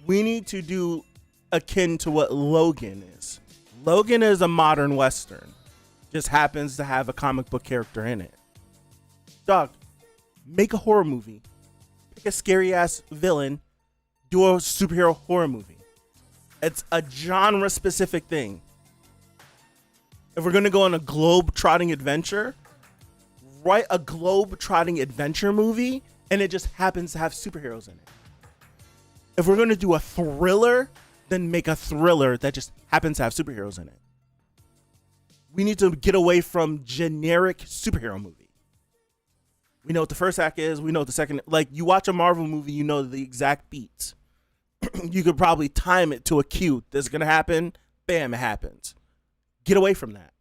We need to do akin to what Logan is. Logan is a modern Western. Just happens to have a comic book character in it. Dog, make a horror movie. Pick a scary ass villain. Do a superhero horror movie. It's a genre specific thing. If we're going to go on a globe-trotting adventure, write a globe-trotting adventure movie, and it just happens to have superheroes in it. If we're going to do a thriller, then make a thriller that just happens to have superheroes in it. We need to get away from generic superhero movie. We know what the first act is. We know what the second. Like, you watch a Marvel movie, you know the exact beats. You could probably time it to a cue. This is going to happen. Bam, it happens. Get away from that.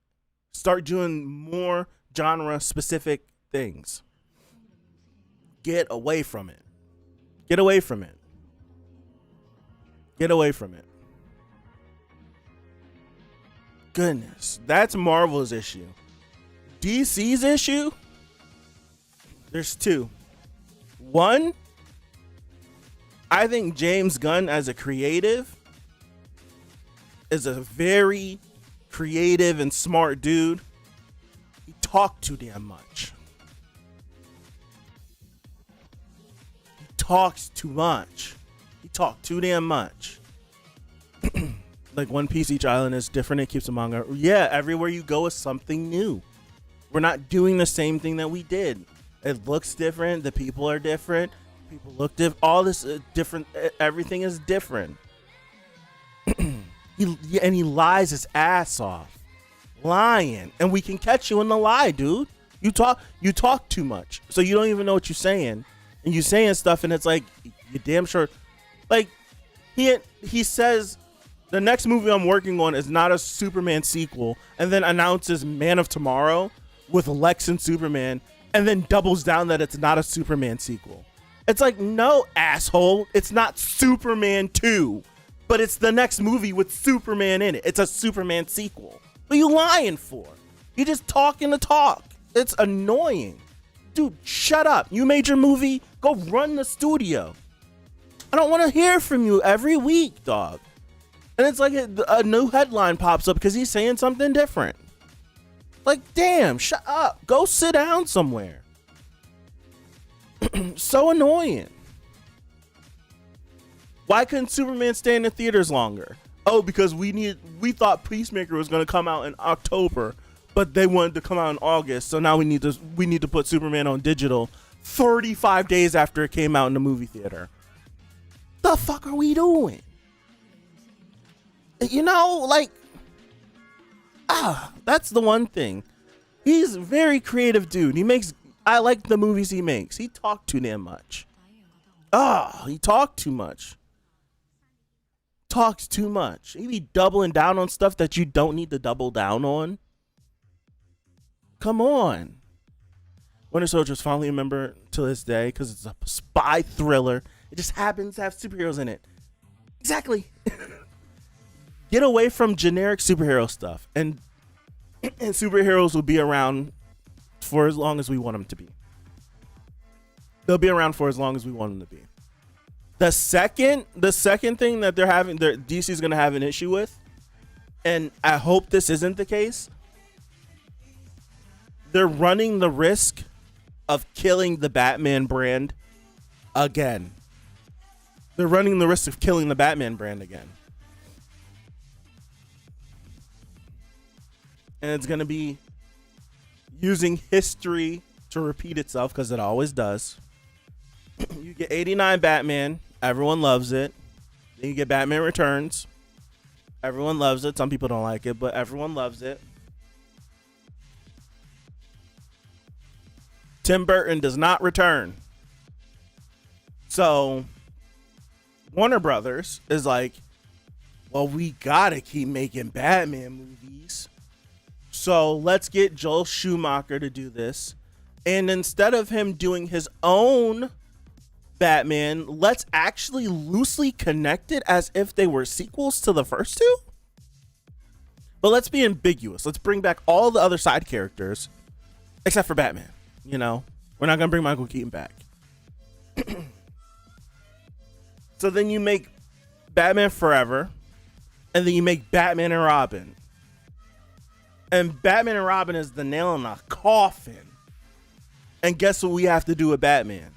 Start doing more genre-specific things. Get away from it. Get away from it. Get away from it. Goodness, that's Marvel's issue. DC's issue? There's two. One, I think James Gunn as a creative is a very creative and smart dude. He talked too damn much. He talks too much. He talked too damn much. Like One Piece, each island is different. It keeps the manga. Yeah, everywhere you go is something new. We're not doing the same thing that we did. It looks different. The people are different. People look different. All this different. Everything is different. He lies his ass off, lying, and we can catch you in the lie, dude. You talk too much, so you don't even know what you're saying, and you're saying stuff, and it's like, you damn sure. Like, he says the next movie I'm working on is not a Superman sequel, and then announces Man of Tomorrow with Lex and Superman, and then doubles down that it's not a Superman sequel. It's like, no, asshole, it's not Superman 2, but it's the next movie with Superman in it. It's a Superman sequel. What are you lying for? You just talking the talk. It's annoying. Dude, shut up. You made your movie. Go run the studio. I don't want to hear from you every week, dog. And it's like a new headline pops up because he's saying something different. Like, damn, shut up. Go sit down somewhere. So annoying. Why couldn't Superman stay in the theaters longer? Oh, because we thought Peacemaker was going to come out in October, but they wanted to come out in August. So now we need to put Superman on digital 35 days after it came out in the movie theater. The fuck are we doing? You know, like, that's the one thing. He's a very creative dude. I like the movies he makes. He talked too damn much. He talked too much. Talks too much. He be doubling down on stuff that you don't need to double down on. Come on. Winter Soldier's finally a member to this day because it's a spy thriller. It just happens to have superheroes in it. Exactly. Get away from generic superhero stuff, and superheroes will be around for as long as we want them to be. They'll be around for as long as we want them to be. The second thing that DC is going to have an issue with, and I hope this isn't the case, they're running the risk of killing the Batman brand again. They're running the risk of killing the Batman brand again. And it's going to be using history to repeat itself, because it always does. You get 89 Batman. Everyone loves it. Then you get Batman Returns. Everyone loves it. Some people don't like it, but everyone loves it. Tim Burton does not return. So Warner Brothers is like, well, we gotta keep making Batman movies. So let's get Joel Schumacher to do this. And instead of him doing his own Batman, let's actually loosely connect it as if they were sequels to the first two. But let's be ambiguous. Let's bring back all the other side characters except for Batman. You know, we're not going to bring Michael Keaton back. So then you make Batman Forever, and then you make Batman and Robin. And Batman and Robin is the nail in the coffin. And guess what we have to do with Batman?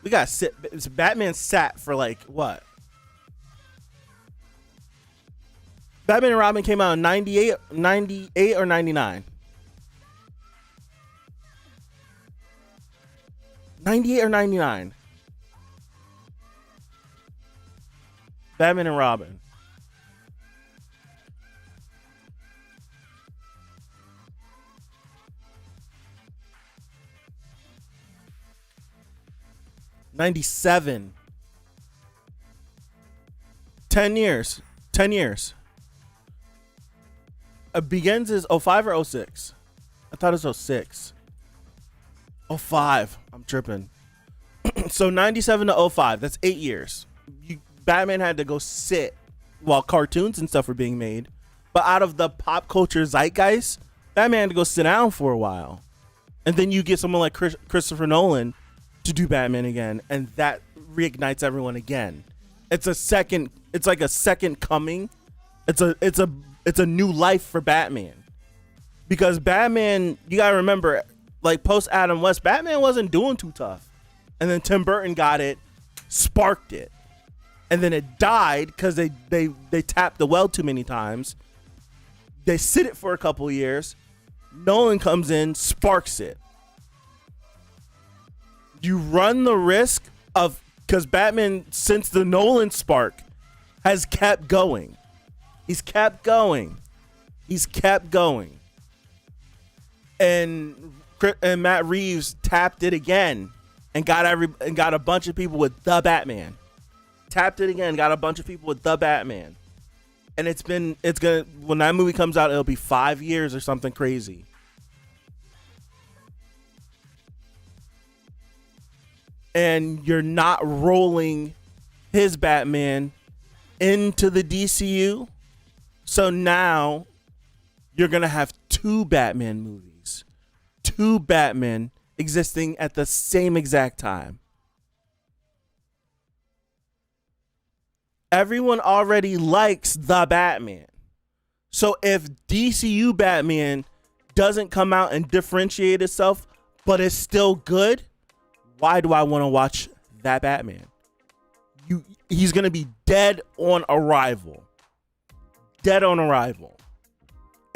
We got to sit. Batman sat for like what? Batman and Robin came out in 98 or 99? 98 or 99? Batman and Robin. '97. 10 years. 10 years. Begins is 05 or 06? I thought it was 06. 05. I'm tripping. So 97 to 05. That's 8 years. Batman had to go sit while cartoons and stuff were being made. But out of the pop culture zeitgeist, Batman had to go sit down for a while. And then you get someone like Christopher Nolan to do Batman again, and that reignites everyone again. It's like a second coming. It's a new life for Batman. Because Batman, you gotta remember, like post Adam West, Batman wasn't doing too tough. And then Tim Burton got it, sparked it. And then it died because they tapped the well too many times. They sit it for a couple years. Nolan comes in, sparks it. You run the risk of, because Batman, since the Nolan spark, has kept going. He's kept going. He's kept going. And Matt Reeves tapped it again and got a bunch of people with the Batman. Tapped it again, got a bunch of people with the Batman. And when that movie comes out, it'll be 5 years or something crazy. And you're not rolling his Batman into the DCU. So now you're going to have two Batman movies. Two Batman existing at the same exact time. Everyone already likes the Batman. So if DCU Batman doesn't come out and differentiate itself, but it's still good, why do I want to watch that Batman? He's going to be dead on arrival. Dead on arrival.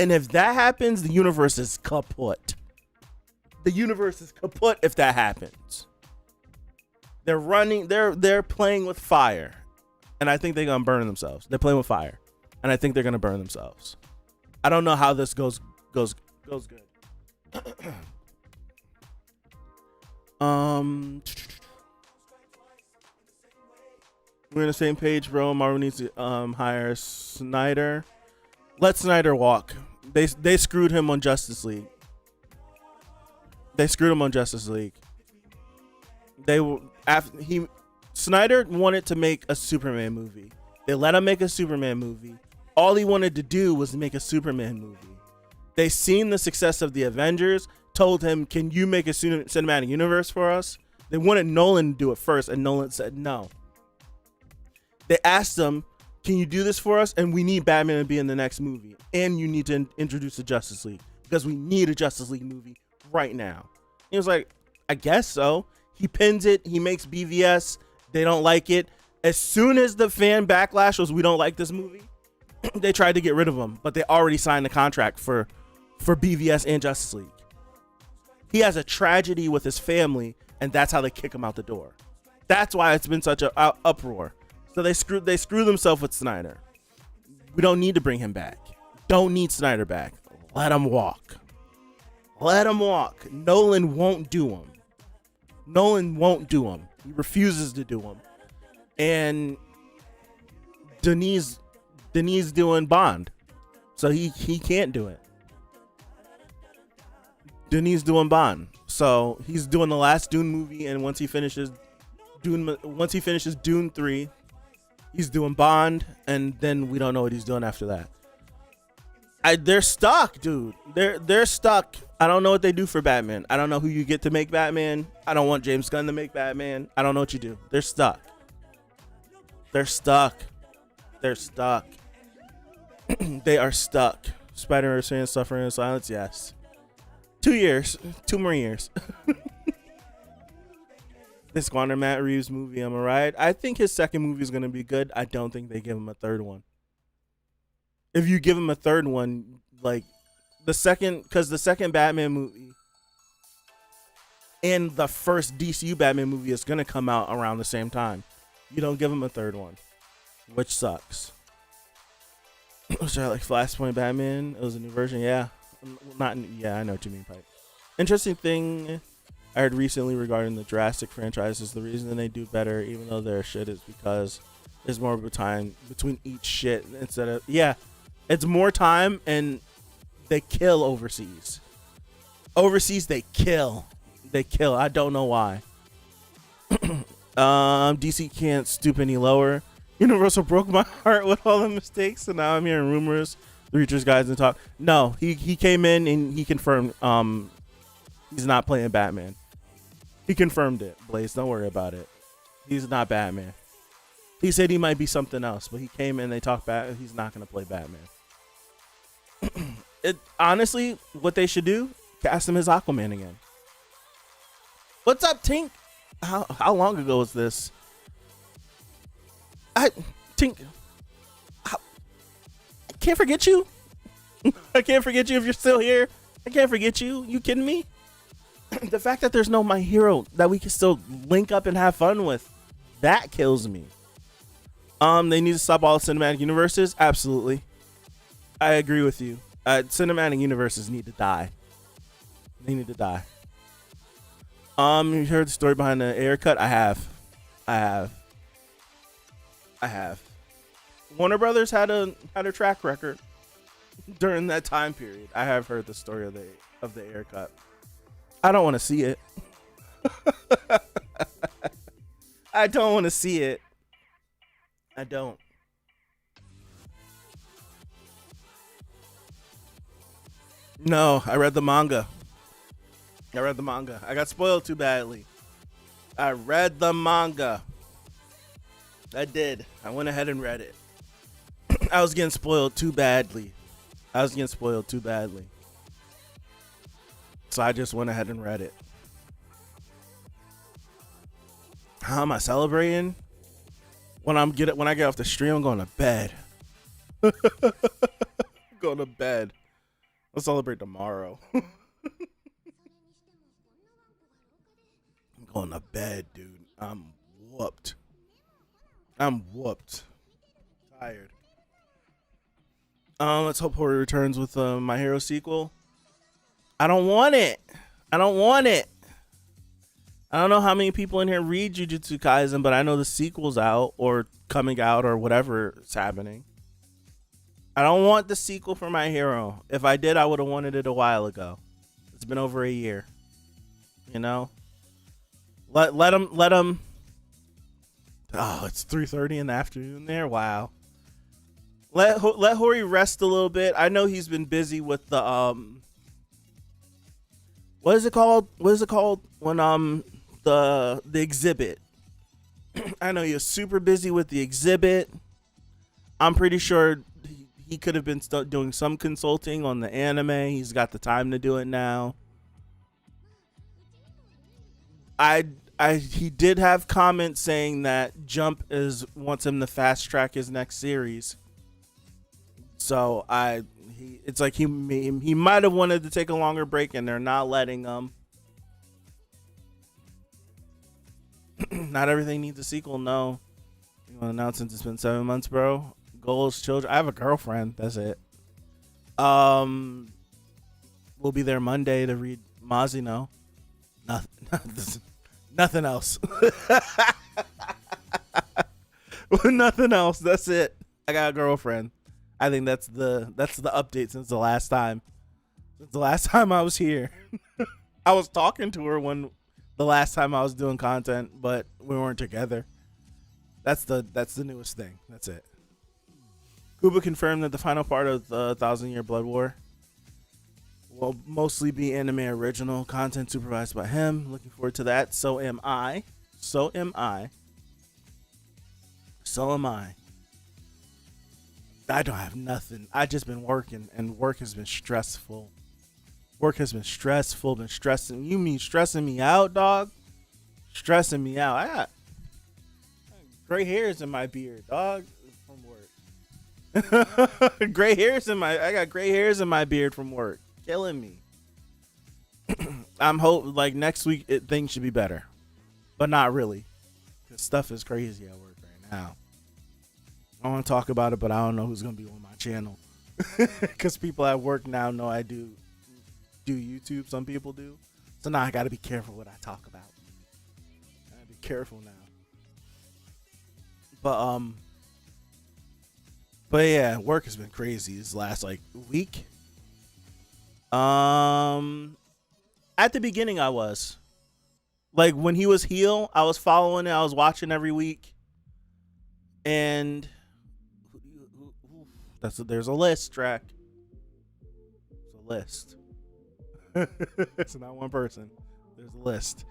And if that happens, the universe is kaput. The universe is kaput if that happens. They're playing with fire. And I think they're going to burn themselves. They're playing with fire. And I think they're going to burn themselves. I don't know how this goes good. We're on the same page, bro. Marvel needs to hire Snyder. Let Snyder walk. They screwed him on Justice League. Snyder wanted to make a Superman movie. They let him make a Superman movie. All he wanted to do was make a Superman movie. They seen the success of the Avengers, told him, "Can you make a cinematic universe for us?" They wanted Nolan to do it first, and Nolan said no. They asked him, can you do this for us? And we need Batman to be in the next movie. And you need to introduce the Justice League because we need a Justice League movie right now. He was like, I guess so. He pins it. He makes BVS. They don't like it. As soon as the fan backlash was, we don't like this movie, they tried to get rid of him, but they already signed the contract for BVS and Justice League. He has a tragedy with his family, and that's how they kick him out the door. That's why it's been such an uproar. So they screw themselves with Snyder. We don't need to bring him back. Don't need Snyder back. Let him walk. Let him walk. Nolan won't do him. Nolan won't do him. He refuses to do him. And Denis doing Bond. So he can't do it. Denis doing Bond. So he's doing the last Dune movie, and once he finishes Dune 3, he's doing Bond, and then we don't know what he's doing after that. They're stuck, dude. They're stuck. I don't know what they do for Batman. I don't know who you get to make Batman. I don't want James Gunn to make Batman. I don't know what you do. They're stuck. They're stuck. They're stuck. They are stuck. Spider-Verse fans suffering in silence. Yes. 2 years. 2 more years. This Squander Matt Reeves movie, am I right? I think his second movie is going to be good. I don't think they give him a third one. If you give him a third one, like the second Batman movie and the first DCU Batman movie is going to come out around the same time. You don't give him a third one, which sucks. Sorry, like Flashpoint Batman. It was a new version. Yeah. I know what you mean, Pipe. Interesting thing I heard recently regarding the Jurassic franchise is the reason they do better, even though their shit, is because there's more of a time between each shit instead of, it's more time, and they kill overseas. Overseas, they kill. I don't know why. DC can't stoop any lower. Universal broke my heart with all the mistakes, and now I'm hearing rumors. The Reacher's guys and talk. No, he came in and he confirmed he's not playing Batman. He confirmed it, Blaze. Don't worry about it. He's not Batman. He said he might be something else, but he came in, they talked back. He's not going to play Batman. Honestly, what they should do, cast him as Aquaman again. What's up, Tink? How long ago was this? Tink, I can't forget you. I can't forget you if you're still here. I can't forget you. You kidding me? The fact that there's no My Hero that we can still link up and have fun with, that kills me. They need to stop all the cinematic universes. Absolutely, I agree with you. Cinematic universes need to die. They need to die. You heard the story behind the Ayer cut? I have. Warner Brothers had a track record during that time period. I have heard the story of the Ayer cut. I don't want to see it. I don't want to see it. I don't. No, I read the manga. I got spoiled too badly. I read the manga. I did. I went ahead and read it. I was getting spoiled too badly. So I just went ahead and read it. How am I celebrating? When I get off the stream, I'm going to bed. Going to bed. I'll celebrate tomorrow. I'm going to bed, dude. I'm whooped. Tired. Let's hope Hori returns with My Hero sequel. I don't want it. I don't know how many people in here read Jujutsu Kaisen, but I know the sequel's out or coming out or whatever is happening. I don't want the sequel for My Hero. If I did, I would have wanted it a while ago. It's been over a year. You know? Let him. Oh, it's 3:30 in the afternoon there. Wow. Let Hori rest a little bit. I know he's been busy with the what is it called when the exhibit. I know you're super busy with the exhibit. I'm pretty sure he could have been doing some consulting on the anime. He's got the time to do it now. He did have comments saying that Jump wants him to fast track his next series. So it's like he might have wanted to take a longer break, and they're not letting him. Not everything needs a sequel. No, you want to announce since it's been 7 months, bro. Goals, children. I have a girlfriend. That's it. We'll be there Monday to read Mazino. Nothing else. Nothing else. That's it. I got a girlfriend. I think that's the update since the last time. Since the last time I was here. I was talking to her when the last time I was doing content, but we weren't together. That's the newest thing. That's it. Kuba confirmed that the final part of the 1,000-Year Blood War will mostly be anime original content supervised by him. Looking forward to that. So am I. So am I. So am I. I don't have nothing. I just been working, and work has been stressful. Work has been stressful, been stressing. You mean stressing me out, dog? Stressing me out. I got gray hairs in my beard, dog, from work. I got gray hairs in my beard from work. Killing me. I'm hoping like next week things should be better, but not really, because stuff is crazy at work right now. I want to talk about it, but I don't know who's gonna be on my channel, because people at work now know I do YouTube. Some people do, so now I got to be careful what I talk about. I gotta be careful now. But yeah, work has been crazy this last like week. At the beginning, I was like, when he was heel, I was following it. I was watching every week, and there's a list, Track. There's a list. It's not one person. There's a list.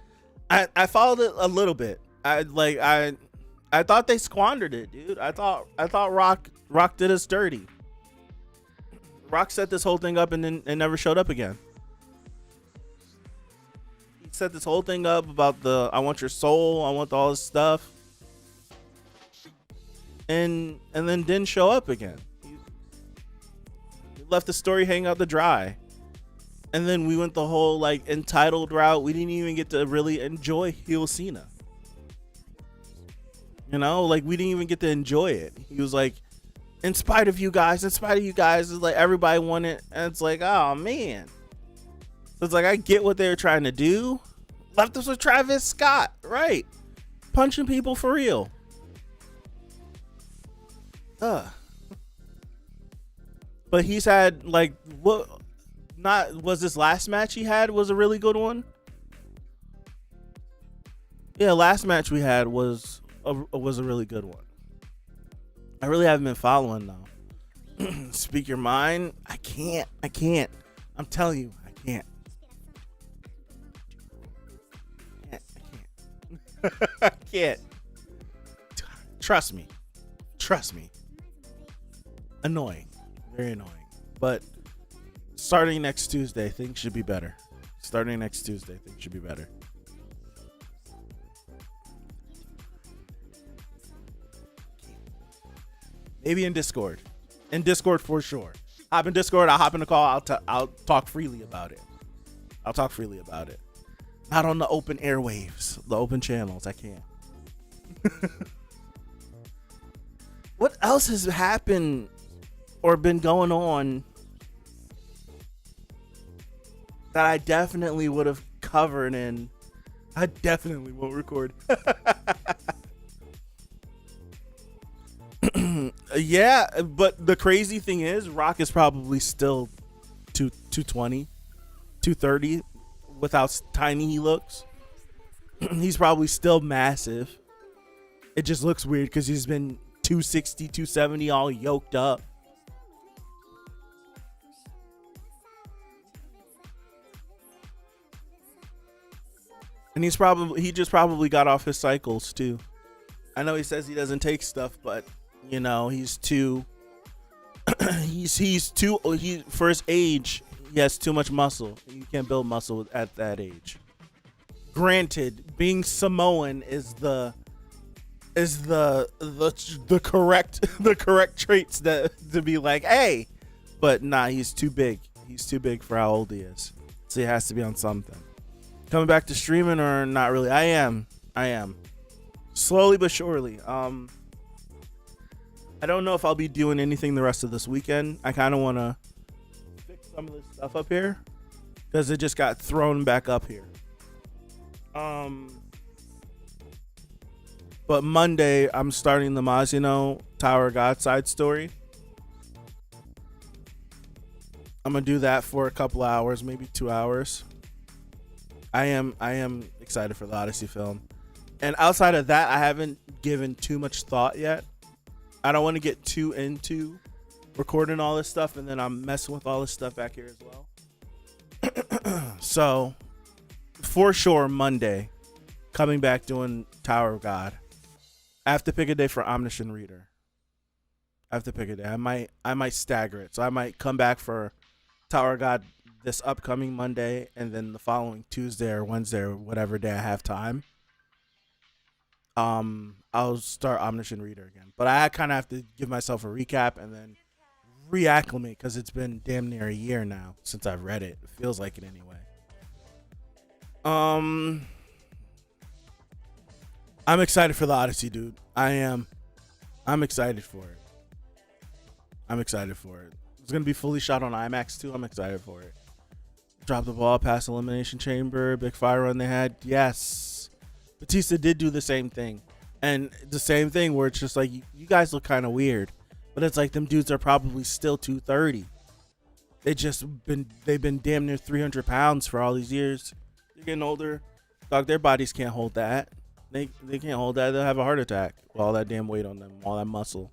I followed it a little bit. I thought they squandered it, dude. I thought Rock did us dirty. Rock set this whole thing up and never showed up again. He set this whole thing up about I want your soul, I want all this stuff, and then didn't show up again. He left the story hanging out to dry. And then we went the whole like entitled route. We didn't even get to really enjoy heel Cena. You know, like we didn't even get to enjoy it. He was like, in spite of you guys, it's like everybody wanted, and it's like, oh man. It's like, I get what they were trying to do. Left us with Travis Scott, right? Punching people for real. But he's had like, was this last match he had was a really good one? Yeah, last match we had was a really good one. I really haven't been following though. Speak your mind. I can't. I'm telling you, I can't. I can't. Trust me. Annoying. Very annoying. But starting next Tuesday, things should be better. Maybe in Discord. For sure. Hop in Discord. I'll hop in the call. I'll talk freely about it. Not on the open airwaves, the open channels. I can't. What else has happened or been going on that I definitely would have covered in? I definitely won't record. Yeah, but the crazy thing is, Rock is probably still 220, 230 with how tiny he looks. He's probably still massive. It just looks weird because he's been 260, 270 all yoked up. And he just probably got off his cycles too. I know he says he doesn't take stuff, but you know, he's too he's too he for his age, he has too much muscle. You can't build muscle at that age. Granted, being Samoan is the correct the correct traits that to be like, hey, but nah, he's too big. He's too big for how old he is. So he has to be on something. Coming back to streaming or not really? I am. Slowly but surely. I don't know if I'll be doing anything the rest of this weekend. I kind of want to fix some of this stuff up here because it just got thrown back up here. But Monday, I'm starting the Mazino Tower of God side story. I'm gonna do that for a couple hours, maybe 2 hours. I am excited for the Odyssey film. And outside of that, I haven't given too much thought yet. I don't want to get too into recording all this stuff and then I'm messing with all this stuff back here as well. So, for sure, Monday, coming back doing Tower of God. I have to pick a day for Omniscient Reader. I have to pick a day. I might stagger it. So I might come back for Tower of God this upcoming Monday, and then the following Tuesday or Wednesday or whatever day I have time. I'll start Omniscient Reader again. But I kind of have to give myself a recap and then reacclimate because it's been damn near a year now since I've read it. It feels like it anyway. I'm excited for the Odyssey, dude. I am. I'm excited for it. It's going to be fully shot on IMAX too. I'm excited for it. Drop the ball past Elimination Chamber. Big fire run they had. Yes. Batista did do the same thing. And the same thing where it's just like, you guys look kind of weird. But it's like them dudes are probably still 230. They've been damn near 300 pounds for all these years. They're getting older. Dog, their bodies can't hold that. They can't hold that. They'll have a heart attack with all that damn weight on them, all that muscle.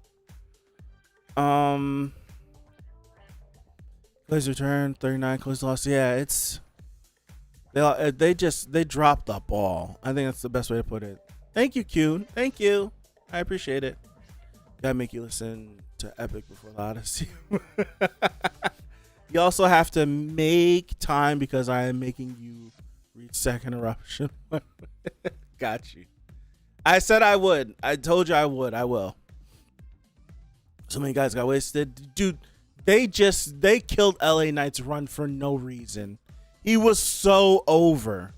Clay's return, 39. Clay's lost. Yeah, they dropped the ball. I think that's the best way to put it. Thank you, Q. Thank you. I appreciate it. Gotta make you listen to Epic before the Odyssey. You also have to make time because I am making you read Second Eruption. Got you. I said I would. I told you I would. I will. So many guys got wasted. Dude, they killed LA Knight's run for no reason. He was so over.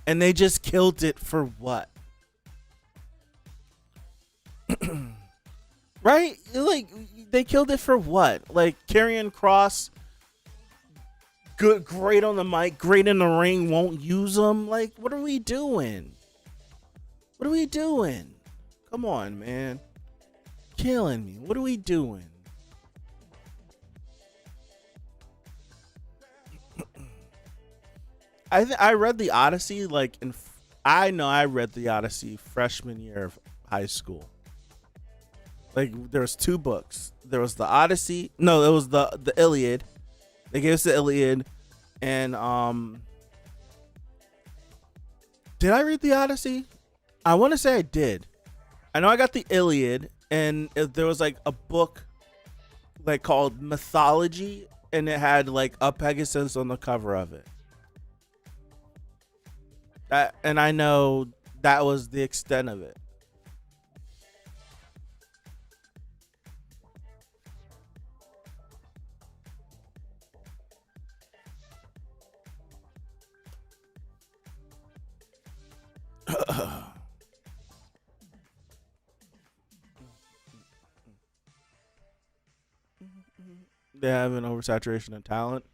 And they just killed it for what? Right? Like, they killed it for what? Like, Karrion Kross, great on the mic, great in the ring, won't use them. Like, what are we doing? Come on, man. Killing me. What are we doing? I read the Odyssey like I read the Odyssey freshman year of high school. Like, there was two books. There was the Odyssey. No, it was the Iliad. They gave us the Iliad, and did I read the Odyssey? I want to say I did. I know I got the Iliad, and there was like a book like called Mythology, and it had like a Pegasus on the cover of it. And I know that was the extent of it. They have an oversaturation of talent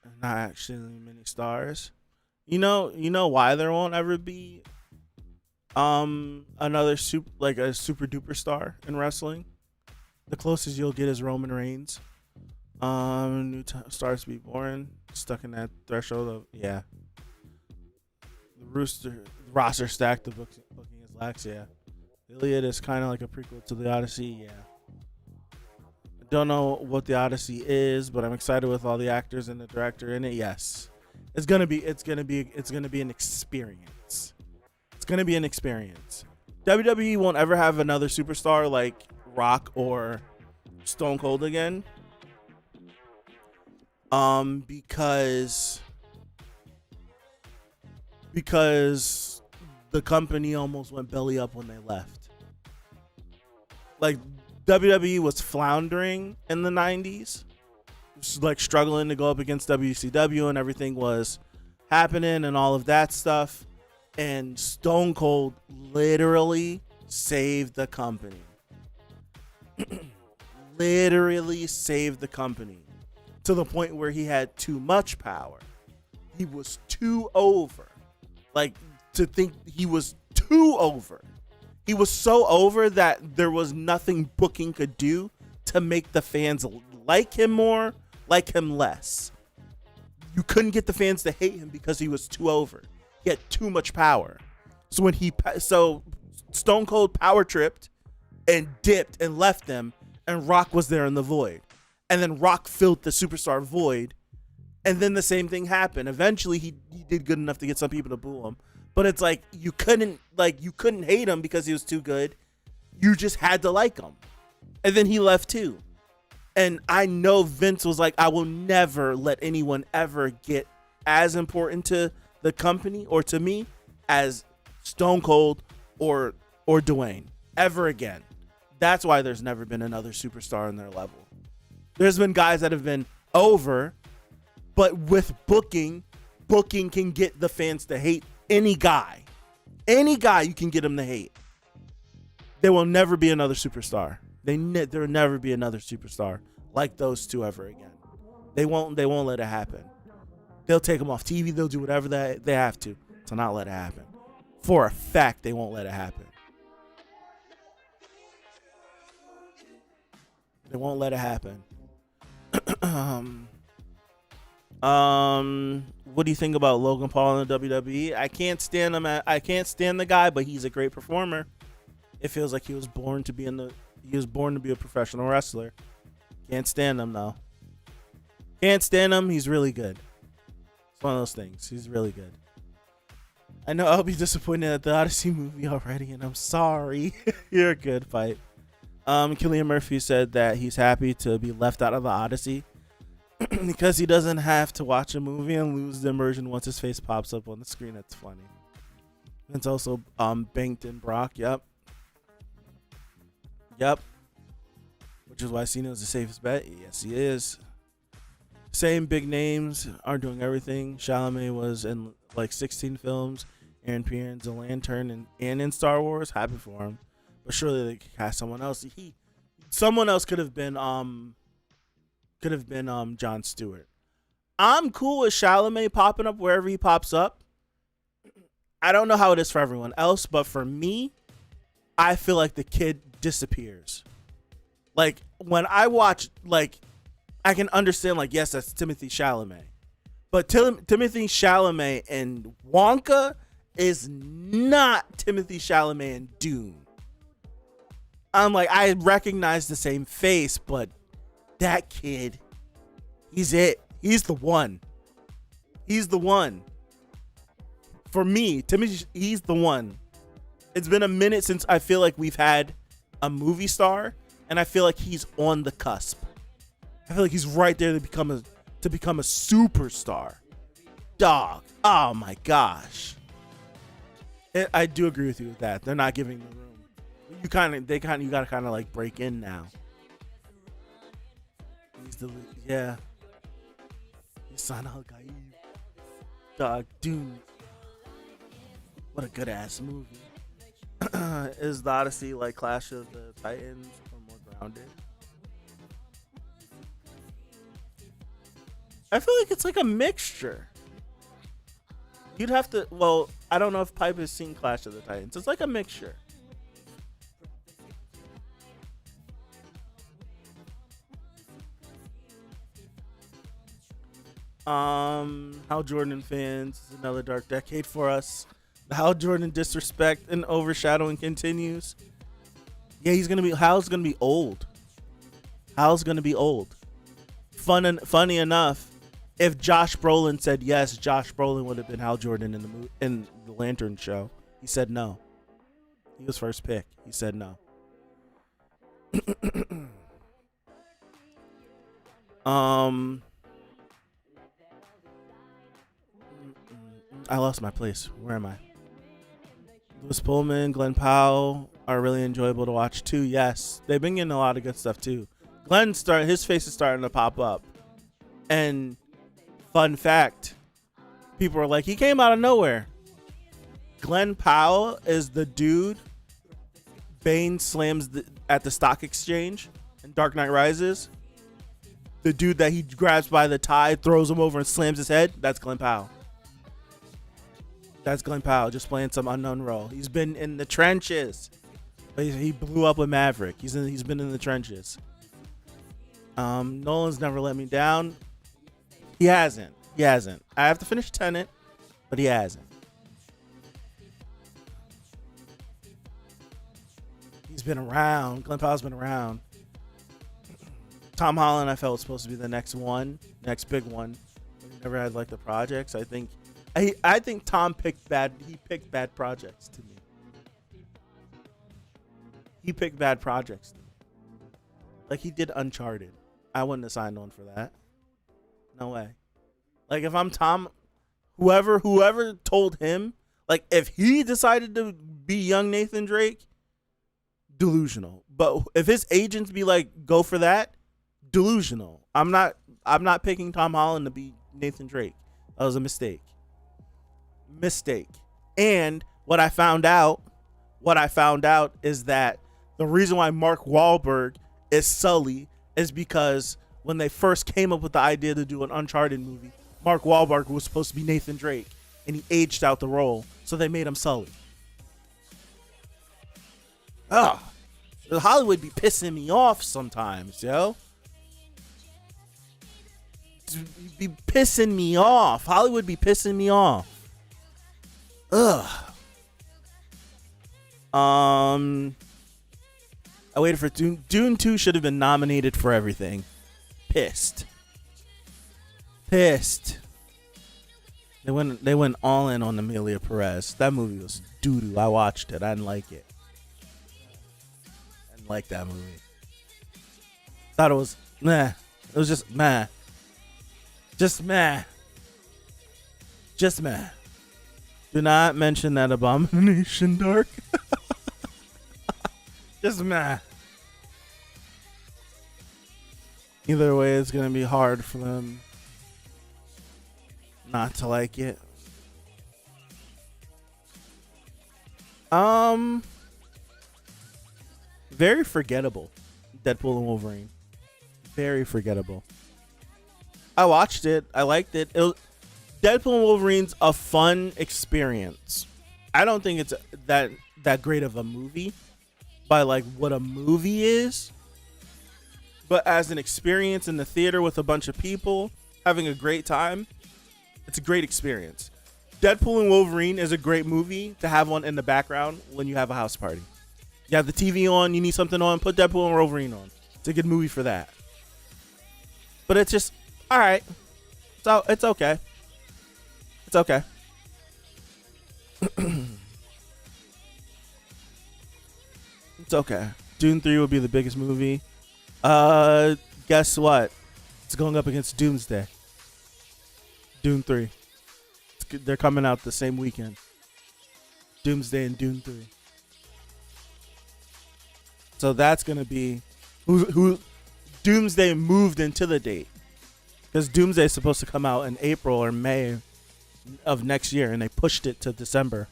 and not actually many stars. You know why there won't ever be another super duper star in wrestling? The closest you'll get is Roman Reigns. Stars to be born, stuck in that threshold of the roster stacked, the booking is lax, yeah. The Iliad is kind of like a prequel to the Odyssey, yeah. Don't know what the Odyssey is, but I'm excited with all the actors and the director in it. Yes, it's gonna be an experience. It's gonna be an experience. WWE won't ever have another superstar like Rock or Stone Cold again. Because the company almost went belly up when they left. Like, WWE was floundering in the 90s, like struggling to go up against WCW, and everything was happening and all of that stuff. And Stone Cold literally saved the company. Literally saved the company to the point where he had too much power. He was too over. Like, to think he was too over. He was so over that there was nothing booking could do to make the fans like him more, like him less. You couldn't get the fans to hate him because he was too over. He had too much power. So Stone Cold power tripped and dipped and left them, and Rock was there in the void. And then Rock filled the superstar void, and then the same thing happened. Eventually, he did good enough to get some people to boo him. But it's like you couldn't hate him because he was too good. You just had to like him. And then he left too. And I know Vince was like, I will never let anyone ever get as important to the company or to me as Stone Cold or Dwayne ever again. That's why there's never been another superstar in their level. There's been guys that have been over, but with booking can get the fans to hate any guy. Any guy you can get them to hate. There will never be another superstar. There will never be another superstar like those two ever again. They won't let it happen. They'll take them off TV. They'll do whatever they have to not let it happen. For a fact, they won't let it happen. They won't let it happen. What do you think about Logan Paul in the WWE? I can't stand him. I can't stand the guy, but he's a great performer. It feels like he was born to be a professional wrestler. Can't stand him though. Can't stand him. He's really good. It's one of those things. He's really good. I know I'll be disappointed at the Odyssey movie already, and I'm sorry. You're a good fight. Cillian Murphy said that he's happy to be left out of the Odyssey because he doesn't have to watch a movie and lose the immersion once his face pops up on the screen. That's funny. It's also banked in Brock. Yep. Which is why Cena is the safest bet. Yes, he is. Same big names are doing everything. Chalamet was in like 16 films. Aaron Pierre's The Lantern and in Star Wars. Happy for him. But surely they could cast someone else. Someone else could have been Jon Stewart. I'm cool with Chalamet popping up wherever he pops up. I don't know how it is for everyone else, but for me, I feel like the kid disappears. Like when I watch, like I can understand, like, yes, that's Timothée Chalamet, but Timothée Chalamet and Wonka is not Timothée Chalamet and Dune. I'm like, I recognize the same face, but that kid, he's it. He's the one. He's the one. For me, Timothée, he's the one. It's been a minute since I feel like we've had a movie star, and I feel like he's on the cusp. I feel like he's right there to become a superstar. Dog. Oh my gosh. I do agree with you with that. They're not giving the room. You gotta kind of like break in now. Yeah. San Al-Gaib. Dog, dude. What a good ass movie. Is the Odyssey like Clash of the Titans or more grounded? I feel like it's like a mixture. You'd have to, well, I don't know if Pipe has seen Clash of the Titans. It's like a mixture. Hal Jordan fans, is another dark decade for us. The Hal Jordan disrespect and overshadowing continues. Yeah, Hal's gonna be old. Hal's gonna be old. Funny enough, if Josh Brolin said yes, Josh Brolin would have been Hal Jordan in the Lantern show. He said no. He was first pick. He said no. I lost my place. Where am I? Lewis Pullman, Glenn Powell are really enjoyable to watch too. Yes, they've been getting a lot of good stuff too. His face is starting to pop up. And fun fact, people are like, he came out of nowhere. Glenn Powell is the dude Bane slams at the stock exchange in Dark Knight Rises. The dude that he grabs by the tie, throws him over and slams his head. That's Glenn Powell. That's Glenn Powell just playing some unknown role. He's been in the trenches. He blew up with Maverick. He's been in the trenches. Nolan's never let me down. He hasn't. I have to finish Tenet, but he hasn't. He's been around. Glenn Powell's been around. Tom Holland, I felt was supposed to be the next big one. He never had like the projects. I think Tom picked bad. He picked bad projects to me. Like he did Uncharted. I wouldn't have signed on for that. No way. Like if I'm Tom, whoever told him, like if he decided to be young Nathan Drake, delusional. But if his agents be like, go for that, delusional. I'm not picking Tom Holland to be Nathan Drake. That was a mistake. And what I found out is that the reason why Mark Wahlberg is Sully is because when they first came up with the idea to do an Uncharted movie, Mark Wahlberg was supposed to be Nathan Drake, and he aged out the role, so they made him Sully. Ugh. Hollywood be pissing me off sometimes, yo. Be pissing me off. Hollywood be pissing me off. Ugh. I waited for Dune. Dune 2 should have been nominated for everything. Pissed. They went all in on Amelia Perez. That movie was doo-doo. I watched it. I didn't like it. I didn't like that movie. Thought it was meh. It was just meh. Just meh. Do not mention that abomination, Dark. Just meh. Either way, it's gonna be hard for them not to like it. Very forgettable. Deadpool and Wolverine. Very forgettable. I watched it. I liked it. Deadpool and Wolverine's a fun experience. I don't think it's that great of a movie by like what a movie is. But as an experience in the theater with a bunch of people having a great time, it's a great experience. Deadpool and Wolverine is a great movie to have on in the background when you have a house party. You have the TV on, you need something on, put Deadpool and Wolverine on. It's a good movie for that. But it's just, all right. So it's okay. It's okay. It's okay. Dune 3 will be the biggest movie. Guess what? It's going up against Doomsday. Dune 3. They're coming out the same weekend. Doomsday and Dune 3. So that's going to be who Doomsday moved into the date. Because Doomsday is supposed to come out in April or May of next year, and they pushed it to December.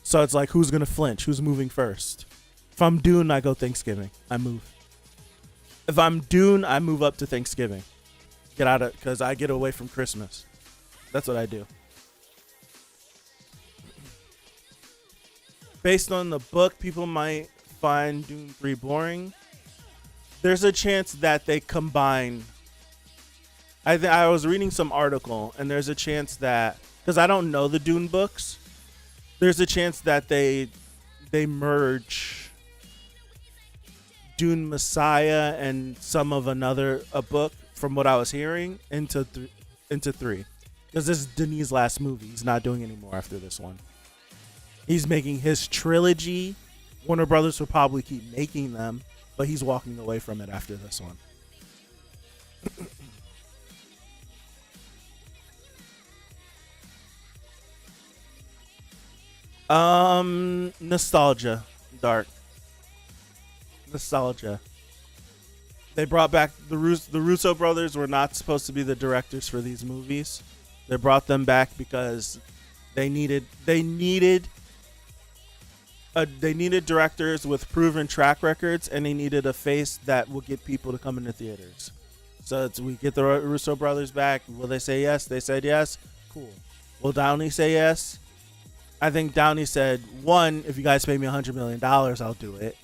So it's like, who's going to flinch? Who's moving first? If I'm Dune, I go Thanksgiving. I move. If I'm Dune, I move up to Thanksgiving. Get out of, because I get away from Christmas. That's what I do. Based on the book, people might find Dune 3 boring. There's a chance that they combine. I was reading some article, and there's a chance that, because I don't know the Dune books, there's a chance that they merge Dune Messiah and some of a book, from what I was hearing, into 3. Because this is Denis' last movie. He's not doing any more after this one. He's making his trilogy. Warner Brothers will probably keep making them, but he's walking away from it after this one. Nostalgia, Dark. Nostalgia. They brought back the Russo brothers were not supposed to be the directors for these movies. They brought them back because they needed directors with proven track records, and they needed a face that will get people to come into theaters. So we get the Russo brothers back. Will they say yes? They said yes. Cool. Will Downey say yes? I think Downey said, one, if you guys pay me $100 million, I'll do it.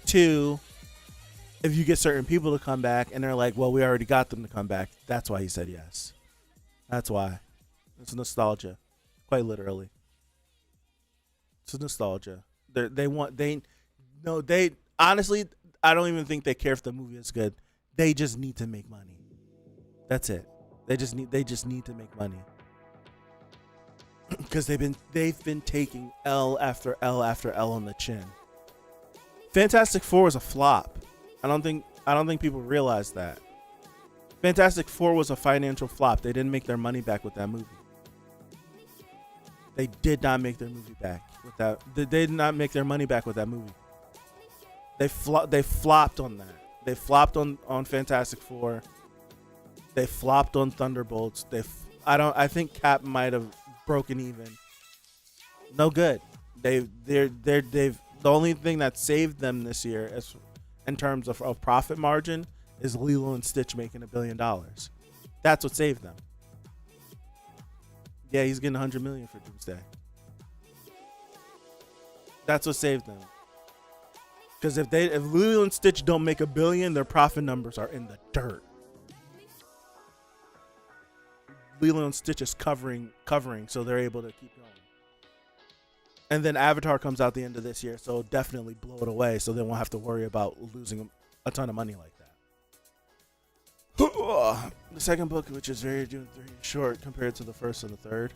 Two, if you get certain people to come back, and they're like, well, we already got them to come back. That's why he said yes. That's why. It's nostalgia. Quite literally. It's nostalgia. They honestly, I don't even think they care if the movie is good. They just need to make money. That's it. They just need to make money. Because they've been taking L after L after L on the chin. Fantastic Four was a flop. I don't think people realize that. Fantastic Four was a financial flop. They didn't make their money back with that movie. They did not make their movie back with that. They did not make their money back with that movie. They flopped on that. They flopped on Fantastic Four. They flopped on Thunderbolts. I think Cap might have broken even. No good. They've the only thing that saved them this year as in terms of profit margin is Lilo and Stitch making $1 billion. That's what saved them. Yeah, he's getting $100 million for Doomsday. That's what saved them. Because if Lilo and Stitch don't make $1 billion, their profit numbers are in the dirt. Lilo and Stitch is covering, so they're able to keep going. And then Avatar comes out the end of this year, so definitely blow it away, so they won't have to worry about losing a ton of money like that. The second book, which is very short compared to the first and the third.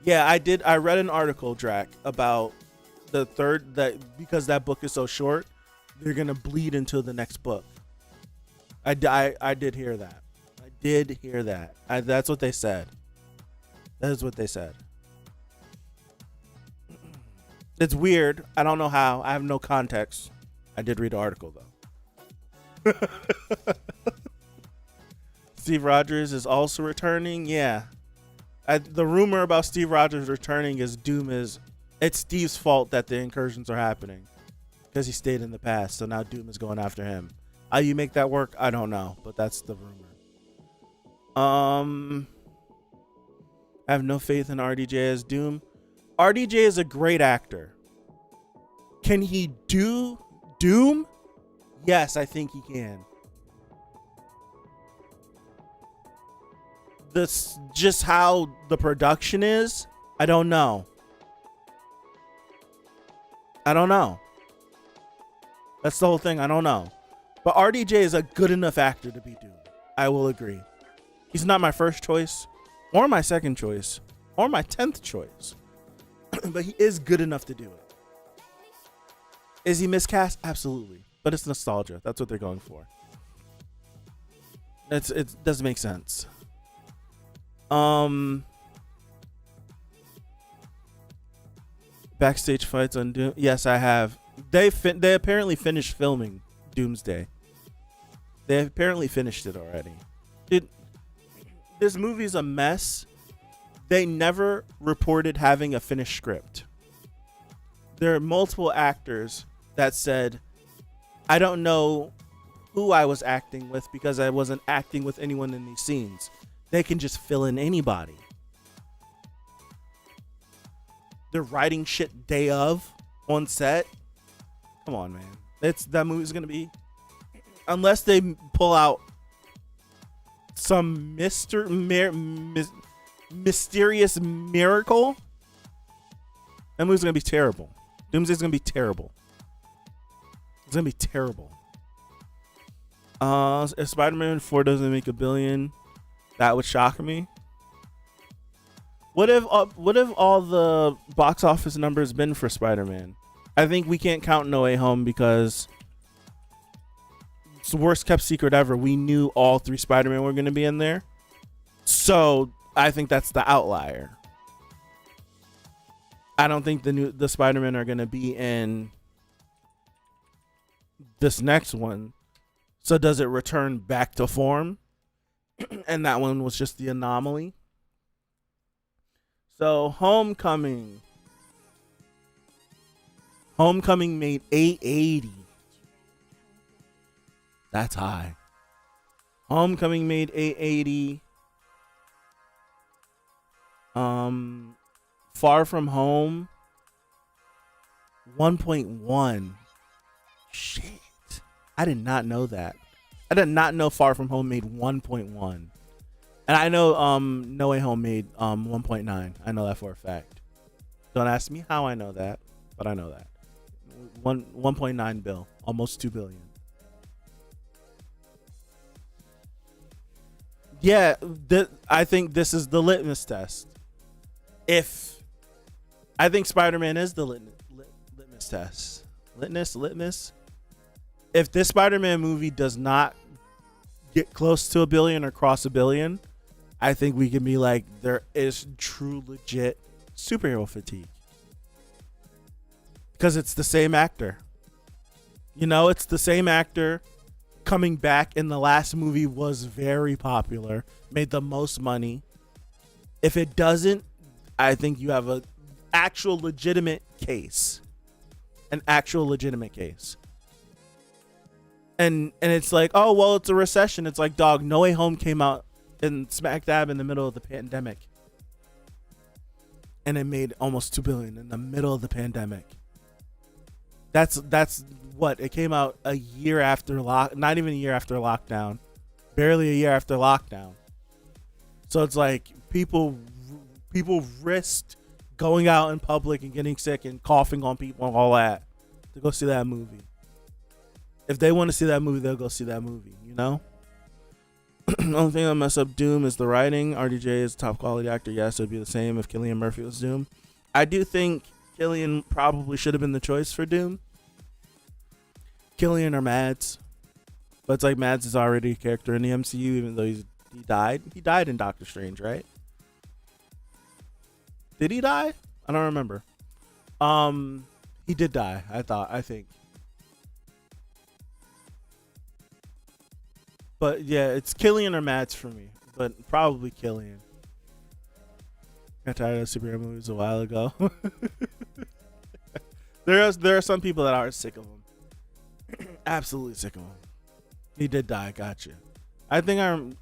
Yeah, I read an article, Drac, about the third, that because that book is so short, they're gonna bleed into the next book. I did hear that. That's what they said. That is what they said. It's weird. I don't know how. I have no context. I did read the article, though. Steve Rogers is also returning. Yeah. The rumor about Steve Rogers returning is it's Steve's fault that the incursions are happening. Because he stayed in the past. So now Doom is going after him. How you make that work? I don't know. But that's the rumor. I have no faith in RDJ as Doom. RDJ is a great actor. Can he do Doom? Yes, I think he can. This just how the production is, I don't know. That's the whole thing. I don't know. But RDJ is a good enough actor to be Doom. I will agree. He's not my first choice, or my second choice, or my 10th choice. But he is good enough to do it. Is he miscast? Absolutely. But it's nostalgia. That's what they're going for. It doesn't make sense. Backstage fights on Doom. Yes, I have. They apparently finished filming Doomsday. They apparently finished it already. This movie's a mess. They never reported having a finished script. There are multiple actors that said, I don't know who I was acting with because I wasn't acting with anyone in these scenes. They can just fill in anybody. They're writing shit day of on set. Come on, man. That movie's gonna be, unless they pull out some mysterious miracle, that movie's gonna be terrible. Doomsday's gonna be terrible. It's gonna be terrible. If Spider-Man 4 doesn't make $1 billion, that would shock me. what if all the box office numbers been for Spider-Man? I think we can't count No Way Home because it's the worst kept secret ever. We knew all three Spider-Man were going to be in there. So I think that's the outlier. I don't think the Spider-Man are going to be in this next one. So does it return back to form? And that one was just the anomaly. So Homecoming made 880. That's high. Homecoming made 880. Far From Home 1.1. Shit. I did not know that. I did not know Far From Home made 1.1. And I know No Way Home made 1.9. I know that for a fact. Don't ask me how I know that, but I know that. 1.9 bill, almost 2 billion. Yeah, I think this is the litmus test. If I think Spider-Man is the litmus test. Litmus. If this Spider-Man movie does not get close to a billion or cross a billion, I think we can be like, there is true legit superhero fatigue. Because it's the same actor. You know, it's the same actor coming back in the last movie was very popular, made the most money. If it doesn't, I think you have a actual legitimate case. An actual legitimate case. And it's like, oh, well, it's a recession. It's like, dog, No Way Home came out in smack dab in the middle of the pandemic. And it made almost 2 billion in the middle of the pandemic. That's what it came out a year after not even a year after lockdown, barely a year after lockdown. So it's like people risked going out in public and getting sick and coughing on people and all that to go see that movie. If they want to see that movie, they'll go see that movie, you know? The only thing that mess up Doom is the writing. RDJ is a top quality actor. Yes, it would be the same if Cillian Murphy was Doom. I do think Cillian probably should have been the choice for Doom. Cillian or Mads. But it's like Mads is already a character in the MCU, even though he died. He died in Doctor Strange, right? Did he die? I don't remember. He did die, I think. But yeah, it's Cillian or Mads for me. But probably Cillian. Got tired of superhero movies a while ago. There are some people that are sick of him. Absolutely sick of him. He did die, gotcha. I think I'm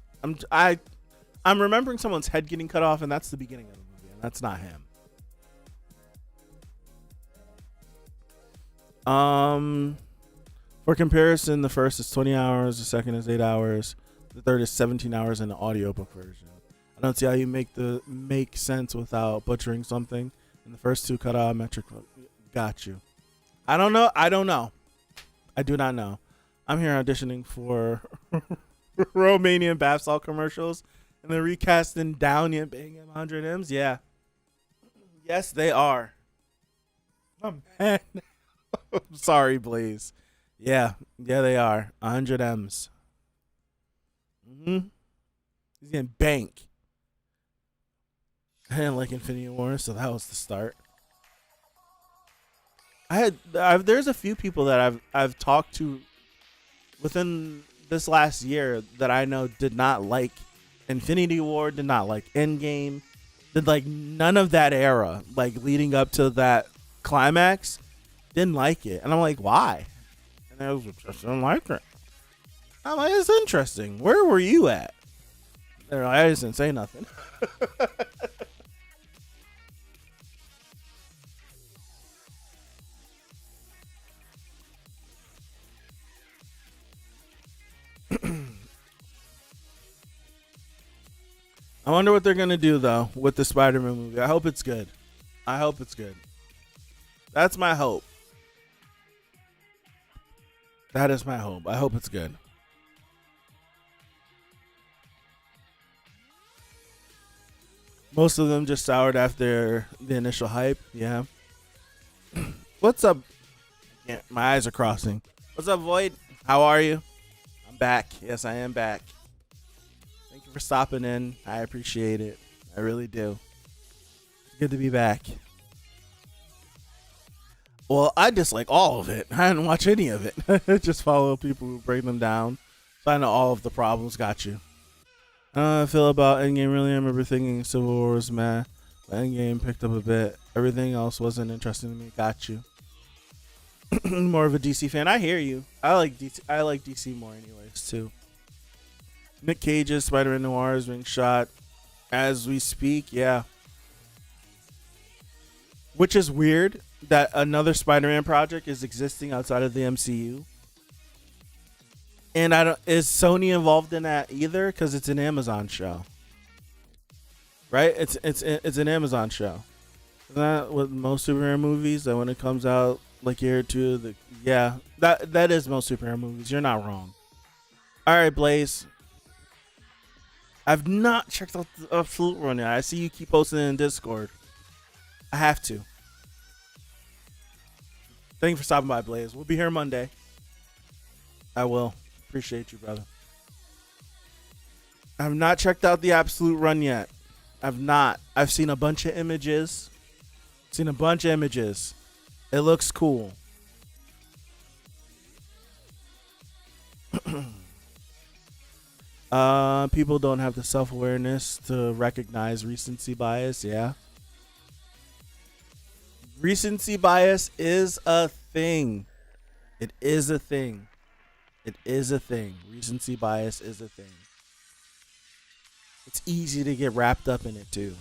remembering someone's head getting cut off, and that's the beginning of the movie, and that's not him. For comparison, the first is 20 hours, the second is 8 hours, the third is 17 hours in the audiobook version. I don't see how you make sense without butchering something. And the first two cut out metric. Got you. I don't know. I do not know. I'm here auditioning for Romanian bath salt commercials, and they're recasting Downey and Bingham 100 M's. Yeah. Yes, they are. Oh man. I'm sorry, Blaze. Yeah, they are 100 M's. He's getting bank. I didn't like Infinity War, so that was the start. There's a few people that I've talked to within this last year that I know did not like Infinity War, did not like Endgame, did like none of that era, like leading up to that climax, didn't like it, and I'm like, why? And I was just don't like it. I'm like, it's interesting. Where were you at? They're like, I just didn't say nothing. I wonder what they're gonna do though with the Spider-Man movie. I hope it's good. That's my hope. That is my hope. I hope it's good. Most of them just soured after the initial hype. Yeah. What's up? Yeah, my eyes are crossing. What's up, Void? How are you? I'm back. Yes, I am back. Thank you for stopping in. I appreciate it. I really do. It's good to be back. Well, I dislike all of it. I didn't watch any of it. Just follow people who break them down. So I know all of the problems. Got you. I feel about Endgame really. I remember thinking Civil War was meh, but Endgame picked up a bit. Everything else wasn't interesting to me. Got you. More of a DC fan. I hear you. I like DC. I like DC more, anyways, too. Nick Cage's Spider-Man Noir is being shot as we speak. Yeah, which is weird that another Spider-Man project is existing outside of the MCU. And I don't is Sony involved in that either? Because it's an Amazon show, right? It's an Amazon show. Isn't that with most superhero movies? That when it comes out like year or two, that is most superhero movies. You're not wrong. All right, Blaze. I've not checked out the Absolute Run yet. I see you keep posting it in Discord. I have to. Thank you for stopping by, Blaze. We'll be here Monday. I will. Appreciate you, brother. I've not checked out the Absolute Run yet. I've not. I've seen a bunch of images. It looks cool. People don't have the self-awareness to recognize recency bias. Yeah. Recency bias is a thing. It is a thing. Recency bias is a thing. It's easy to get wrapped up in it too.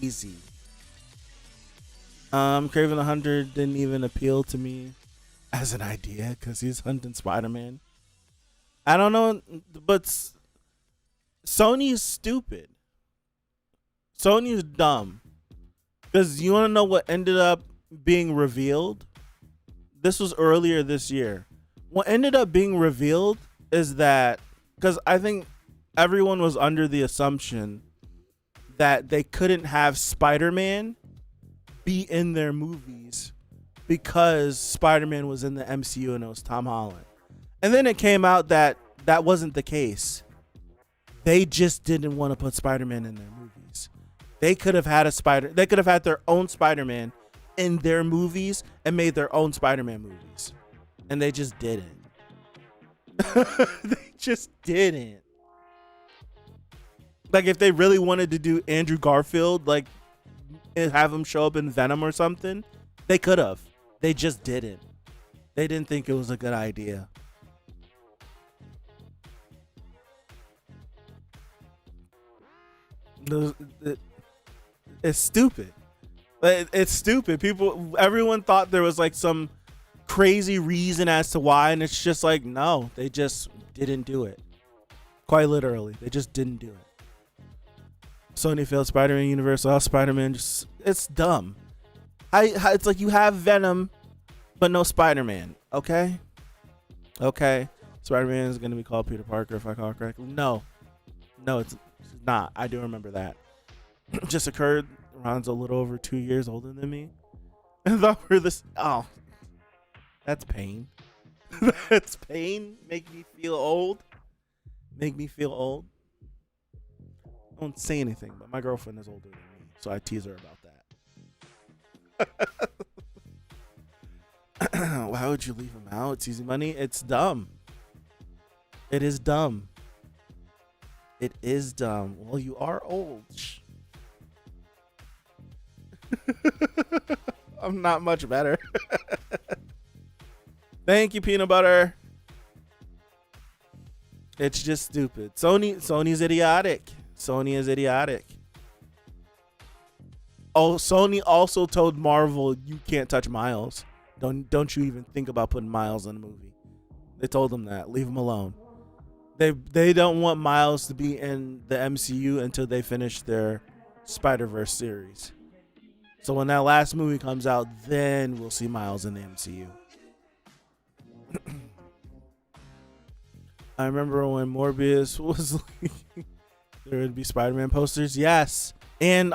Easy. Kraven the Hunter didn't even appeal to me as an idea because he's hunting Spider-Man. I don't know, but Sony's stupid. Sony's dumb. Because you want to know what ended up being revealed? This was earlier this year. What ended up being revealed is that, because I think everyone was under the assumption that they couldn't have Spider-Man be in their movies because Spider-Man was in the MCU and it was Tom Holland. And then it came out that that wasn't the case. They just didn't want to put Spider-Man in their movies. They could have had their own Spider-Man in their movies and made their own Spider-Man movies. And they just didn't. They just didn't. Like, if they really wanted to do Andrew Garfield, like, and have him show up in Venom or something, they could have. They just didn't. They didn't think it was a good idea. It's stupid. It's stupid. Everyone thought there was like some crazy reason as to why, and it's just like, no, they just didn't do it. Quite literally, they just didn't do it. Sony failed Spider-Man universe. All Spider-Man it's dumb. It's like you have Venom, but no Spider-Man. Okay. Spider-Man is gonna be called Peter Parker if I call it correctly. No, it's not. I do remember that. Just occurred. Ron's a little over 2 years older than me. I thought we're this. Oh, that's pain. That's pain. Make me feel old. Don't say anything, but my girlfriend is older than me, so I tease her about that. Why would you leave him out? It's easy money. It's dumb. It is dumb. Well, you are old. I'm not much better. Thank you, peanut butter. It's just stupid. Sony's idiotic. Sony is idiotic. Oh, Sony also told Marvel, you can't touch Miles. Don't you even think about putting Miles in a movie. They told them that. Leave him alone. They don't want Miles to be in the MCU until they finish their Spider-Verse series. So when that last movie comes out, then we'll see Miles in the MCU. I remember when Morbius was like, There would be Spider-Man posters, yes, and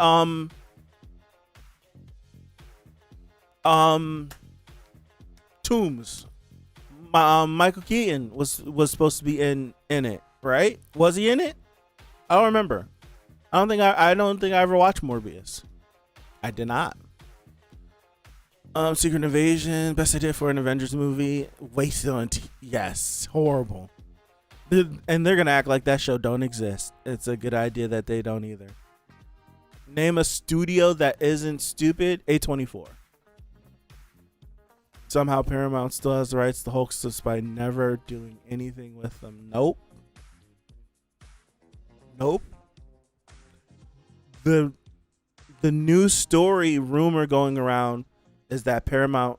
Tombs. Michael Keaton was supposed to be in it, right? Was he in it? I don't remember. I don't think I ever watched Morbius. I did not. Secret Invasion, best idea for an Avengers movie. Wasted on yes, horrible. And they're gonna act like that show don't exist. It's a good idea that they don't either. Name a studio that isn't stupid. A24. Somehow Paramount still has the rights to Hulk despite never doing anything with them. Nope. The news story rumor going around is that Paramount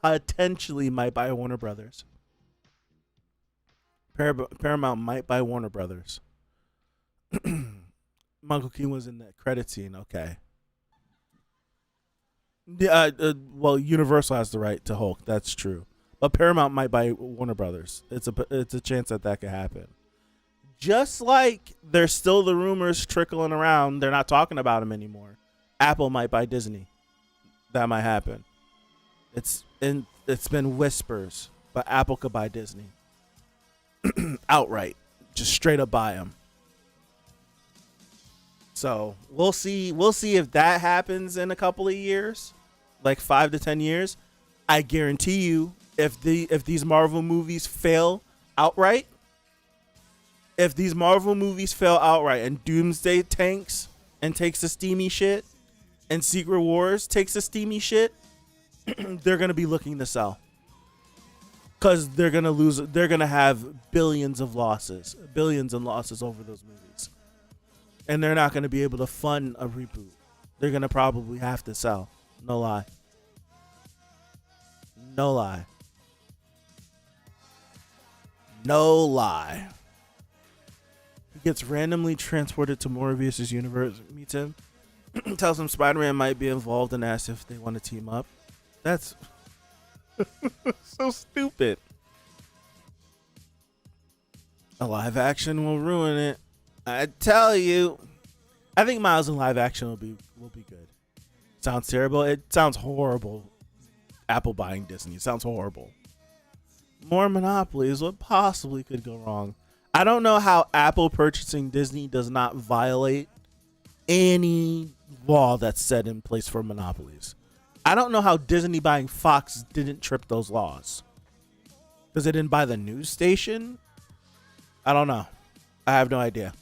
potentially might buy Warner Brothers. Paramount might buy Warner Brothers. Michael Keaton was in that credit scene. Okay. Yeah. Well, Universal has the right to Hulk. That's true. But Paramount might buy Warner Brothers. It's a chance that could happen. Just like there's still the rumors trickling around, they're not talking about them anymore. Apple might buy Disney. That might happen. It's been whispers, but Apple could buy Disney outright, just straight up buy them. So we'll see if that happens in a couple of years, like 5 to 10 years. I guarantee you, if these Marvel movies fail outright. If these Marvel movies fail outright and Doomsday tanks and takes a steamy shit and Secret Wars takes a steamy shit, they're going to be looking to sell. Because they're going to have billions in losses over those movies. And they're not going to be able to fund a reboot. They're going to probably have to sell. No lie. No lie. No lie. He gets randomly transported to Morbius' universe, meets him, tells him Spider-Man might be involved, and asks if they want to team up. That's so stupid. A live action will ruin it. I tell you. I think Miles in live action will be good. Sounds terrible. It sounds horrible. Apple buying Disney. It sounds horrible. More monopoly is what possibly could go wrong. I don't know how Apple purchasing Disney does not violate any law that's set in place for monopolies. I don't know how Disney buying Fox didn't trip those laws. Because they didn't buy the news station? I don't know. I have no idea.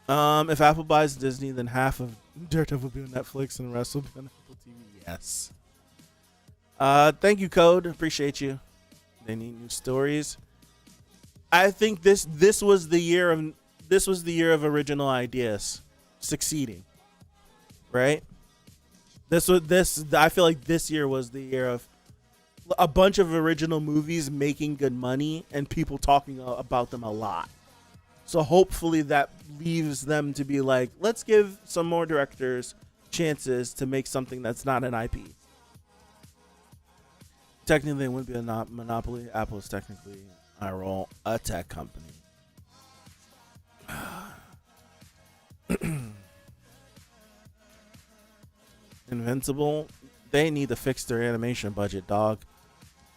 If Apple buys Disney, then half of Daredevil will be on Netflix and the rest will be on Apple TV. Yes. Thank you, Code. Appreciate you. They need new stories. I think this was the year of original ideas succeeding, right? I feel like this year was the year of a bunch of original movies making good money and people talking about them a lot. So hopefully that leaves them to be like, let's give some more directors chances to make something that's not an IP. Technically, it wouldn't be a monopoly. Apple is technically a tech company. Invincible, they need to fix their animation budget, dog.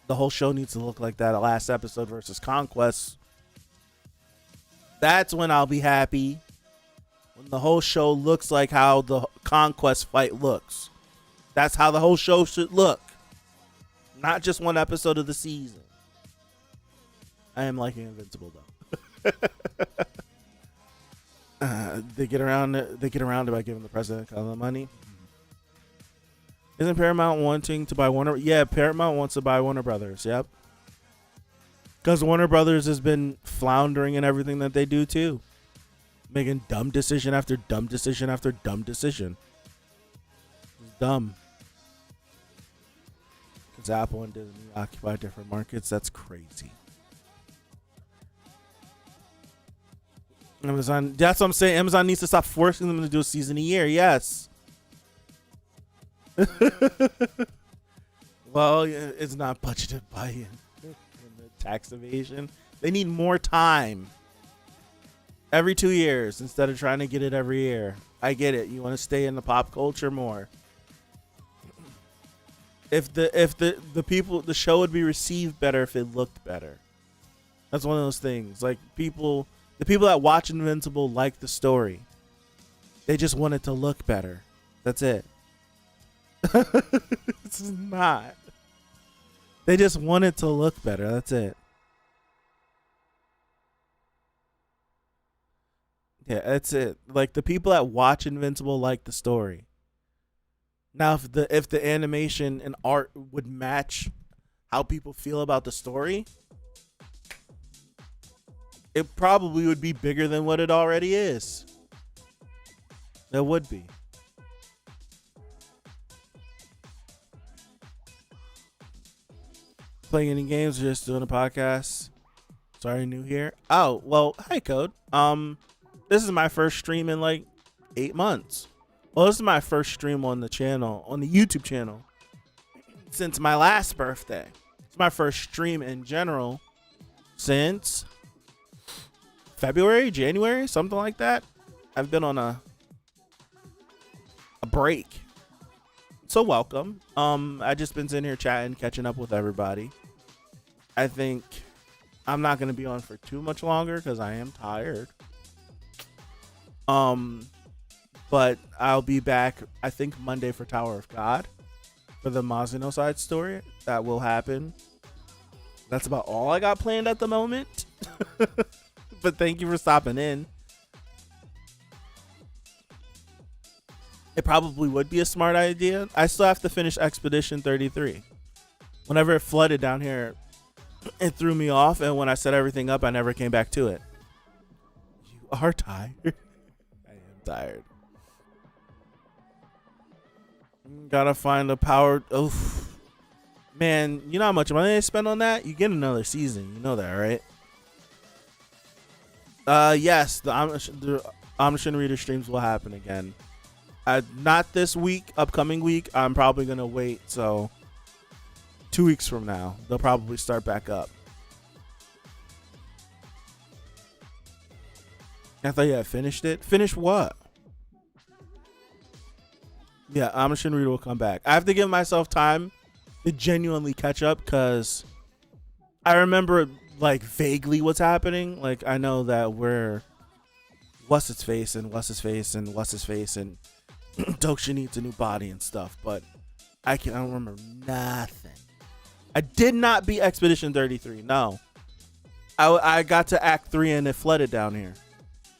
The whole show needs to look like that last episode versus Conquest. That's when I'll be happy. When the whole show looks like how the Conquest fight looks. That's how the whole show should look. Not just one episode of the season. I am liking Invincible though. They get around it by giving the president kind of the money. Isn't Paramount wanting to buy Warner? Yeah, Paramount wants to buy Warner Brothers. Yep. Because Warner Brothers has been floundering in everything that they do too. Making dumb decision after dumb decision after dumb decision. It's dumb. Because Apple and Disney occupy different markets. That's crazy. Amazon, that's what I'm saying. Amazon needs to stop forcing them to do a season a year. Yes. Well, it's not budgeted by in the tax evasion. They need more time. Every 2 years instead of trying to get it every year. I get it. You want to stay in the pop culture more. If the people, the show would be received better if it looked better. That's one of those things. Like the people that watch Invincible like the story. They just want it to look better. That's it. It's not. They just want it to look better. That's it. Yeah, that's it. Like the people that watch Invincible like the story. Now, if the animation and art would match how people feel about the story, it probably would be bigger than what it already is. It would be. Playing any games or just doing a podcast? Sorry, new here. Oh, well, hi Code. This is my first stream in like 8 months. Well, this is my first stream on the channel, on the YouTube channel, since my last birthday. It's my first stream in general since February, January, something like that. I've been on a break. So welcome. I just been sitting here chatting, catching up with everybody. I think I'm not going to be on for too much longer because I am tired. But I'll be back, I think, Monday for Tower of God for the Mazino side story. That will happen. That's about all I got planned at the moment. But thank you for stopping in. It probably would be a smart idea. I still have to finish Expedition 33. Whenever it flooded down here, it threw me off. And when I set everything up, I never came back to it. You are tired. I am tired. Gotta find the power. Oof. Man, you know how much money I spend on that? You get another season. You know that, right? Yes, the Omniscient Reader streams will happen again. Not this week, upcoming week. I'm probably going to wait. So 2 weeks from now, they'll probably start back up. I thought you had finished it. Finish what? Yeah, Omniscient Reader will come back. I have to give myself time to genuinely catch up because I remember like vaguely what's happening. Like I know that we're what's his face and Doksha needs a new body and stuff, but I don't remember nothing. I did not beat Expedition 33. No, I got to Act 3 and it flooded down here,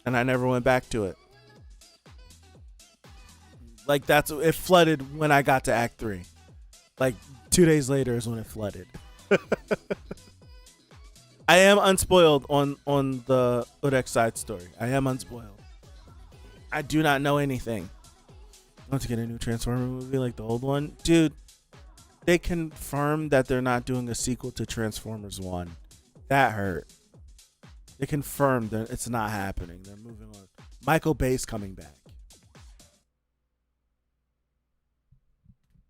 and I never went back to it. Like it flooded when I got to Act 3. Like 2 days later is when it flooded. I am unspoiled on the Urek side story. I am unspoiled. I do not know anything. I want to get a new Transformer movie like the old one. Dude, they confirmed that they're not doing a sequel to Transformers 1. That hurt. They confirmed that it's not happening. They're moving on. Michael Bay's coming back.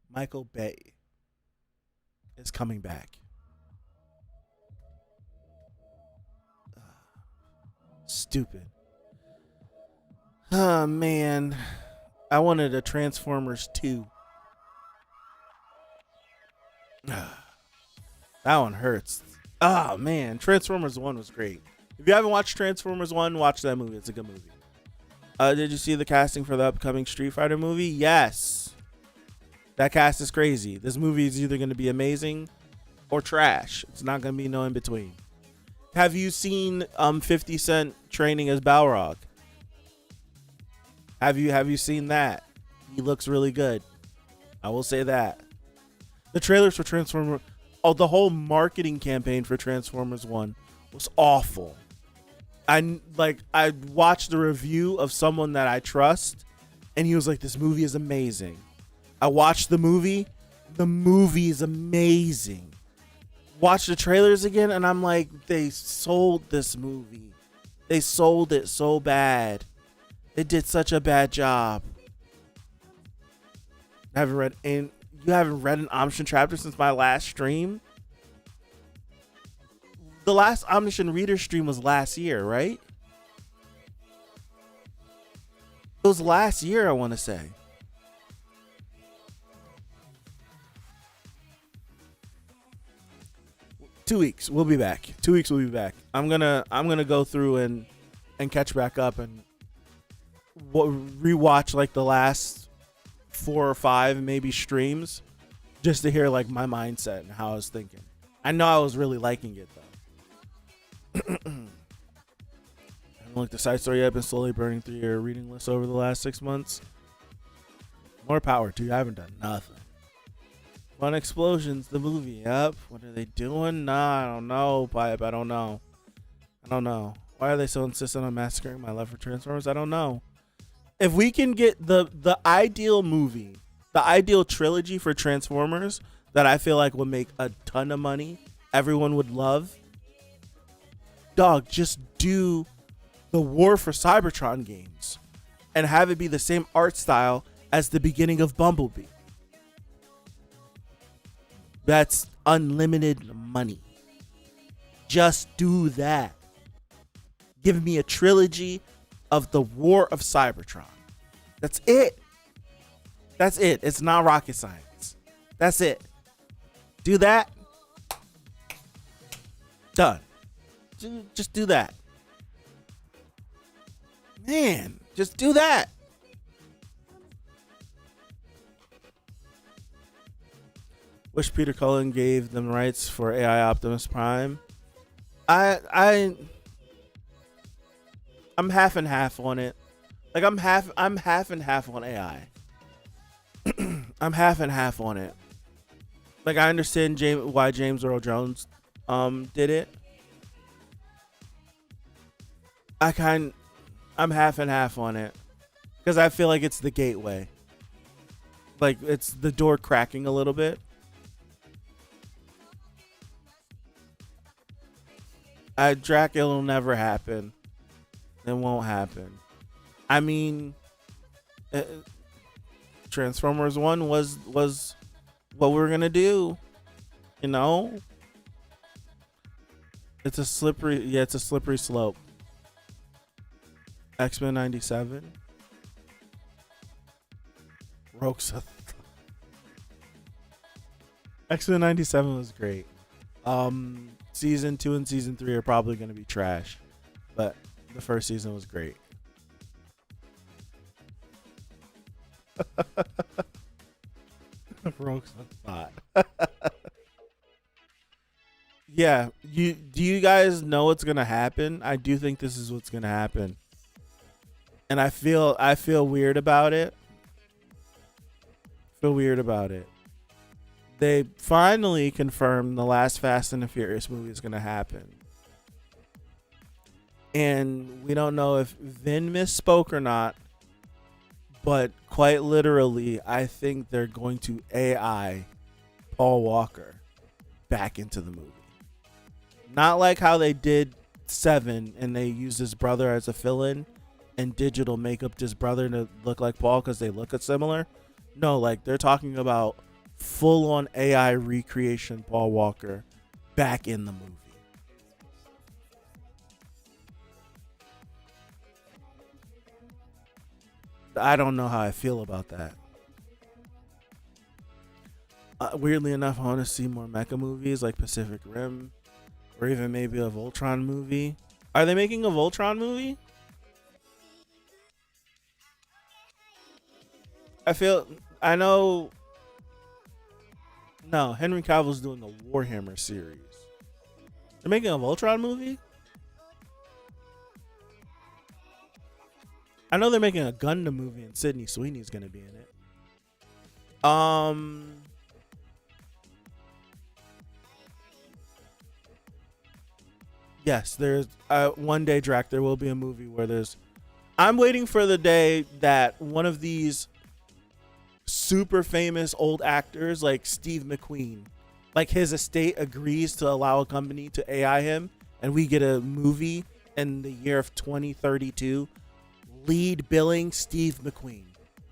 Michael Bay is coming back. Stupid. Oh, man. I wanted a Transformers 2. That one hurts. Oh, man. Transformers 1 was great. If you haven't watched Transformers 1, watch that movie. It's a good movie. Did you see the casting for the upcoming Street Fighter movie? Yes. That cast is crazy. This movie is either going to be amazing or trash. It's not going to be no in between. Have you seen 50 Cent training as Balrog? Have you seen that? He looks really good. I will say that. The trailers for Transformers, the whole marketing campaign for Transformers 1 was awful. I watched the review of someone that I trust, and he was like, "This movie is amazing." I watched the movie. The movie is amazing. Watch the trailers again, and I'm like, they sold this movie. They sold it so bad. They did such a bad job. You haven't read an Omniscient chapter since my last stream? The last Omniscient Reader stream was last year, right? was last year, I want to say. Two weeks, we'll be back. 2 weeks, we'll be back. I'm gonna go through and catch back up and rewatch like the last 4 or 5 maybe streams, just to hear like my mindset and how I was thinking. I know I was really liking it though. I haven't looked at side story yet. I've been slowly burning through your reading list over the last 6 months. More power to you. I haven't done nothing. Fun Explosions, the movie. Yep. What are they doing? Nah, I don't know, Pipe. I don't know. Why are they so insistent on massacring my love for Transformers? I don't know. If we can get the ideal movie, the ideal trilogy for Transformers that I feel like would make a ton of money, everyone would love, dog, just do the War for Cybertron games and have it be the same art style as the beginning of Bumblebee. That's unlimited money. Just do that. Give me a trilogy of the War of Cybertron. That's it. That's it. It's not rocket science. That's it. Do that. Done. Just do that. Man, just do that. Wish Peter Cullen gave them rights for AI Optimus Prime. I'm half and half on it. Like I'm half and half on AI. I'm half and half on it. Like I understand why James Earl Jones did it. I'm half and half on it because I feel like it's the gateway. Like it's the door cracking a little bit. Dracula will never happen. It won't happen. I mean, Transformers 1 was what we were gonna do. You know, it's a slippery slope. X-Men 97. Roxa. X-Men 97 was great. Season 2 and season 3 are probably going to be trash, but the first season was great. Rogue's thought. Yeah, do you guys know what's going to happen? I do think this is what's going to happen. And I feel weird about it. They finally confirmed the last Fast and the Furious movie is going to happen. And we don't know if Vin misspoke or not, but quite literally, I think they're going to AI Paul Walker back into the movie. Not like how they did 7 and they used his brother as a fill-in and digital makeup his brother to look like Paul because they look similar. No, like they're talking about full-on AI recreation Paul Walker back in the movie. I don't know how I feel about that. Weirdly enough, I want to see more mecha movies like Pacific Rim or even maybe a Voltron movie. Are they making a Voltron movie? I know. No, Henry Cavill's doing a Warhammer series. They're making a Voltron movie? I know they're making a Gundam movie and Sydney Sweeney's going to be in it. Yes, there's one day, Drac, there will be a movie where there's... I'm waiting for the day that one of these super famous old actors like Steve McQueen, like his estate agrees to allow a company to AI him and we get a movie in the year of 2032, lead billing Steve McQueen.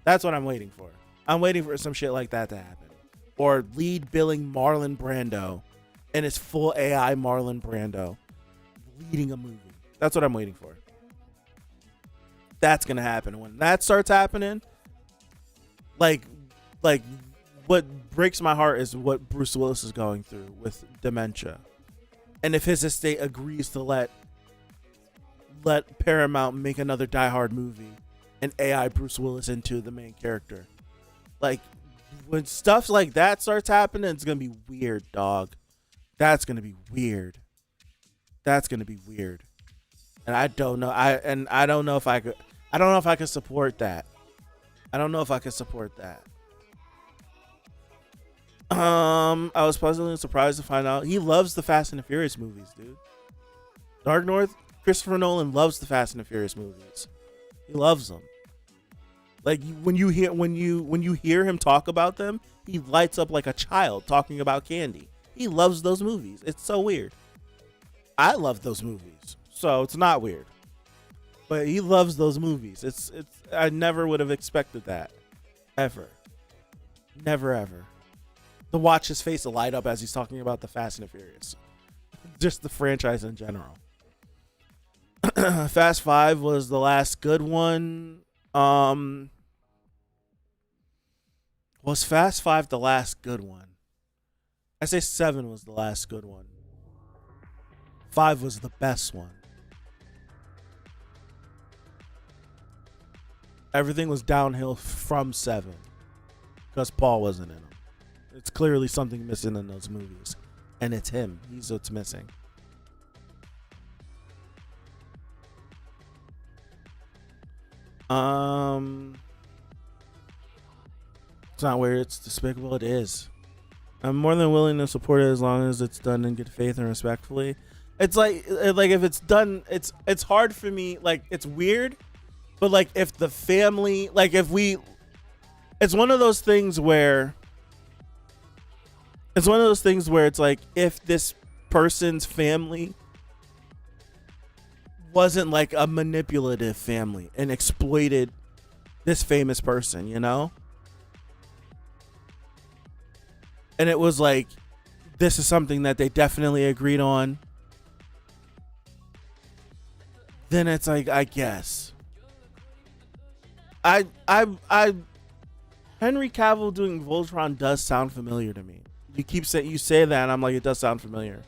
That's what I'm waiting for. I'm waiting for some shit like that to happen. Or lead billing Marlon Brando and it's full AI Marlon Brando leading a movie. That's what I'm waiting for. That's gonna happen. When that starts happening, like like what breaks my heart is what Bruce Willis is going through with dementia. And if his estate agrees to let Paramount make another Die Hard movie and AI Bruce Willis into the main character, like when stuff like that starts happening, it's gonna be weird, dog. That's gonna be weird. That's gonna be weird. And I don't know. I don't know if I could. I don't know if I could support that. I don't know if I could support that. I was pleasantly surprised to find out he loves the Fast and the Furious movies, dude. Dark North, Christopher Nolan loves the Fast and the Furious movies. He loves them. Like when you hear him talk about them, he lights up like a child talking about candy. He loves those movies. It's so weird. I love those movies, so it's not weird. But he loves those movies. It's I never would have expected that, ever, never ever. To watch his face light up as he's talking about the Fast and the Furious, just the franchise in general. Fast 5 was the last good one. Was Fast 5 the last good one? I say 7 was the last good one. 5 was the best one. Everything was downhill from 7 because Paul wasn't in them. It's clearly something missing in those movies, and it's him. He's what's missing. It's not weird. It's despicable. It is. I'm more than willing to support it as long as it's done in good faith and respectfully. It's like if it's done, it's hard for me. Like, it's weird, but like if the family, like if we, it's one of those things where it's like if this person's family wasn't like a manipulative family and exploited this famous person, you know? And it was like, this is something that they definitely agreed on. Then it's like, I guess. Henry Cavill doing Voltron does sound familiar to me. You say that, and I'm like, it does sound familiar.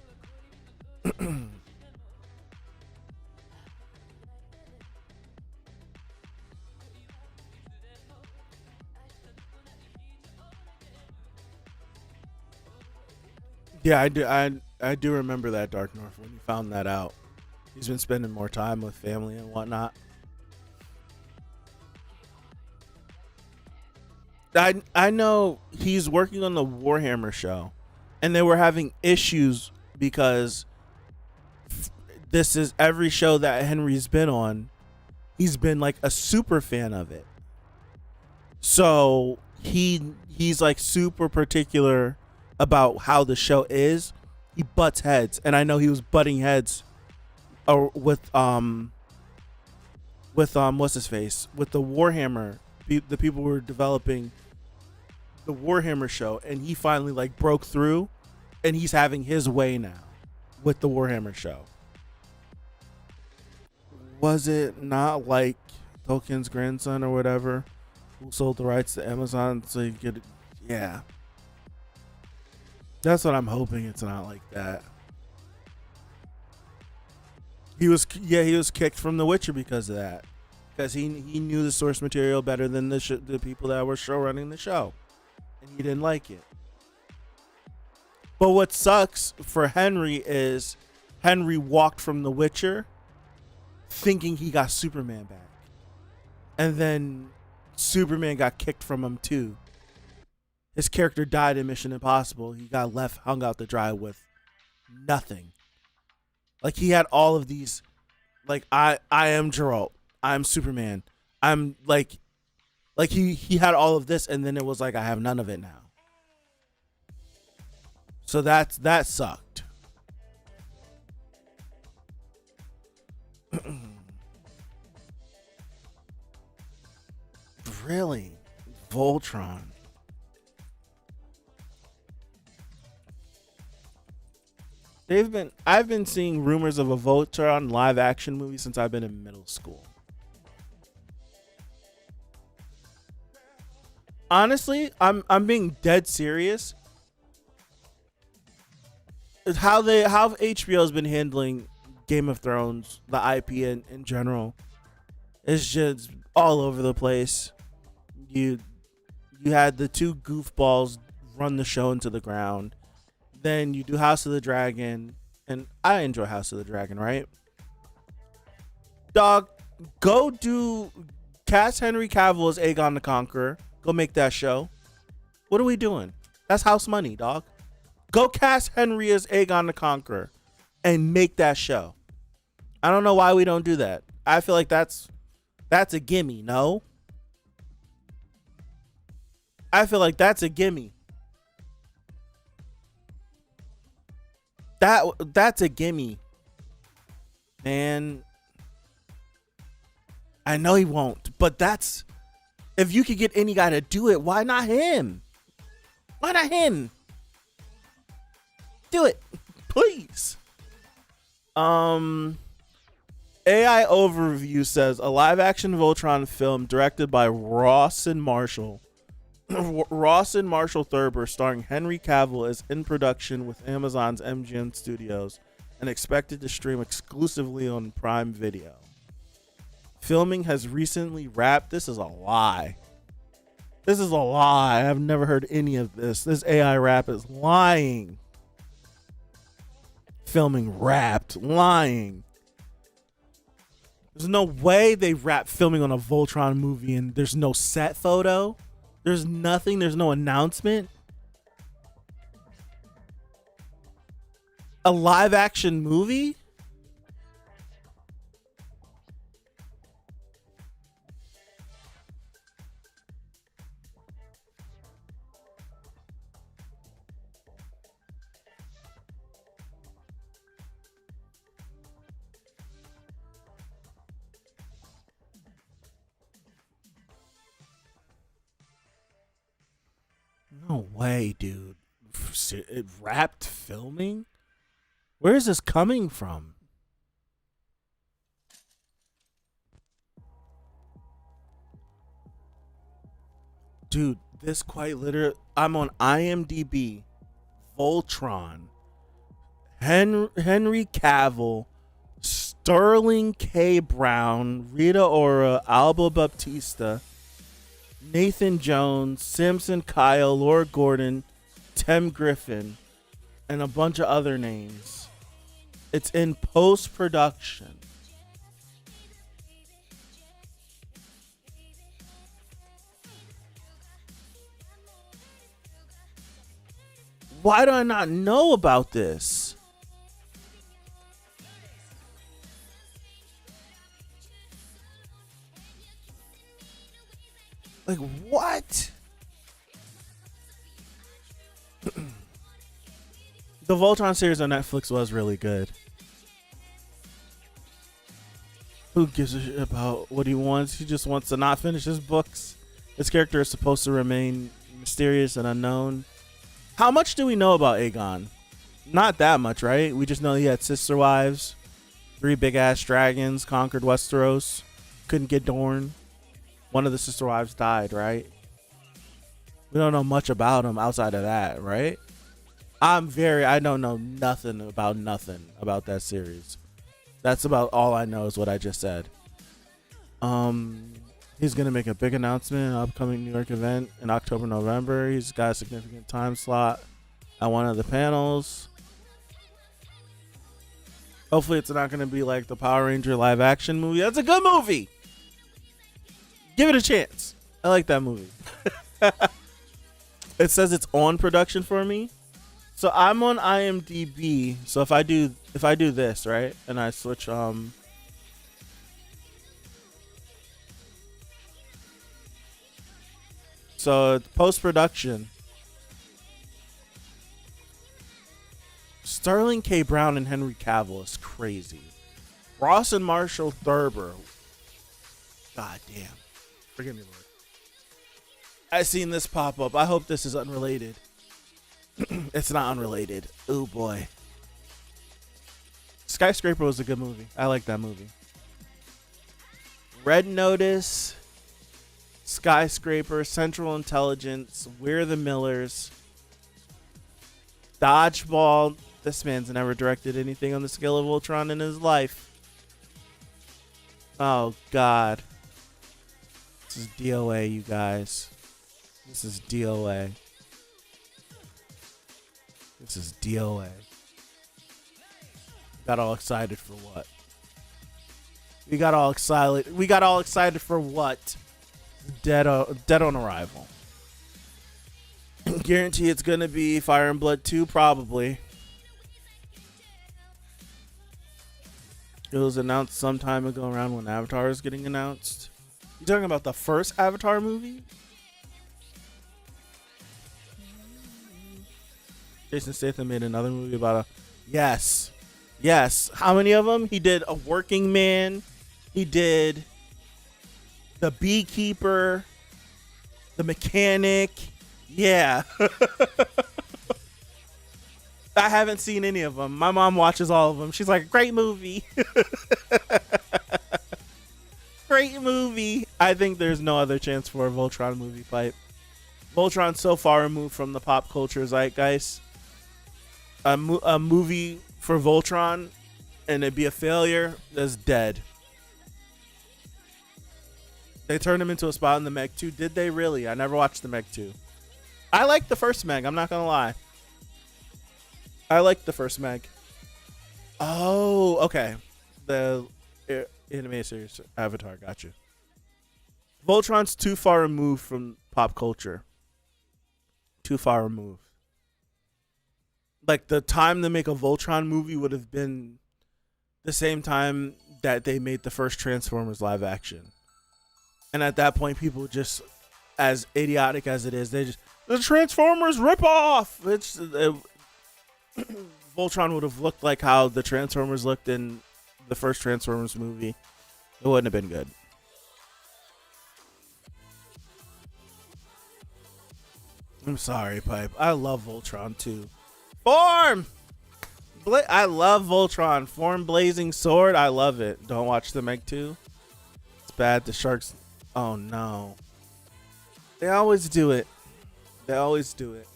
Yeah, I do. I do remember that, Dark North, when you found that out. He's been spending more time with family and whatnot. I know he's working on the Warhammer show, and they were having issues because this is every show that Henry's been on. He's been like a super fan of it, so he's like super particular about how the show is. He butts heads, and I know he was butting heads with what's his face, with the Warhammer, the people who were developing the Warhammer show, and he finally like broke through, and he's having his way now with the Warhammer show. Was it not like Tolkien's grandson or whatever who sold the rights to Amazon so you could, yeah. That's what I'm hoping. It's not like that. He was kicked from The Witcher because of that, because he knew the source material better than the people that were show running the show, and he didn't like it. But what sucks for Henry is Henry walked from The Witcher thinking he got Superman back, and then Superman got kicked from him too. His character died in Mission Impossible. He got left hung out to dry with nothing. Like, he had all of these, like, I am Geralt, I'm Superman, I'm like he had all of this, and then it was like, I have none of it now. So that sucked. Really? Voltron. I've been seeing rumors of a Voltron live action movie since I've been in middle school. Honestly, I'm being dead serious. How HBO's been handling Game of Thrones, the IP in general, is just all over the place. You you had the two goofballs run the show into the ground. Then you do House of the Dragon, and I enjoy House of the Dragon, right? Dog, go do cast Henry Cavill as Aegon the Conqueror. Go make that show. What are we doing? That's house money, dog. Go cast Henry as Aegon the Conqueror and make that show. I don't know why we don't do that. I feel like that's a gimme, no? I feel like that's a gimme. That's a gimme. Man, I know he won't, but that's, if you could get any guy to do it, why not him? Why not him? Do it, please. AI Overview says a live action Voltron film directed by Rawson Marshall Thurber, starring Henry Cavill, is in production with Amazon's MGM Studios and expected to stream exclusively on Prime Video. Filming has recently wrapped. This is a lie. I've never heard any of this. This AI rap is lying. Filming wrapped. Lying. There's no way they wrap filming on a Voltron movie and there's no set photo. There's nothing. There's no announcement. A live action movie? No way, dude. It wrapped filming? Where is this coming from? Dude, this quite literally, I'm on IMDb. Voltron. Henry Cavill, Sterling K. Brown, Rita Ora, Alba Baptista, Nathan Jones, Simpson Kyle, Laura Gordon, Tim Griffin, and a bunch of other names. It's in post-production. Why do I not know about this? Like, what? The Voltron series on Netflix was really good. Who gives a shit about what he wants? He just wants to not finish his books. His character is supposed to remain mysterious and unknown. How much do we know about Aegon? Not that much, right? We just know he had sister wives, 3 big ass dragons, conquered Westeros, couldn't get Dorne. One of the sister wives died, right? We don't know much about him outside of that, right? I don't know nothing about that series. That's about all I know is what I just said. He's gonna make a big announcement, an upcoming New York event in October, November. He's got a significant time slot at one of the panels. Hopefully it's not gonna be like the Power Ranger live action movie. That's a good movie. Give it a chance. I like that movie. It says it's on production for me. So I'm on IMDb. So if I do this, right? And I switch so post production. Sterling K. Brown and Henry Cavill is crazy. Rawson Marshall Thurber. God damn. Forgive me, Lord. I seen this pop up. I hope this is unrelated. It's not unrelated. Oh boy. Skyscraper was a good movie. I like that movie. Red Notice. Skyscraper, Central Intelligence, We're the Millers, Dodgeball. This man's never directed anything on the scale of Ultron in his life. Oh, God. This is DOA, you guys. This is DOA. This is DOA. Got all excited for what? We got all excited for what? Dead on Arrival. Guarantee it's gonna be Fire and Blood 2, probably. It was announced some time ago around when Avatar is getting announced. You talking about the first Avatar movie? Jason Statham made another movie about a... Yes. How many of them? He did A Working Man. He did The Beekeeper. The Mechanic. Yeah. I haven't seen any of them. My mom watches all of them. She's like, great movie. Great movie. I think there's no other chance for a Voltron movie fight. Voltron's so far removed from the pop culture zeitgeist. A movie for Voltron and it'd be a failure is dead. They turned him into a spot in the Meg 2. Did they really? I never watched the Meg 2. I like the first Meg. I'm not going to lie. I like the first Meg. Oh, okay. The anime series Avatar. Gotcha. Voltron's too far removed from pop culture. Too far removed. Like, the time to make a Voltron movie would have been the same time that they made the first Transformers live action. And at that point, people just, as idiotic as it is, they just, the Transformers ripoff! Voltron would have looked like how the Transformers looked in the first Transformers movie. It wouldn't have been good. I'm sorry, Pipe. I love Voltron too. Form! I love Voltron. Form Blazing Sword. I love it. Don't watch the Meg 2. It's bad. The sharks. Oh no. They always do it. They always do it.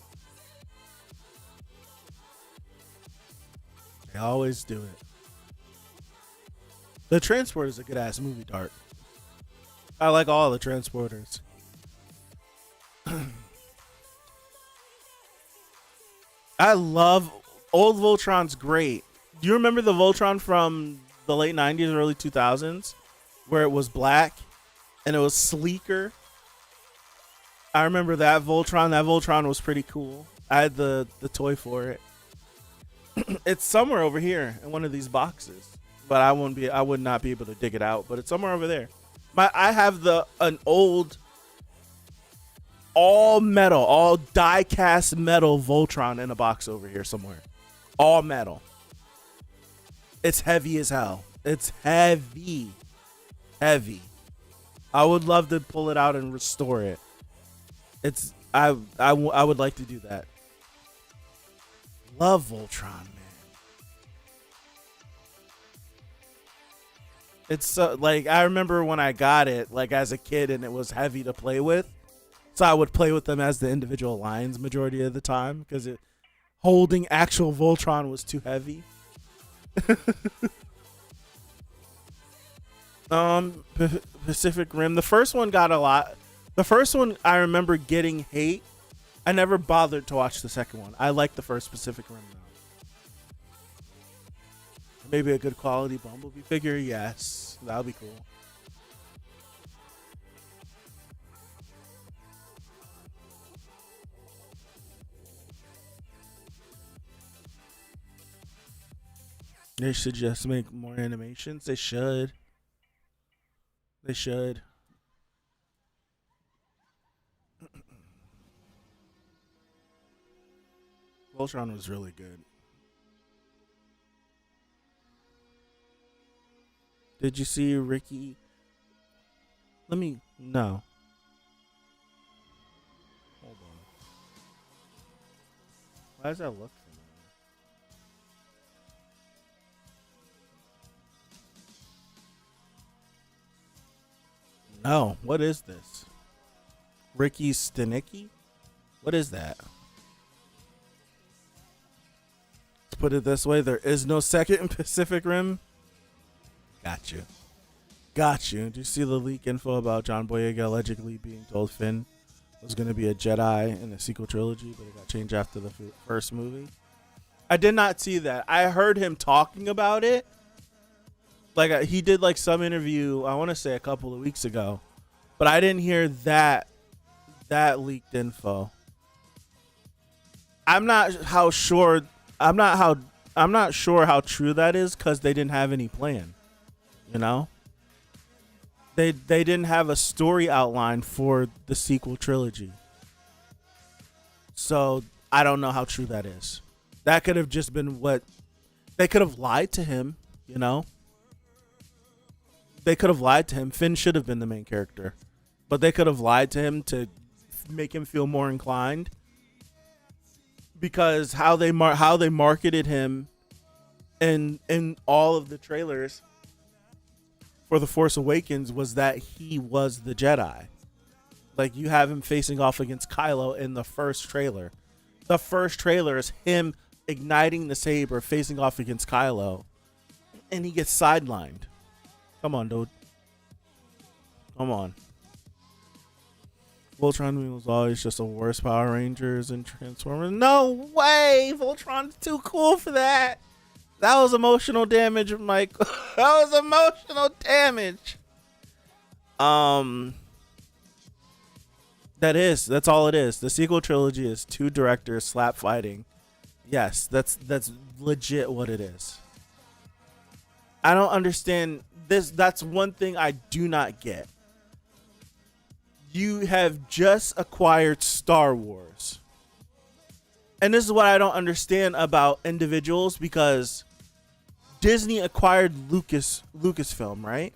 They always do it. The Transporter is a good ass movie, Dart. I like all the Transporters. I love old Voltron's great. Do you remember the Voltron from the late 90s, early 2000s, where it was black and it was sleeker? I remember that Voltron. That Voltron was pretty cool. I had the toy for it. It's somewhere over here in one of these boxes, but I would not be able to dig it out. But it's somewhere over there. I have an old all metal, all die cast metal Voltron in a box over here somewhere. All metal. It's heavy as hell. It's heavy. I would love to pull it out and restore it. I would like to do that. Love Voltron, man. It's like, I remember when I got it, like, as a kid, and it was heavy to play with. So I would play with them as the individual lines majority of the time because holding actual Voltron was too heavy. Pacific Rim. The first one got a lot. The first one I remember getting hate. I never bothered to watch the second one. I like the first Pacific Rim though. Maybe a good quality Bumblebee figure. Yes, that would be cool. They should just make more animations. They should. They should. Voltron was really good. Did you see Ricky? No. Hold on. Why does that look familiar? No, what is this? Ricky Stenicki? What is that? To put it this way, there is no second in Pacific Rim. Got you. Got you. Do you see the leak info about John Boyega allegedly being told Finn was going to be a Jedi in the sequel trilogy, but it got changed after the first movie? I did not see that. I heard him talking about it. Like he did like some interview, I want to say a couple of weeks ago, but I didn't hear that leaked info. I'm not sure how true that is because they didn't have any plan. You know? They didn't have a story outline for the sequel trilogy. So I don't know how true that is. That could have just been what they could have lied to him, you know? They could have lied to him. Finn should have been the main character. But they could have lied to him to make him feel more inclined. Because how they marketed him in all of the trailers for The Force Awakens was that he was the Jedi. Like, you have him facing off against Kylo in the first trailer. The first trailer is him igniting the saber, facing off against Kylo, and he gets sidelined. Come on, dude. Come on. Voltron was always just the worst Power Rangers and Transformers. No way! Voltron's too cool for that. That was emotional damage, Mike. That was emotional damage. That's all it is. The sequel trilogy is two directors slap fighting. Yes, that's legit what it is. I don't understand this. That's one thing I do not get. You have just acquired Star Wars. And this is what I don't understand about individuals, because Disney acquired Lucasfilm, right?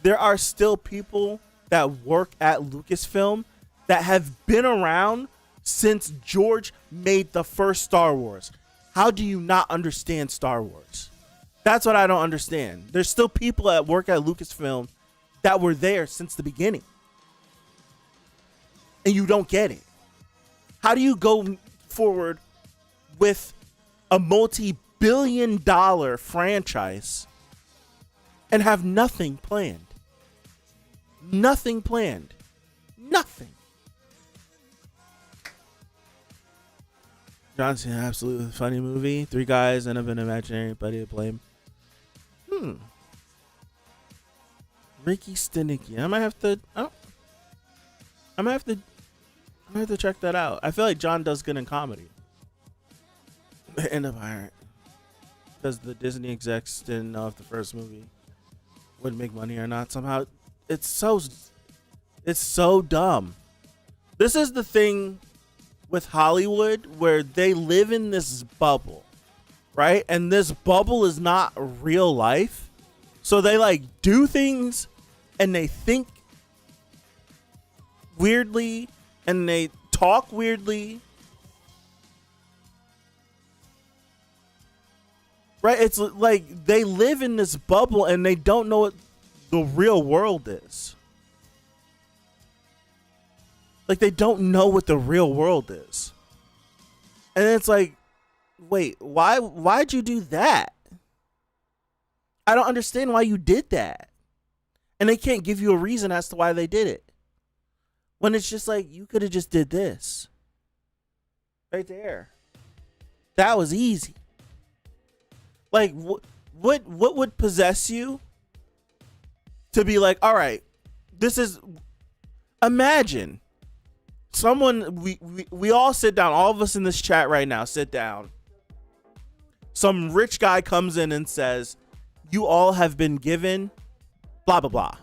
There are still people that work at Lucasfilm that have been around since George made the first Star Wars. How do you not understand Star Wars? That's what I don't understand. There's still people that work at Lucasfilm that were there since the beginning. And you don't get it. How do you go forward with a multi-billion-dollar franchise and have nothing planned? Nothing planned. Nothing. John Cena, absolutely funny movie. 3 guys and an imaginary buddy to blame. Ricky Stenicki. I might have to check that out. I feel like John does good in comedy. End up hiring. Because the Disney execs didn't know if the first movie would make money or not. Somehow, it's so dumb. This is the thing with Hollywood, where they live in this bubble, right? And this bubble is not real life. So they like do things and they think weirdly and they talk weirdly. Right? It's like they live in this bubble and they don't know what the real world is. Like, they don't know what the real world is. And it's like, wait, why'd you do that? I don't understand why you did that. And they can't give you a reason as to why they did it. When it's just like, you could have just did this. Right there. That was easy. Like, what would possess you to be like, all right, this is, imagine someone, we all sit down, all of us in this chat right now, sit down. Some rich guy comes in and says, you all have been given blah, blah, blah.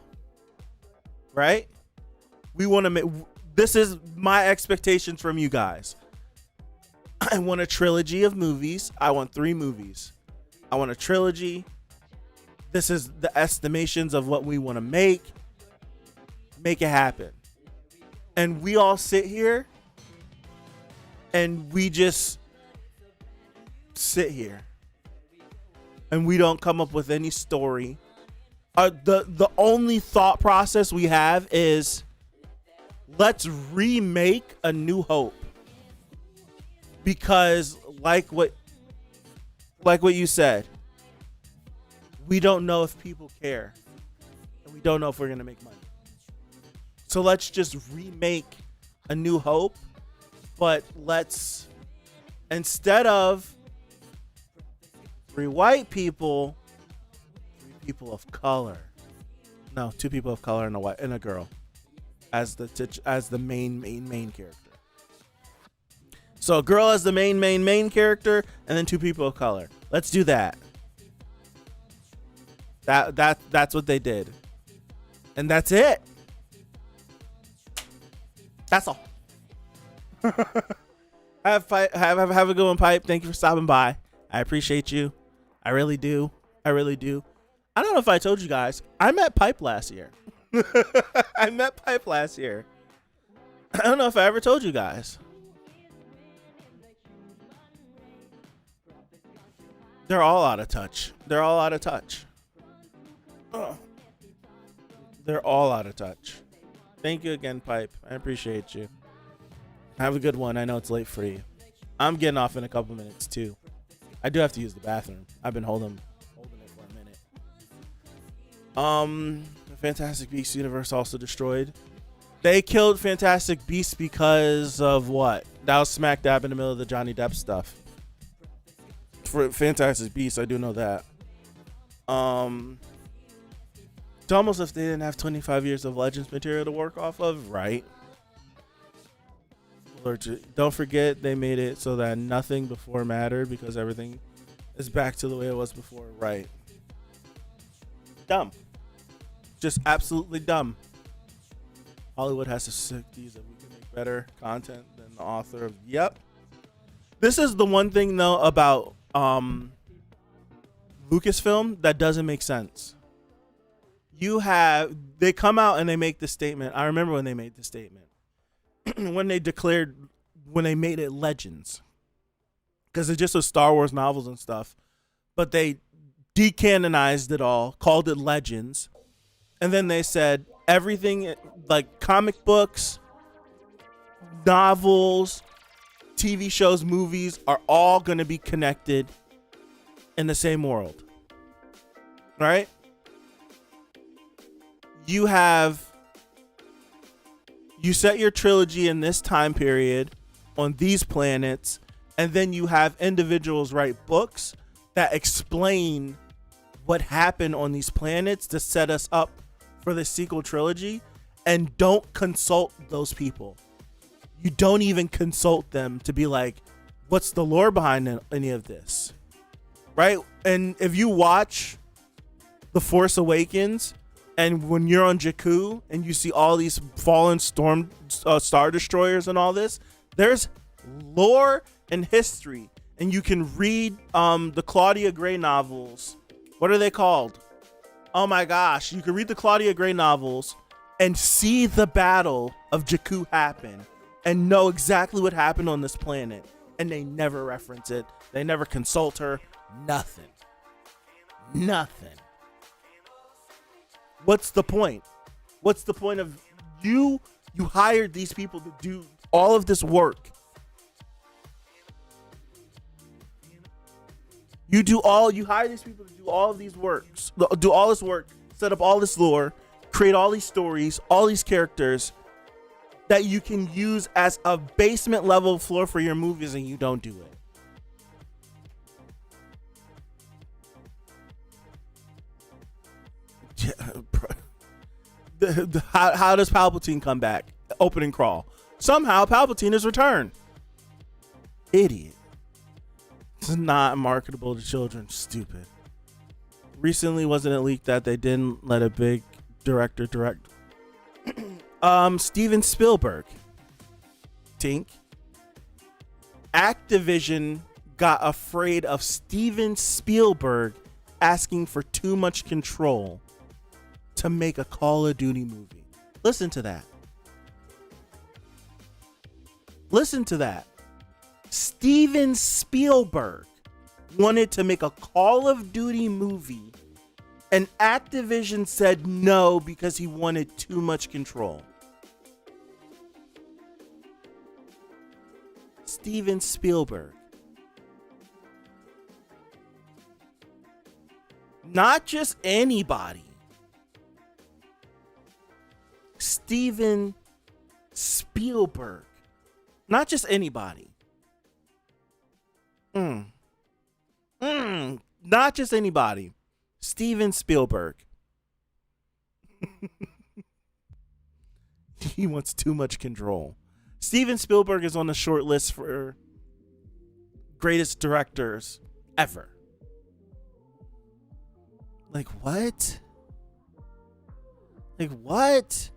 Right? We want to make, this is my expectations from you guys. I want a trilogy of movies. I want 3 movies. I want a trilogy. This is the estimations of what we want to make. Make it happen. And we all sit here and we just sit here and we don't come up with any story. The only thought process we have is, Let's remake A New Hope. Because like what you said, we don't know if people care. And we don't know if we're going to make money. So let's just remake A New Hope, but let's, instead of 3 white people, 3 people of color. No, 2 people of color and a girl as the main character. So a girl as the main character, and then 2 people of color. Let's do that. That's what they did, and that's it. That's all. Have a good one, Pipe. Thank you for stopping by. I appreciate you. I really do. I don't know if I told you guys, I met Pipe last year. I don't know if I ever told you guys. They're all out of touch. Ugh. They're all out of touch. Thank you again, Pipe. I appreciate you. Have a good one. I know it's late for you. I'm getting off in a couple minutes too. I do have to use the bathroom. I've been holding it for a minute. The Fantastic Beasts universe also destroyed. They killed Fantastic Beasts because of what? That was smack dab in the middle of the Johnny Depp stuff. For Fantastic Beasts, I do know that. It's almost if they didn't have 25 years of Legends material to work off of, right? Don't forget, they made it so that nothing before mattered because everything is back to the way it was before, right? Dumb. Just absolutely dumb. Hollywood has to sick these that we can make better content than the author of. Yep. This is the one thing though about Lucasfilm that doesn't make sense. They come out and they make the statement. I remember when they made the statement. when they made it Legends. Because it just was Star Wars novels and stuff. But they decanonized it all, called it Legends. And then they said everything like comic books, novels, TV shows, movies are all going to be connected in the same world. Right? You set your trilogy in this time period on these planets, and then you have individuals write books that explain what happened on these planets to set us up for the sequel trilogy, and don't consult those people. You don't even consult them to be like, what's the lore behind any of this? Right? And if you watch The Force Awakens, and when you're on Jakku and you see all these fallen Star Destroyers and all this, there's lore and history. And you can read the Claudia Gray novels. What are they called? Oh my gosh. You can read the Claudia Gray novels and see the battle of Jakku happen and know exactly what happened on this planet. And they never reference it. They never consult her. Nothing. What's the point? What's the point of you hired these people to do all of this work? You hire these people to do all of these works, do all this work, set up all this lore, create all these stories, all these characters that you can use as a basement level floor for your movies, and you don't do it. How does Palpatine come back? Opening crawl. Somehow Palpatine is returned. Idiot. It's not marketable to children. Stupid. Recently, wasn't it leaked that they didn't let a big director direct? Steven Spielberg. Tink. Activision got afraid of Steven Spielberg asking for too much control to make a Call of Duty movie. Listen to that. Steven Spielberg wanted to make a Call of Duty movie, and Activision said no because he wanted too much control. Steven Spielberg. Not just anybody. Steven Spielberg. Not just anybody. Not just anybody. Steven Spielberg. He wants too much control. Steven Spielberg is on the short list for greatest directors ever. Like what? Like what?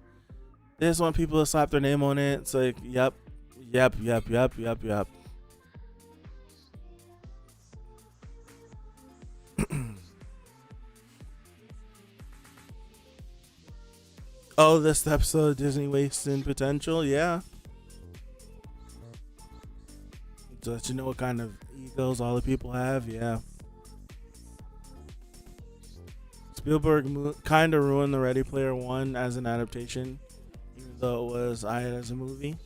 They just want people to slap their name on it. It's like, yep. Oh, this episode of Disney Wasting Potential, yeah. To let you know what kind of egos all the people have, yeah. Spielberg kind of ruined the Ready Player One as an adaptation, even though it was as a movie.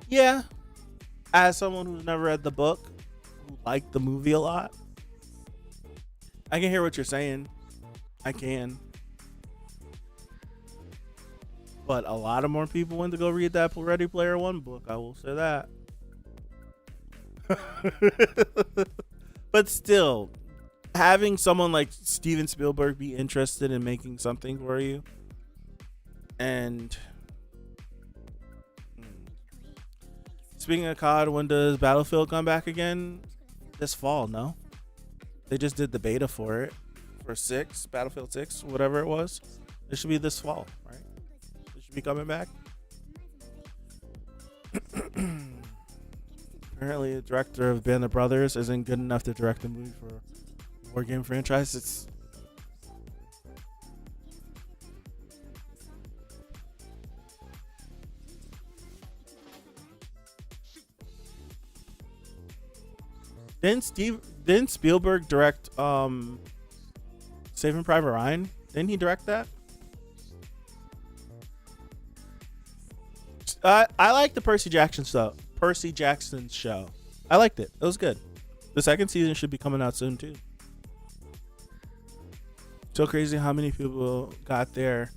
Yeah, as someone who's never read the book, who liked the movie a lot, I can hear what you're saying. I can. But a lot of more people went to go read that Ready Player One book. I will say that. But still, having someone like Steven Spielberg be interested in making something for you, and speaking of COD, when does Battlefield come back again? This fall, no? They just did the beta for it, for Battlefield 6, whatever it was. It should be this fall, right? Be coming back. Apparently the director of Band of Brothers isn't good enough to direct a movie for a war game franchise. Didn't Spielberg direct Saving Private Ryan? Didn't he direct that? I like the Percy Jackson show. I liked it. It was good. The second season should be coming out soon too. So crazy how many people got their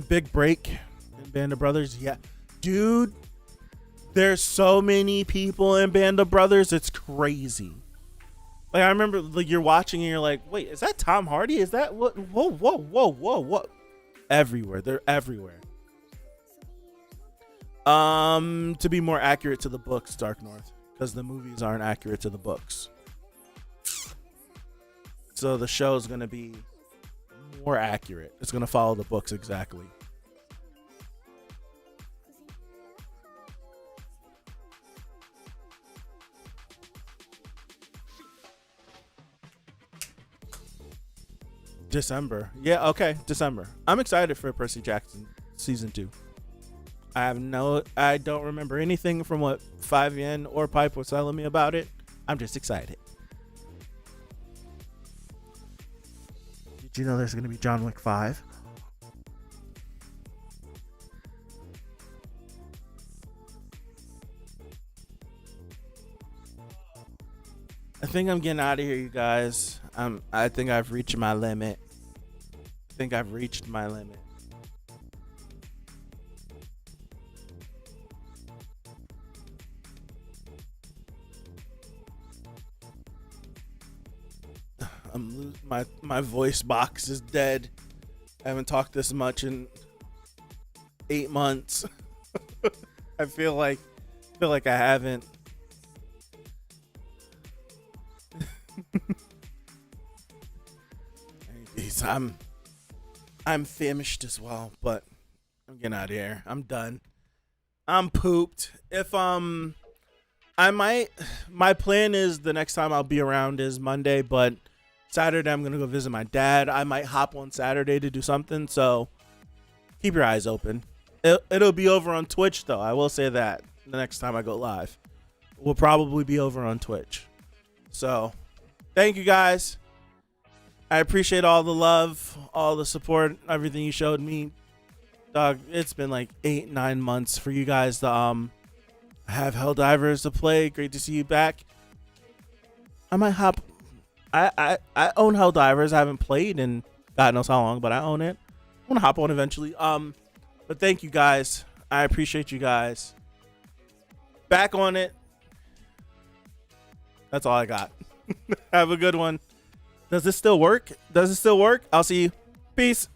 big break in Band of Brothers. Yeah, dude, there's so many people in Band of Brothers. It's crazy. Like I remember, like you're watching and you're like, wait, is that Tom Hardy? Is that what? Whoa. Everywhere. They're everywhere. To be more accurate to the books, Dark North, because the movies aren't accurate to the books. So the show is going to be more accurate. It's going to follow the books exactly. December. Yeah, okay, December. I'm excited for Percy Jackson season 2. I don't remember anything from what 5yen or Pipe was telling me about it. I'm just excited. Did you know there's going to be John Wick 5? I think I'm getting out of here, you guys. I think I've reached my limit. My voice box is dead. I haven't talked this much in 8 months. I feel like I haven't. Anyways, I'm famished as well, but I'm getting out of here. I'm done. I'm pooped. If my plan is the next time I'll be around is Monday, but Saturday I'm gonna go visit my dad. I might hop on Saturday to do something, so keep your eyes open. It'll be over on Twitch though. I will say that the next time I go live, we'll probably be over on Twitch. So thank you guys. I appreciate all the love, all the support, everything you showed me. Dog, it's been like 8-9 months for you guys to I have Helldivers to play. Great to see you back. I might hop. I own Helldivers. I haven't played in God knows how long, but I own it. I want to hop on eventually. But thank you guys. I appreciate you guys. Back on it. That's all I got. Have a good one. Does this still work? Does it still work? I'll see you. Peace.